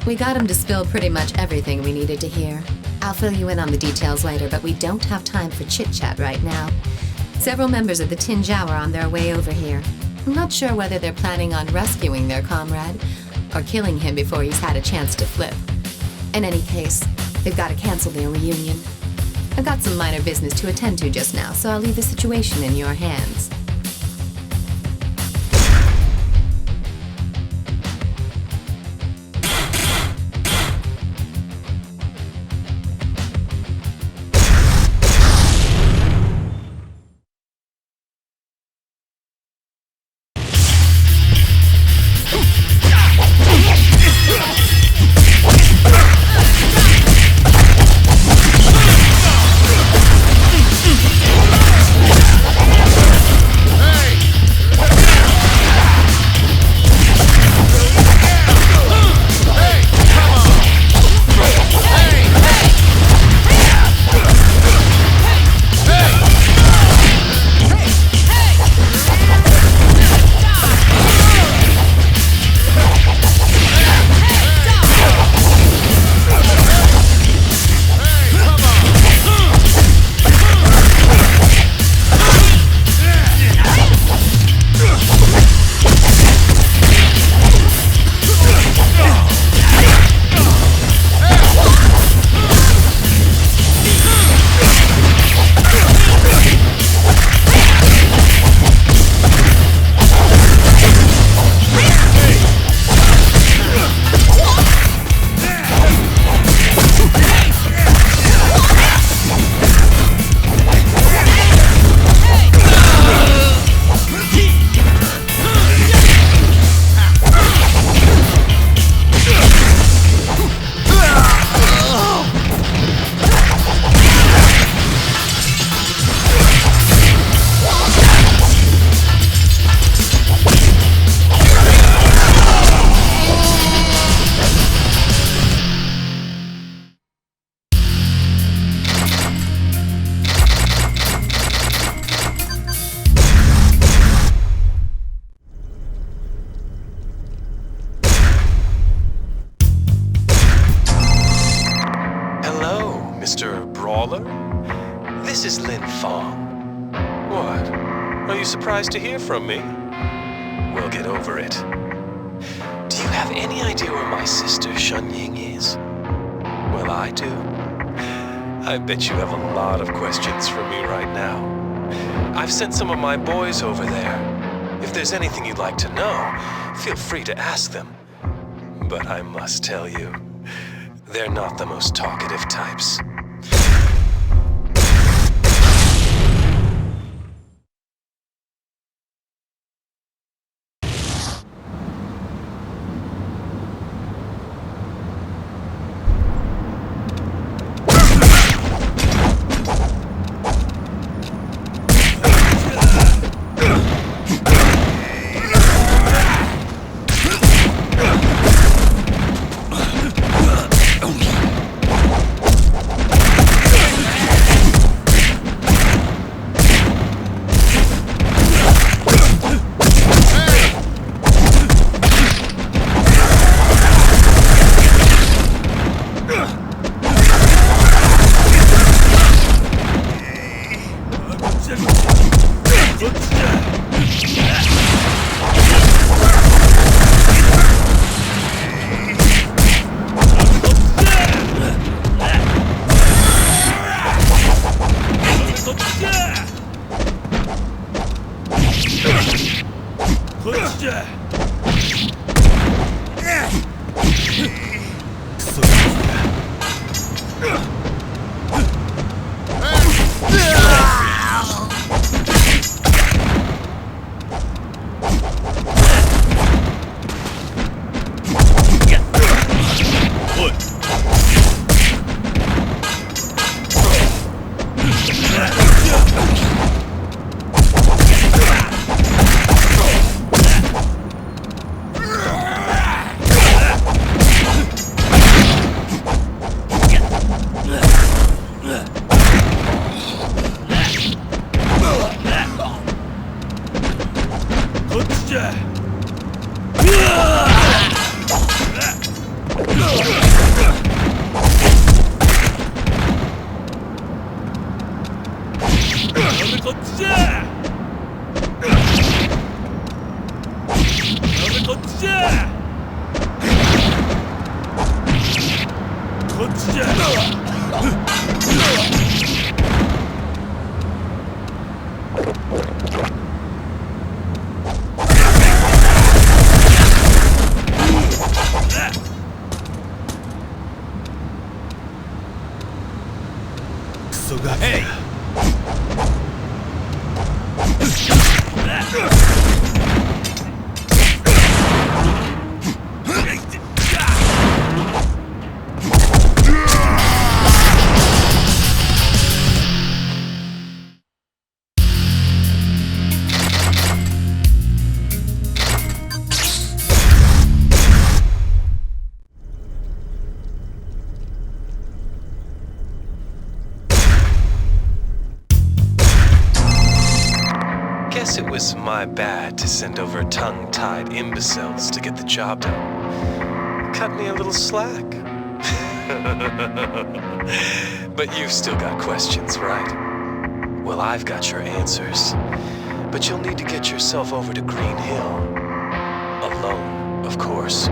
We got him to spill pretty much everything we needed to hear. I'll fill you in on the details later, but we don't have time for chit-chat right now. Several members of the Tin Jiao are on their way over here. I'm not sure whether they're planning on rescuing their comrade or killing him before he's had a chance to flip. In any case, they've got to cancel their reunion. I've got some minor business to attend to just now, so I'll leave the situation in your hands. Mr. Brawler? This is Lin Fong. What? Are you surprised to hear from me? We'll get over it. Do you have any idea where my sister Shun Ying is? Well, I do. I bet you have a lot of questions for me right now. I've sent some of my boys over there. If there's anything you'd like to know, feel free to ask them. But I must tell you, they're not the most talkative types. Hey! Guess it was my bad to send over tongue-tied imbeciles to get the job done. Cut me a little slack. But you've still got questions, right? Well, I've got your answers. But you'll need to get yourself over to Green Hill. Alone, of course.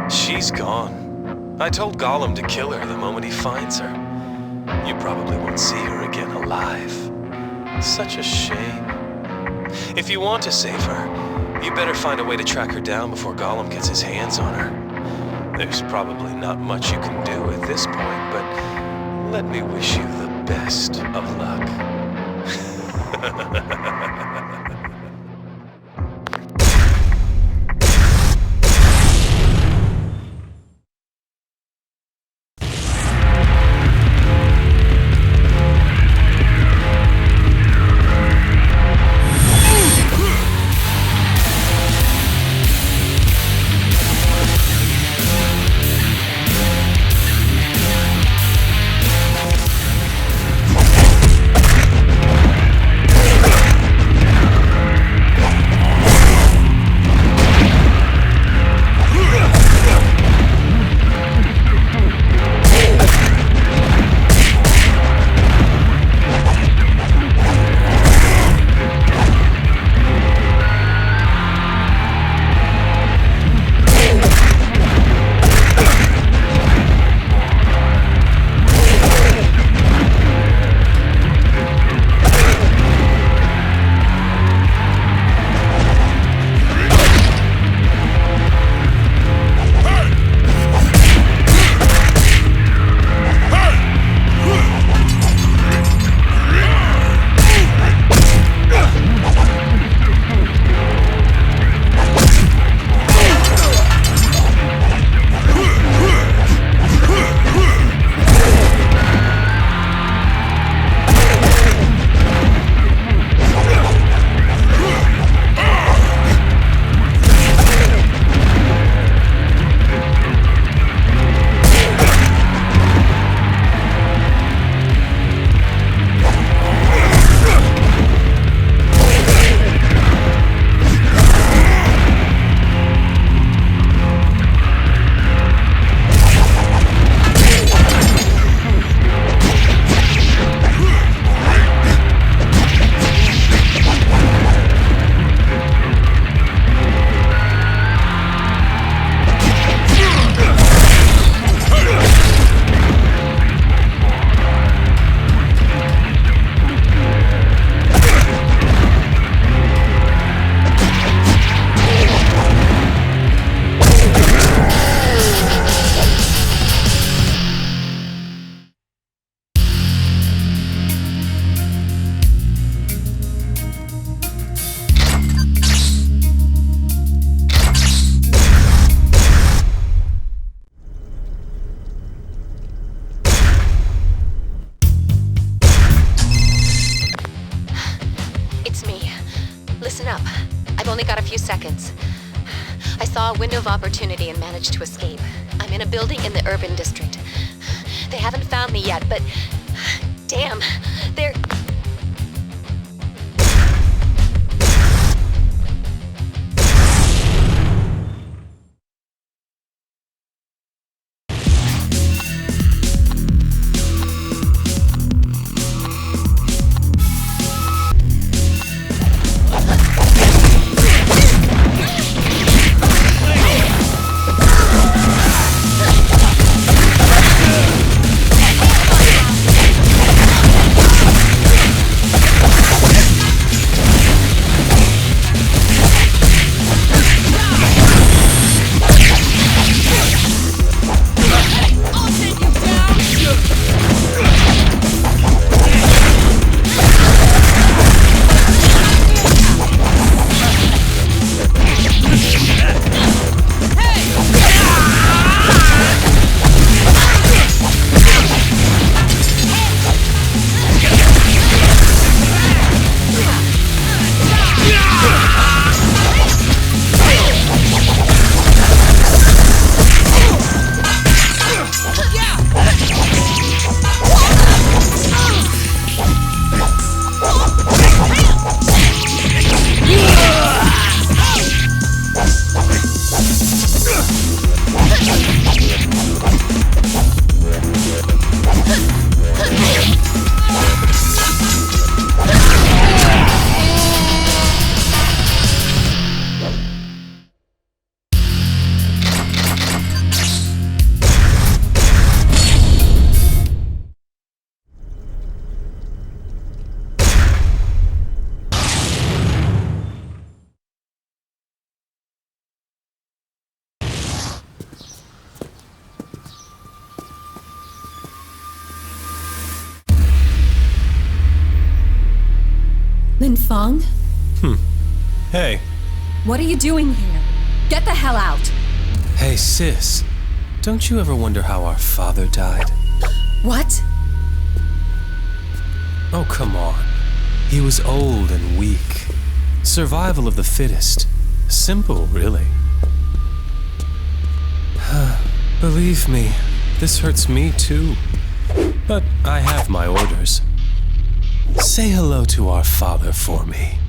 She's gone. I told Gollum to kill her the moment he finds her. You probably won't see her again alive. Such a shame. If you want to save her, you better find a way to track her down before Gollum gets his hands on her. There's probably not much you can do at this point, but let me wish you the best of luck. Seconds. I saw a window of opportunity and managed to escape. I'm in a building in the urban district. They haven't found me yet, but damn, they're... Lin Feng? Hey. What are you doing here? Get the hell out! Hey, sis. Don't you ever wonder how our father died? What? Oh, come on. He was old and weak. Survival of the fittest. Simple, really. Believe me, this hurts me too. But I have my orders. Say hello to our father for me.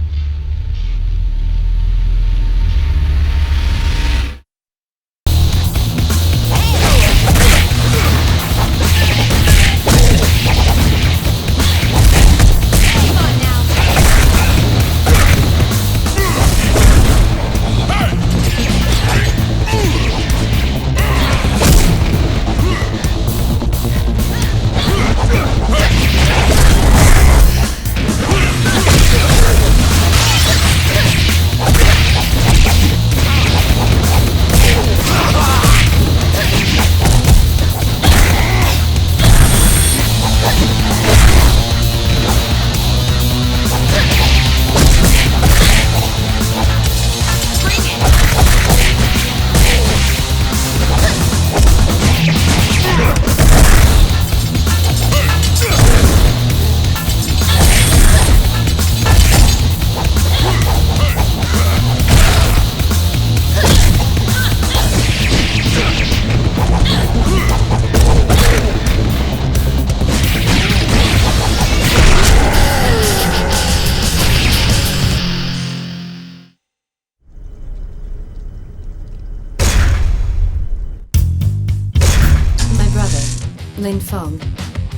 Lin Feng.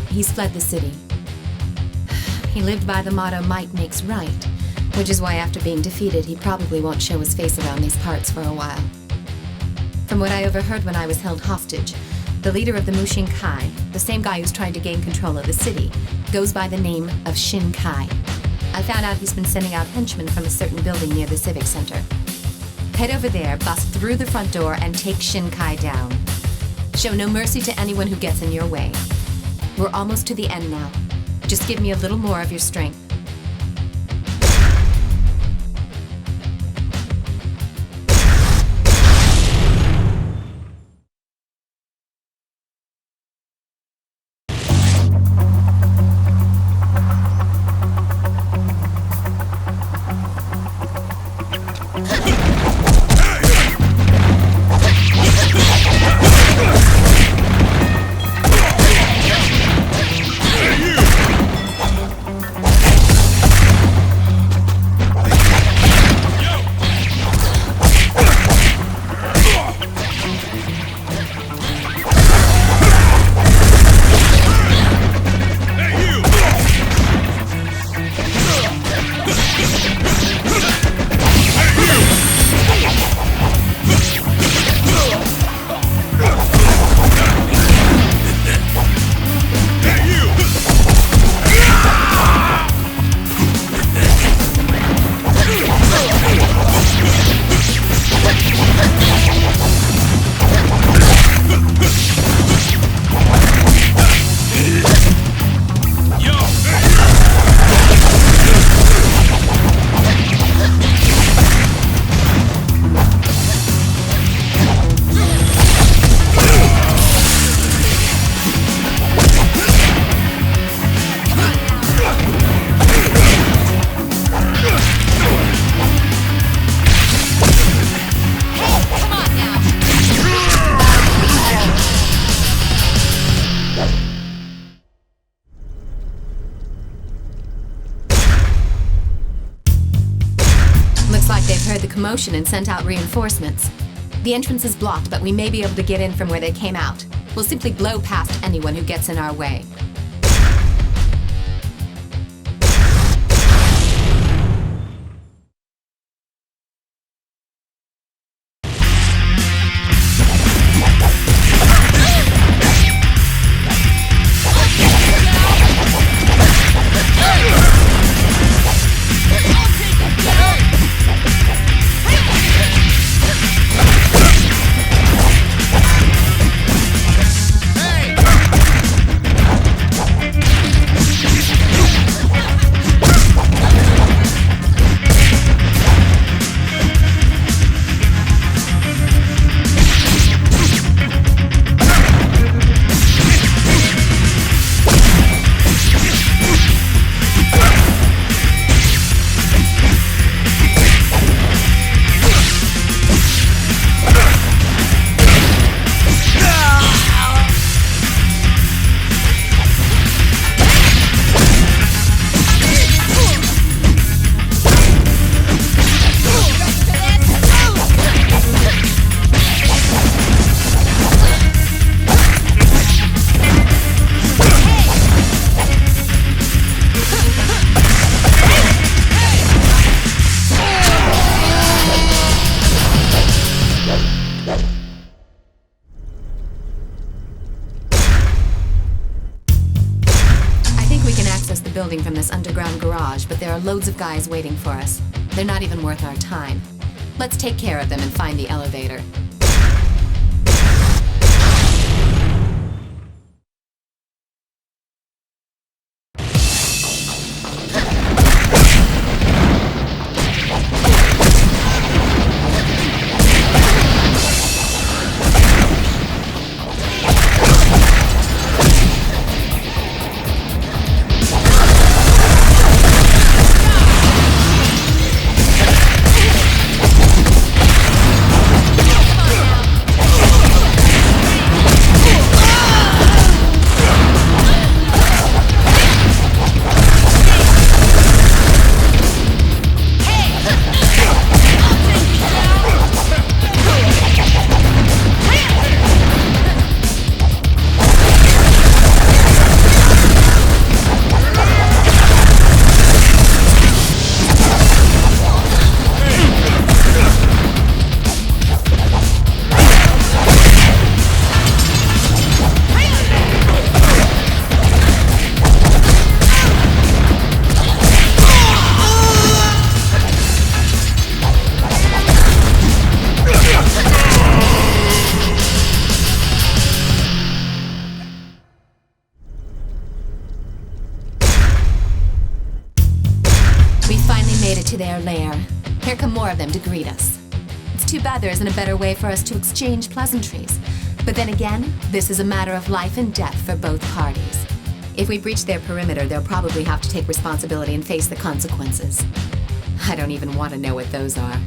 He's fled the city. He lived by the motto, might makes right, which is why after being defeated, he probably won't show his face around these parts for a while. From what I overheard when I was held hostage, the leader of the Mushin Kai, the same guy who's trying to gain control of the city, goes by the name of Shin Kai. I found out he's been sending out henchmen from a certain building near the Civic Center. Head over there, bust through the front door, and take Shin Kai down. Show no mercy to anyone who gets in your way. We're almost to the end now. Just give me a little more of your strength. Commotion and sent out reinforcements. The entrance is blocked, but we may be able to get in from where they came out. We'll simply blow past anyone who gets in our way. building from this underground garage, but there are loads of guys waiting for us. They're not even worth our time. Let's take care of them and find the elevator. To their lair. Here come more of them to greet us. It's too bad there isn't a better way for us to exchange pleasantries. But then again, this is a matter of life and death for both parties. If we breach their perimeter, they'll probably have to take responsibility and face the consequences. I don't even want to know what those are.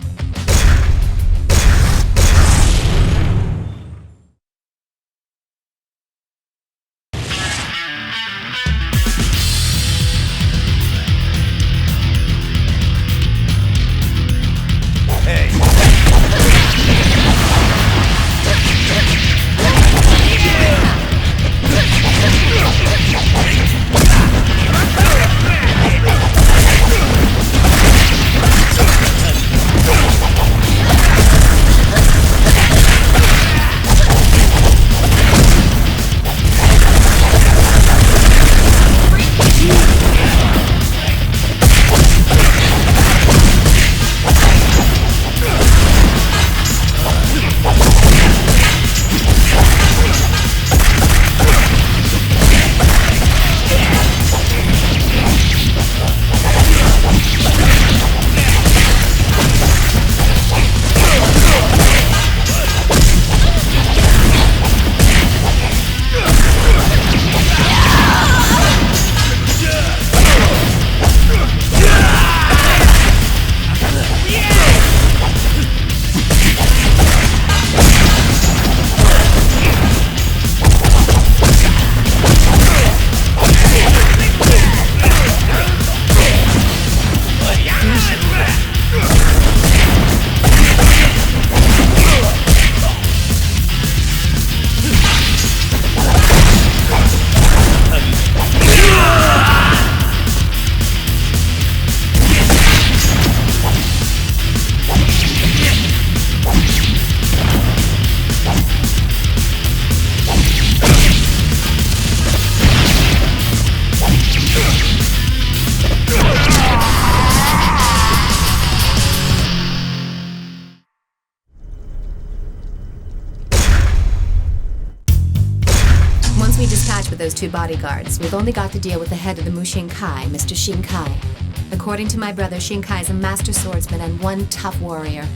With those two bodyguards, we've only got to deal with the head of the Mushinkai, Mr. Shinkai. According to my brother, Shinkai is a master swordsman and one tough warrior.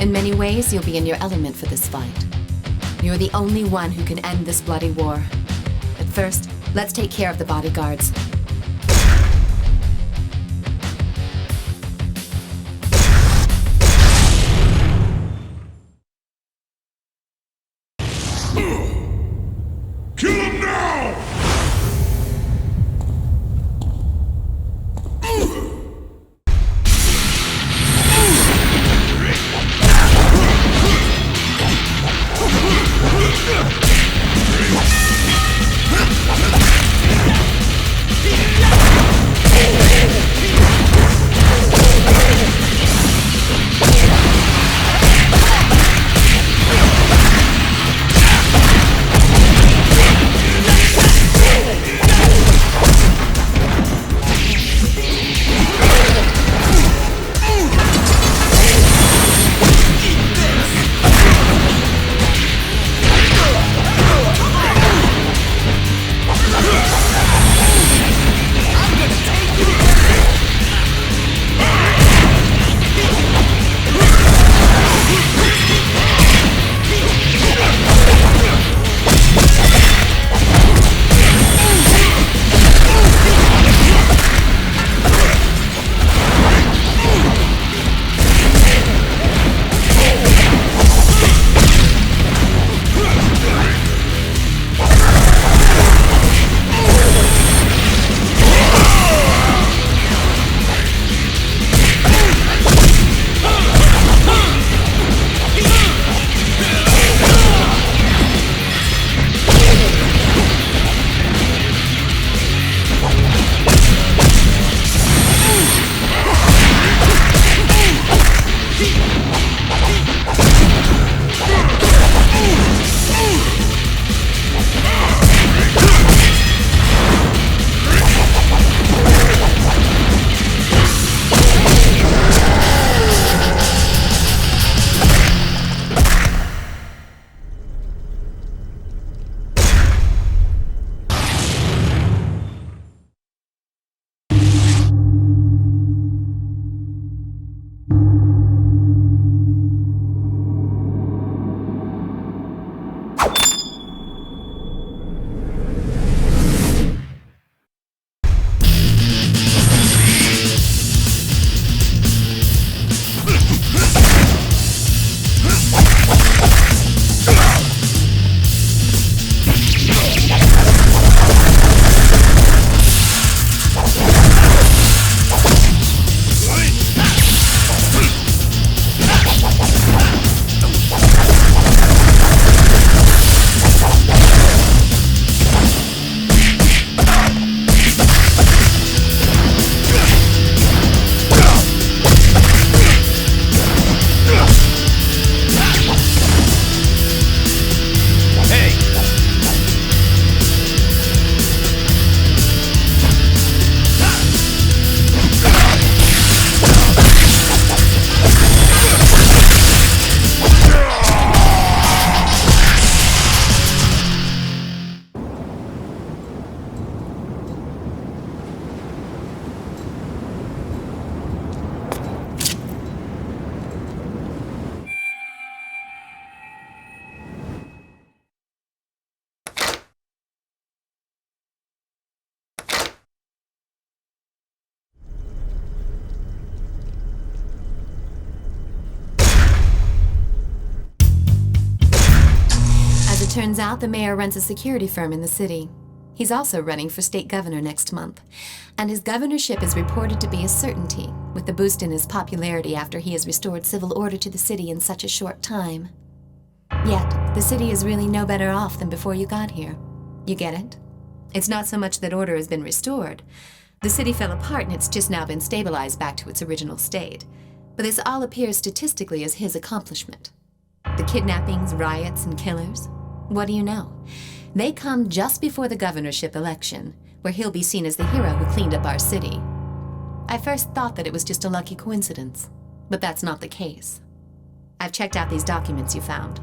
In many ways, you'll be in your element for this fight. You're the only one who can end this bloody war. But first, let's take care of the bodyguards. Kill him now! Turns out the mayor runs a security firm in the city. He's also running for state governor next month, and his governorship is reported to be a certainty, with the boost in his popularity after he has restored civil order to the city in such a short time. Yet, the city is really no better off than before you got here. You get it? It's not so much that order has been restored. The city fell apart and it's just now been stabilized back to its original state. But this all appears statistically as his accomplishment. The kidnappings, riots, and killers? What do you know? They come just before the governorship election, where he'll be seen as the hero who cleaned up our city. I first thought that it was just a lucky coincidence, but that's not the case. I've checked out these documents you found.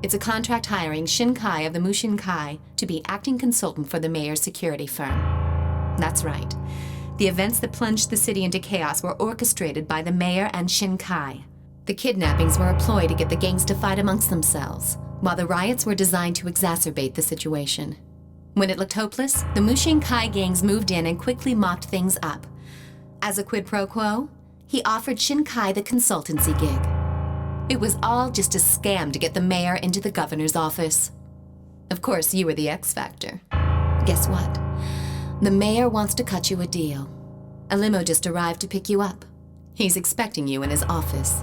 It's a contract hiring Shin Kai of the Mushin Kai to be acting consultant for the mayor's security firm. That's right. The events that plunged the city into chaos were orchestrated by the mayor and Shin Kai. The kidnappings were a ploy to get the gangs to fight amongst themselves, while the riots were designed to exacerbate the situation. When it looked hopeless, the Mushin Kai gangs moved in and quickly mopped things up. As a quid pro quo, he offered Shin Kai the consultancy gig. It was all just a scam to get the mayor into the governor's office. Of course, you were the X factor. Guess what? The mayor wants to cut you a deal. A limo just arrived to pick you up. He's expecting you in his office.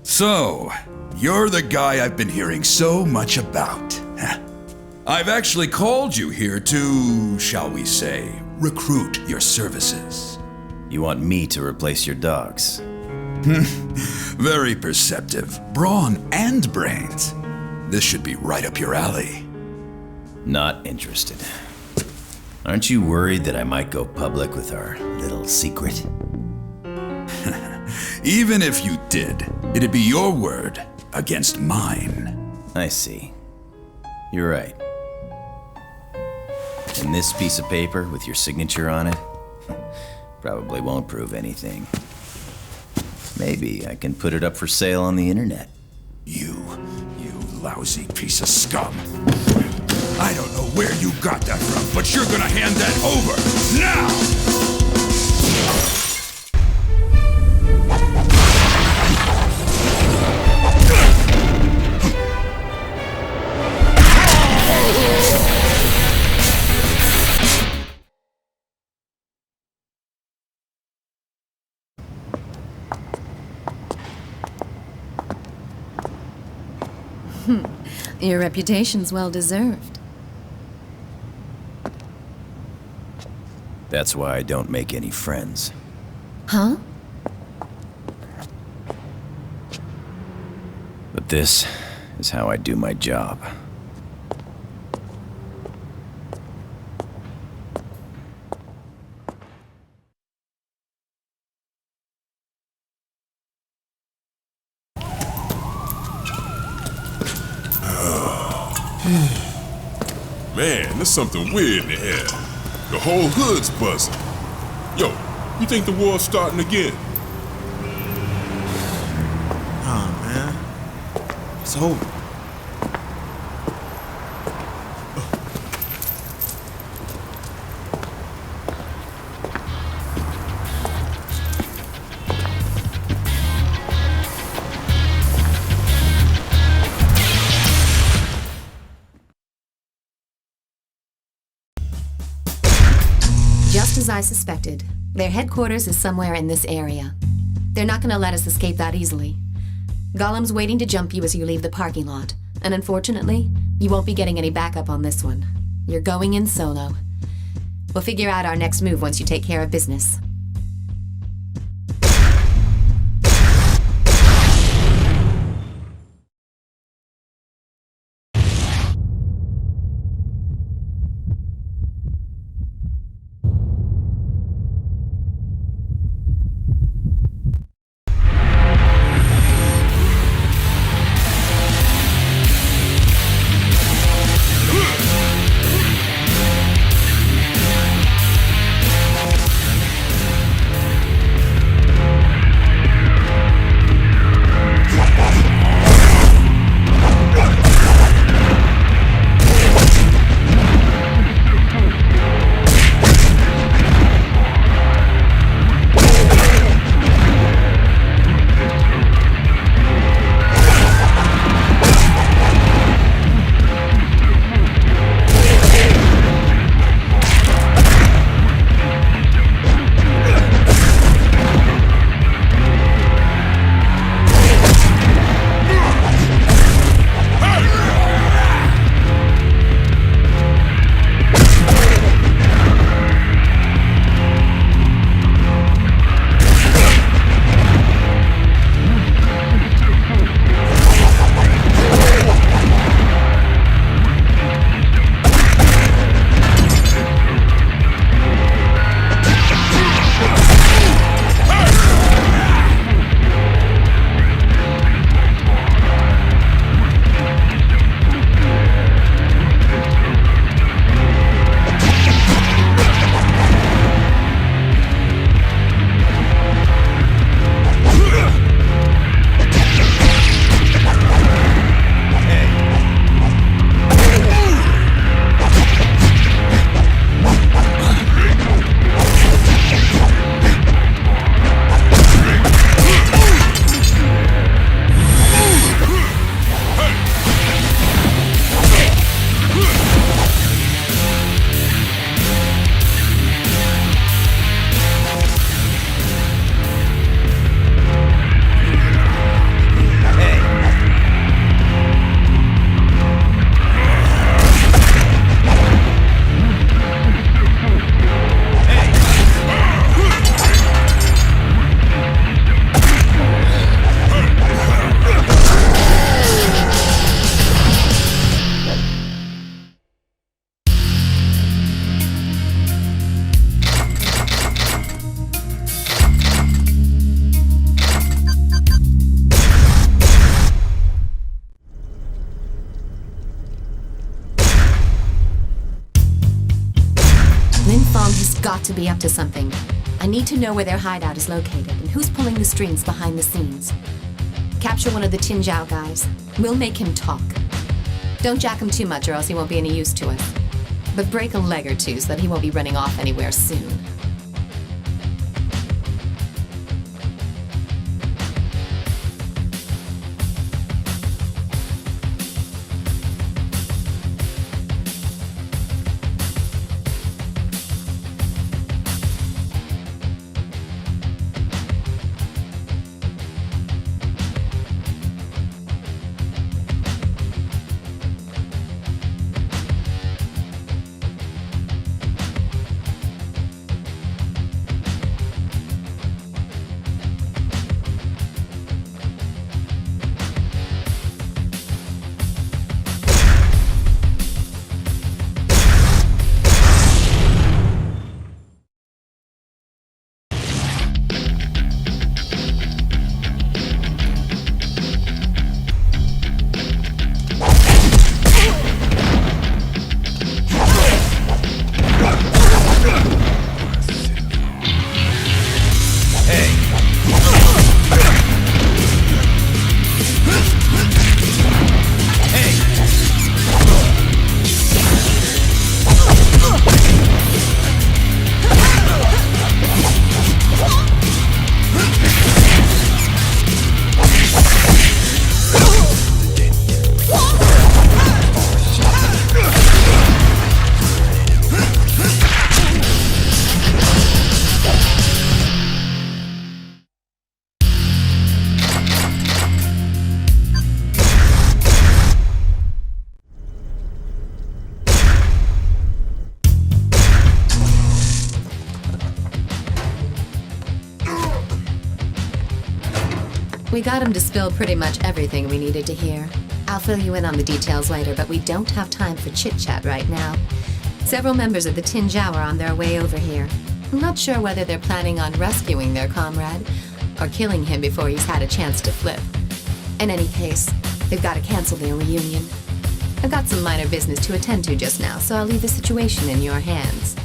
So, you're the guy I've been hearing so much about. I've actually called you here to, shall we say, recruit your services. You want me to replace your dogs? Very perceptive. Brawn and brains. This should be right up your alley. Not interested. Aren't you worried that I might go public with our little secret? Even if you did, it'd be your word against mine. I see. You're right. And this piece of paper with your signature on it probably won't prove anything. Maybe I can put it up for sale on the internet. You lousy piece of scum. I don't know where you got that from, but you're gonna hand that over now! Your reputation's well deserved. That's why I don't make any friends. Huh? But this is how I do my job. Man, there's something weird in the air. The whole hood's buzzing. Yo, you think the war's starting again? Nah, man. It's over. Just as I suspected, their headquarters is somewhere in this area. They're not gonna let us escape that easily. Golem's waiting to jump you as you leave the parking lot, and unfortunately, you won't be getting any backup on this one. You're going in solo. We'll figure out our next move once you take care of business. Lin Fong has got to be up to something. I need to know where their hideout is located and who's pulling the strings behind the scenes. Capture one of the Tin Zhao guys. We'll make him talk. Don't jack him too much or else he won't be any use to us. But break a leg or two so that he won't be running off anywhere soon. We got him to spill pretty much everything we needed to hear. I'll fill you in on the details later, but we don't have time for chit-chat right now. Several members of the Tin Zhao are on their way over here. I'm not sure whether they're planning on rescuing their comrade or killing him before he's had a chance to flip. In any case, they've got to cancel their reunion. I've got some minor business to attend to just now, so I'll leave the situation in your hands.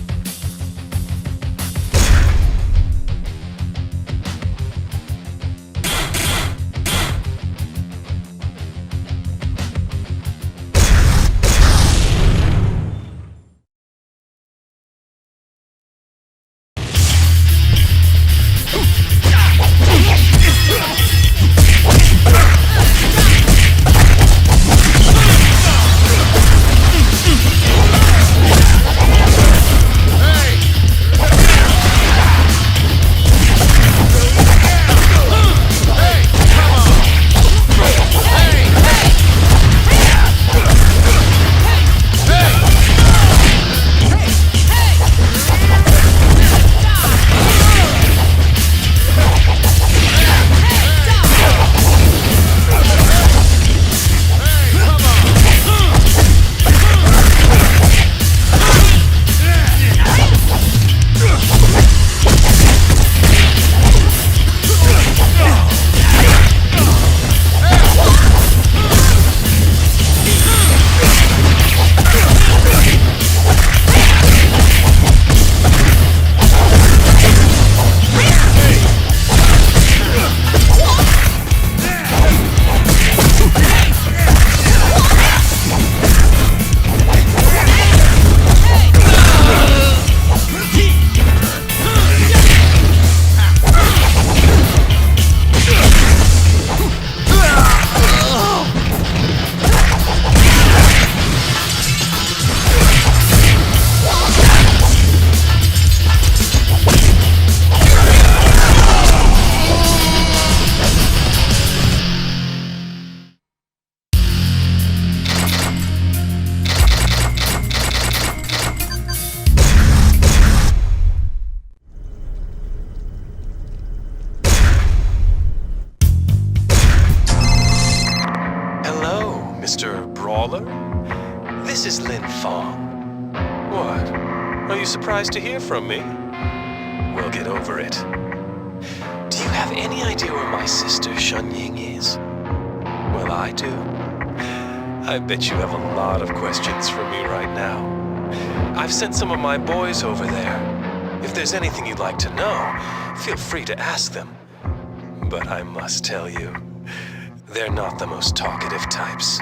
Mr. Brawler? This is Lin Fong. What? Are you surprised to hear from me? We'll get over it. Do you have any idea where my sister Shun Ying is? Well, I do. I bet you have a lot of questions for me right now. I've sent some of my boys over there. If there's anything you'd like to know, feel free to ask them. But I must tell you, they're not the most talkative types.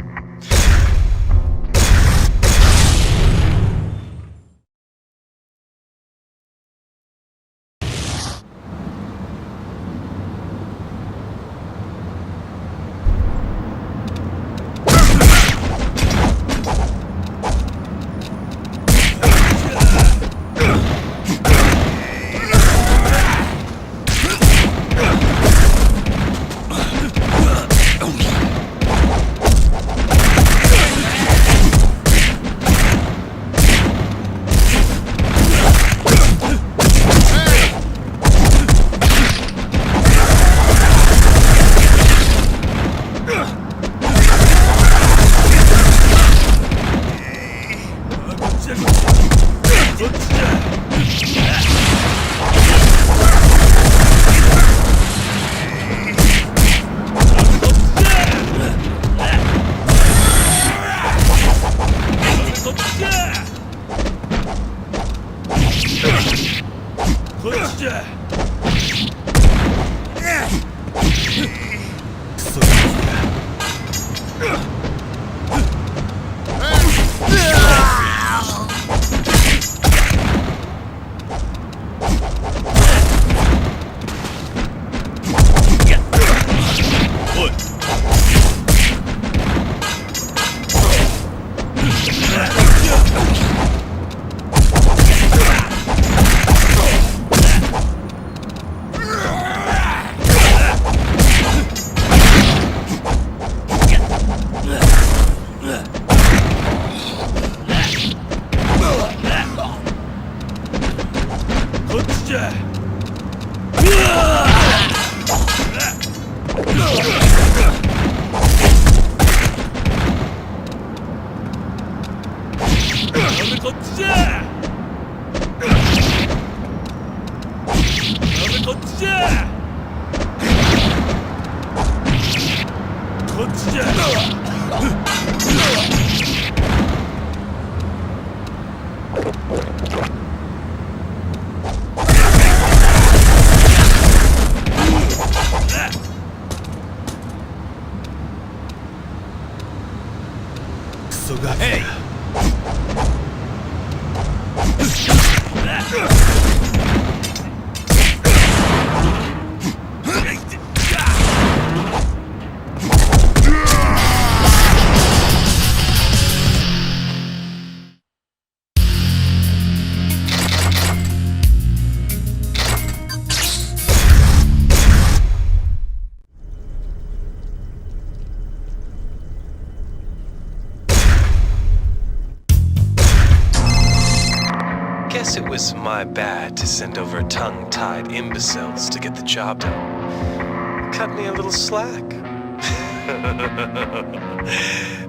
Guess it was my bad to send over tongue-tied imbeciles to get the job done. Cut me a little slack.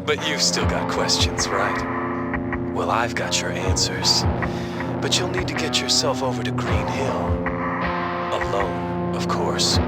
But you've still got questions, right? Well, I've got your answers. But you'll need to get yourself over to Green Hill. Alone, of course.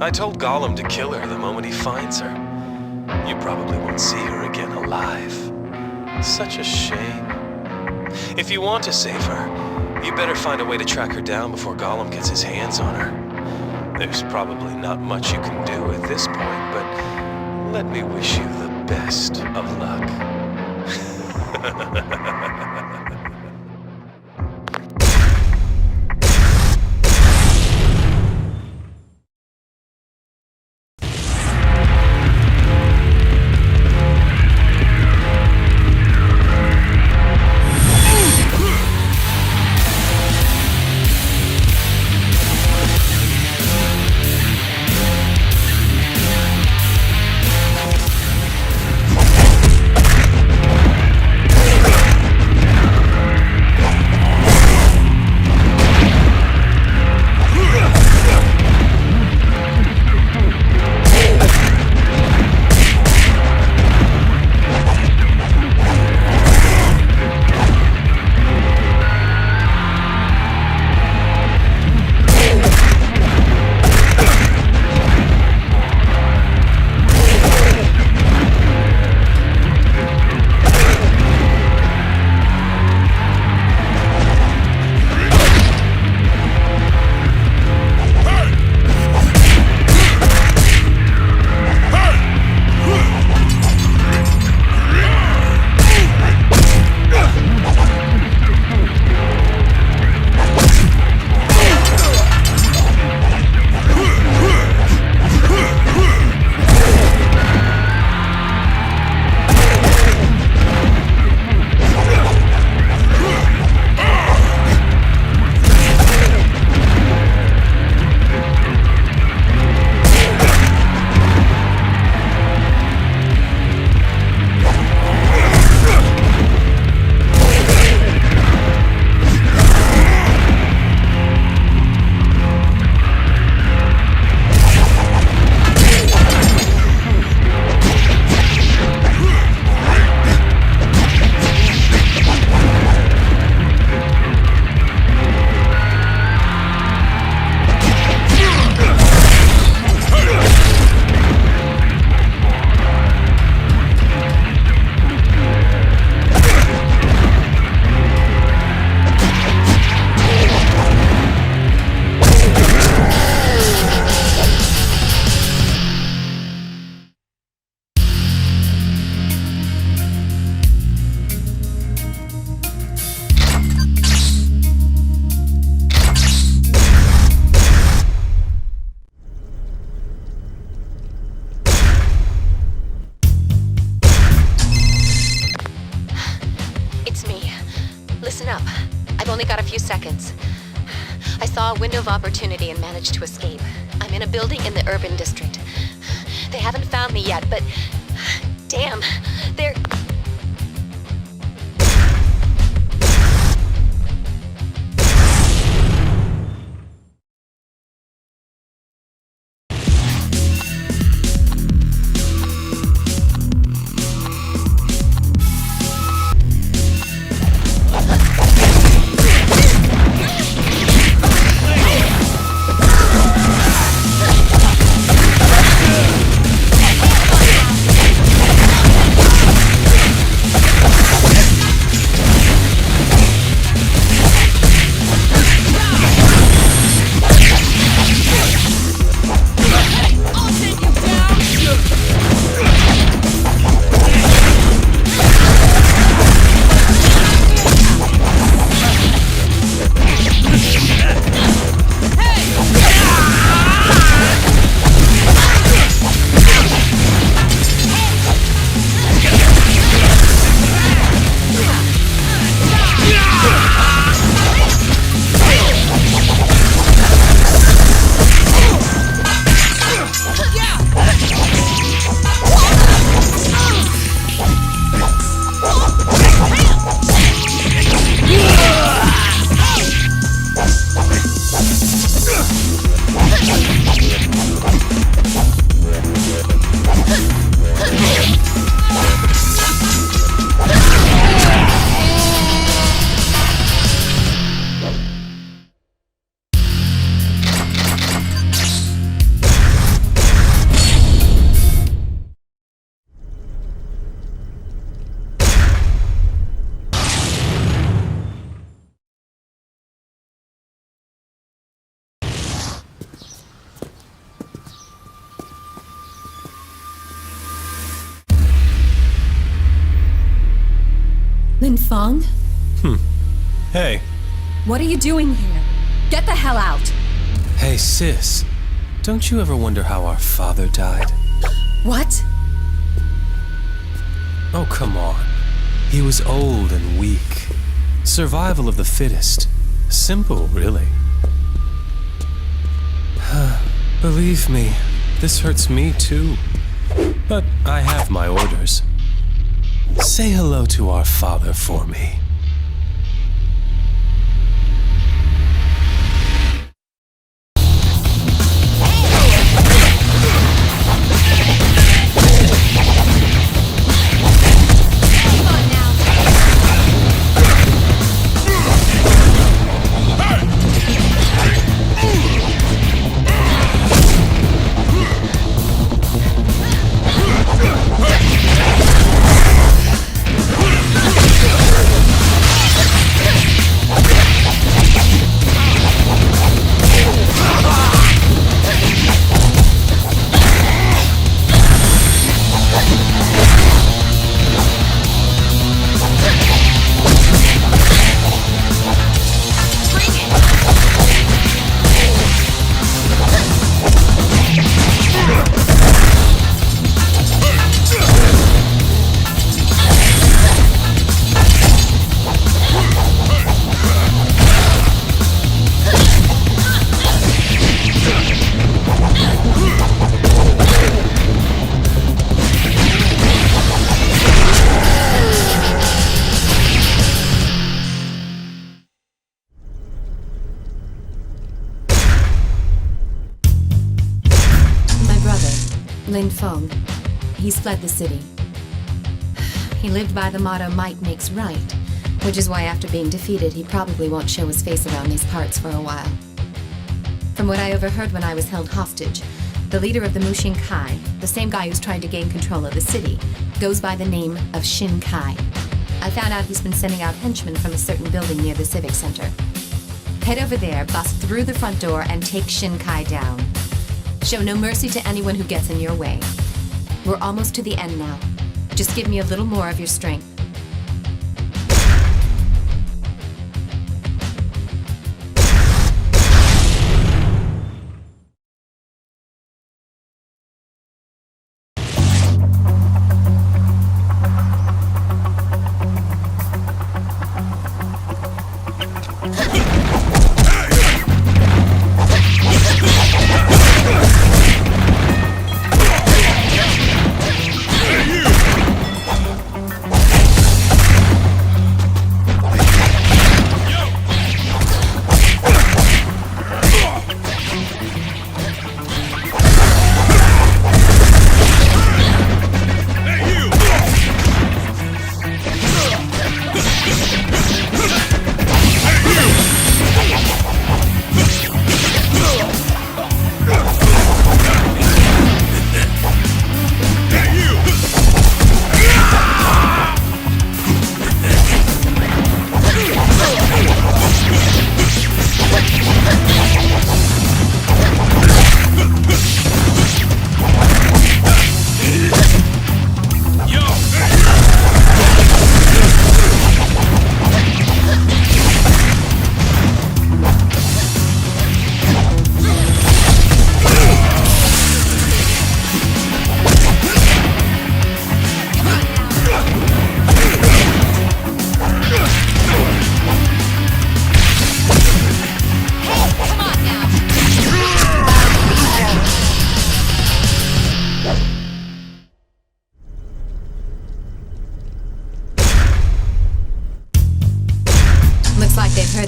I told Gollum to kill her the moment he finds her. You probably won't see her again alive. Such a shame. If you want to save her, you better find a way to track her down before Gollum gets his hands on her. There's probably not much you can do at this point, but let me wish you the best of luck. Listen up. I've only got a few seconds. I saw a window of opportunity and managed to escape. I'm in a building in the urban district. They haven't found me yet, but... damn, they're... Lin Feng? Hey. What are you doing here? Get the hell out! Hey, sis. Don't you ever wonder how our father died? What? Oh, come on. He was old and weak. Survival of the fittest. Simple, really. Believe me, this hurts me too. But I have my orders. Say hello to our father for me. Lin Feng. He's fled the city. He lived by the motto, might makes right, which is why after being defeated, he probably won't show his face around these parts for a while. From what I overheard when I was held hostage, the leader of the Mushin Kai, the same guy who's trying to gain control of the city, goes by the name of Shin Kai. I found out he's been sending out henchmen from a certain building near the Civic Center. Head over there, bust through the front door, and take Shin Kai down. Show no mercy to anyone who gets in your way. We're almost to the end now. Just give me a little more of your strength.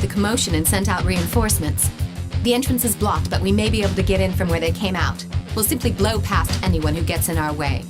Commotion and sent out reinforcements. The entrance is blocked, but we may be able to get in from where they came out. We'll simply blow past anyone who gets in our way.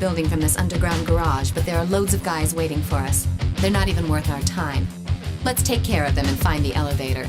building from this underground garage, but there are loads of guys waiting for us. They're not even worth our time. Let's take care of them and find the elevator.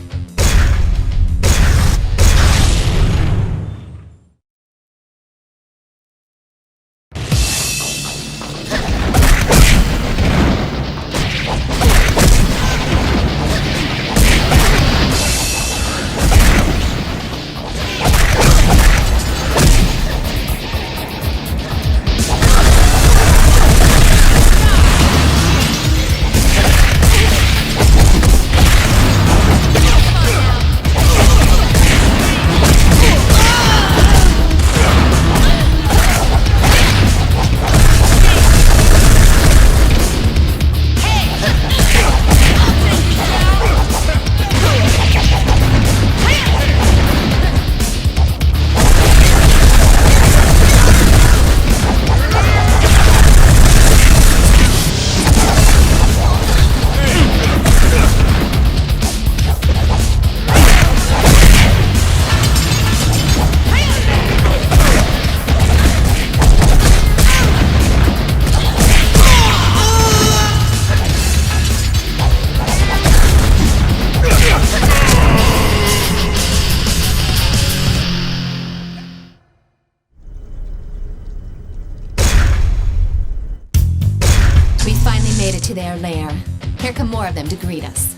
To their lair. Here come more of them to greet us.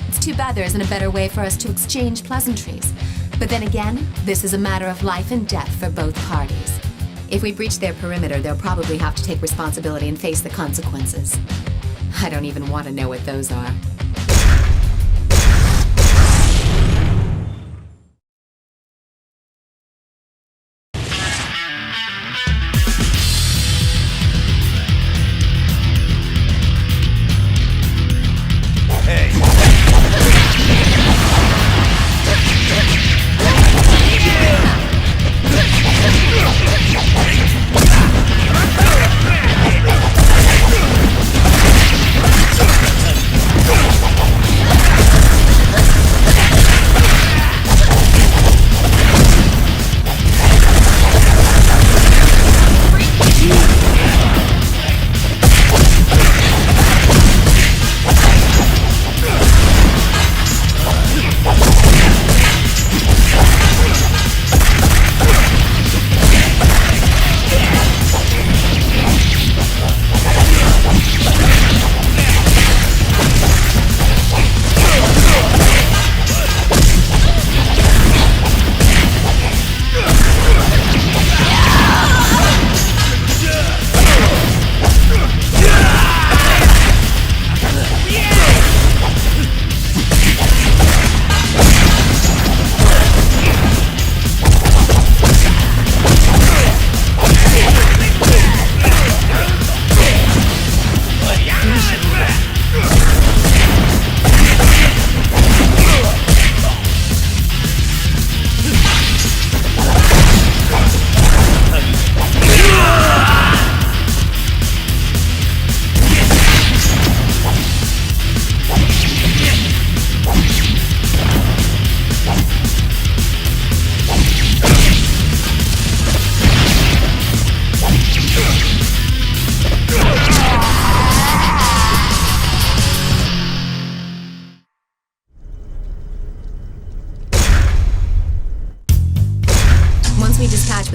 It's too bad there isn't a better way for us to exchange pleasantries. But then again, this is a matter of life and death for both parties. If we breach their perimeter, they'll probably have to take responsibility and face the consequences. I don't even want to know what those are.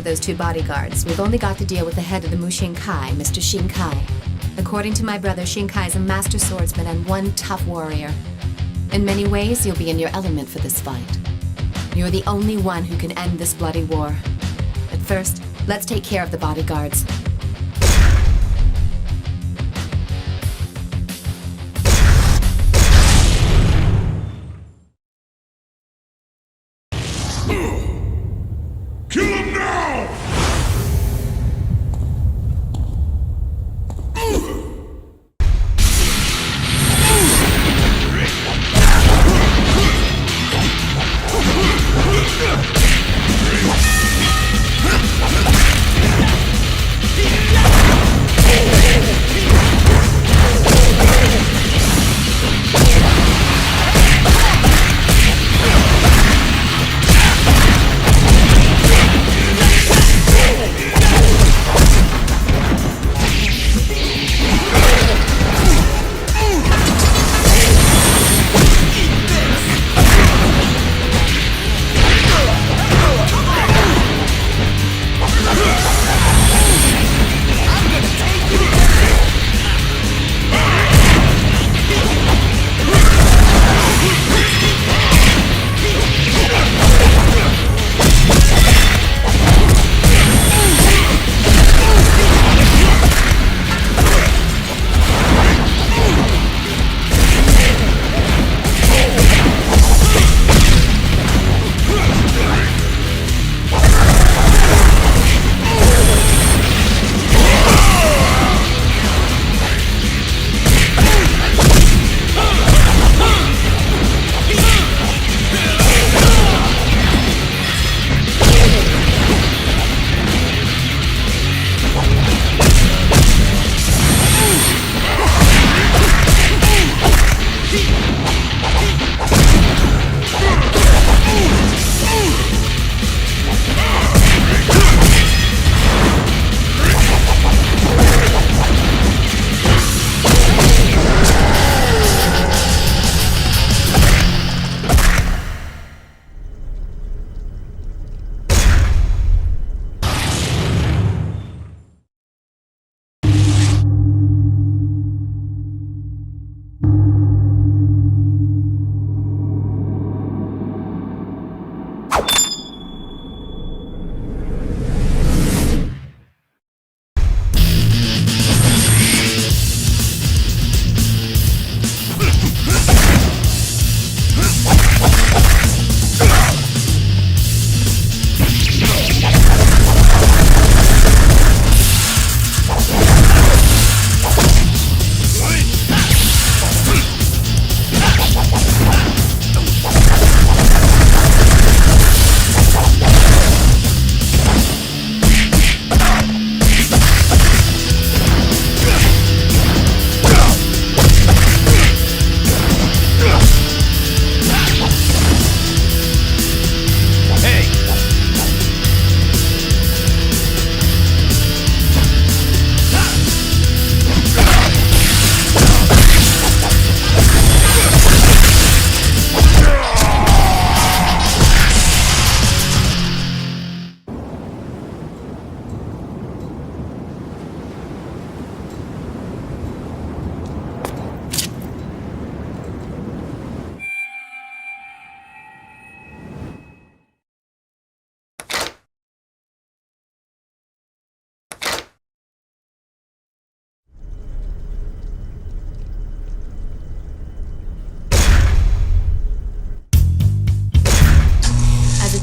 Those two bodyguards, we've only got to deal with the head of the Mushin Kai, Mr. Shinkai. According to my brother, Shinkai is a master swordsman and one tough warrior. In many ways, you'll be in your element for this fight. You're the only one who can end this bloody war. But first, let's take care of the bodyguards. Kill him now!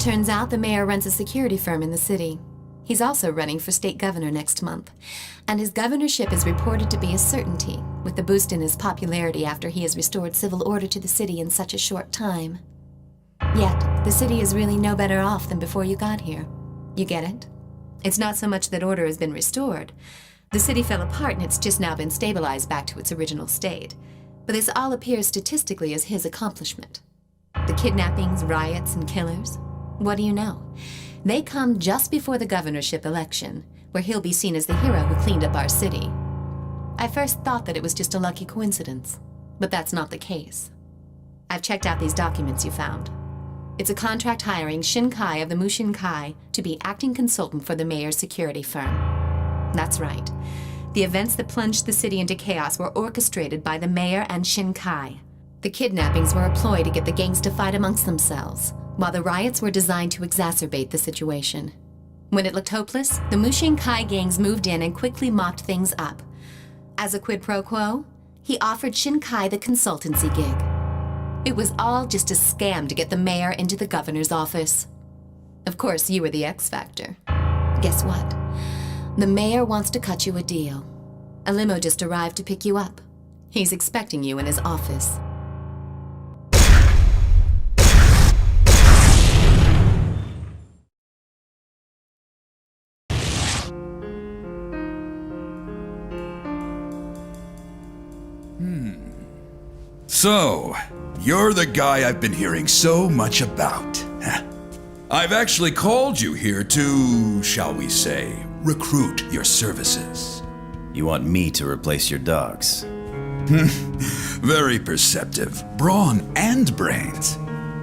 Turns out the mayor runs a security firm in the city. He's also running for state governor next month, and his governorship is reported to be a certainty, with the boost in his popularity after he has restored civil order to the city in such a short time. Yet, the city is really no better off than before you got here. You get it? It's not so much that order has been restored. The city fell apart and it's just now been stabilized back to its original state. But this all appears statistically as his accomplishment. The kidnappings, riots, and killers? What do you know? They come just before the governorship election, where he'll be seen as the hero who cleaned up our city. I first thought that it was just a lucky coincidence, but that's not the case. I've checked out these documents you found. It's a contract hiring Shin Kai of the Mushin Kai to be acting consultant for the mayor's security firm. That's right. The events that plunged the city into chaos were orchestrated by the mayor and Shin Kai. The kidnappings were a ploy to get the gangs to fight amongst themselves, while the riots were designed to exacerbate the situation. When it looked hopeless, the Mushin Kai gangs moved in and quickly mopped things up. As a quid pro quo, he offered Shin Kai the consultancy gig. It was all just a scam to get the mayor into the governor's office. Of course, you were the X factor. Guess what? The mayor wants to cut you a deal. A limo just arrived to pick you up. He's expecting you in his office. So, you're the guy I've been hearing so much about. I've actually called you here to, shall we say, recruit your services. You want me to replace your dogs? Very perceptive. Brawn and brains.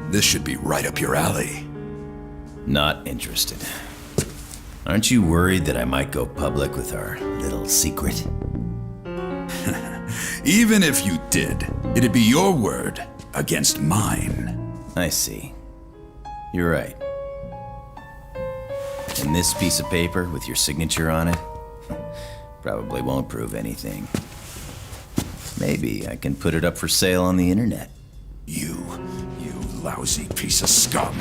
This should be right up your alley. Not interested. Aren't you worried that I might go public with our little secret? Even if you did, it'd be your word against mine. I see. You're right. And this piece of paper with your signature on it probably won't prove anything. Maybe I can put it up for sale on the internet. You lousy piece of scum.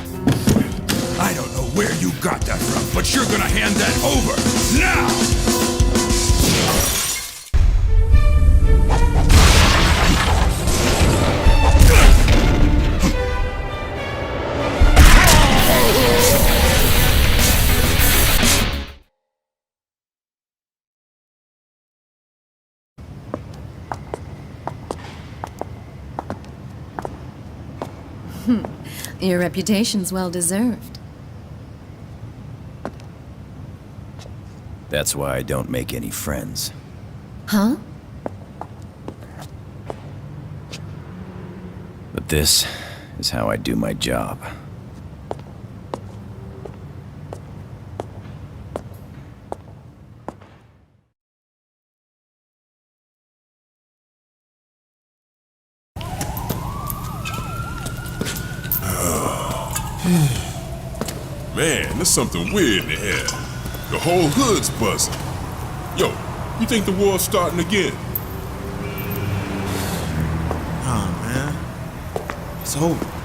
I don't know where you got that from, but you're gonna hand that over now! Your reputation's well deserved. That's why I don't make any friends. Huh? But this is how I do my job. Man, there's something weird in the air. The whole hood's buzzing. Yo, you think the war's starting again? Nah, man. It's over.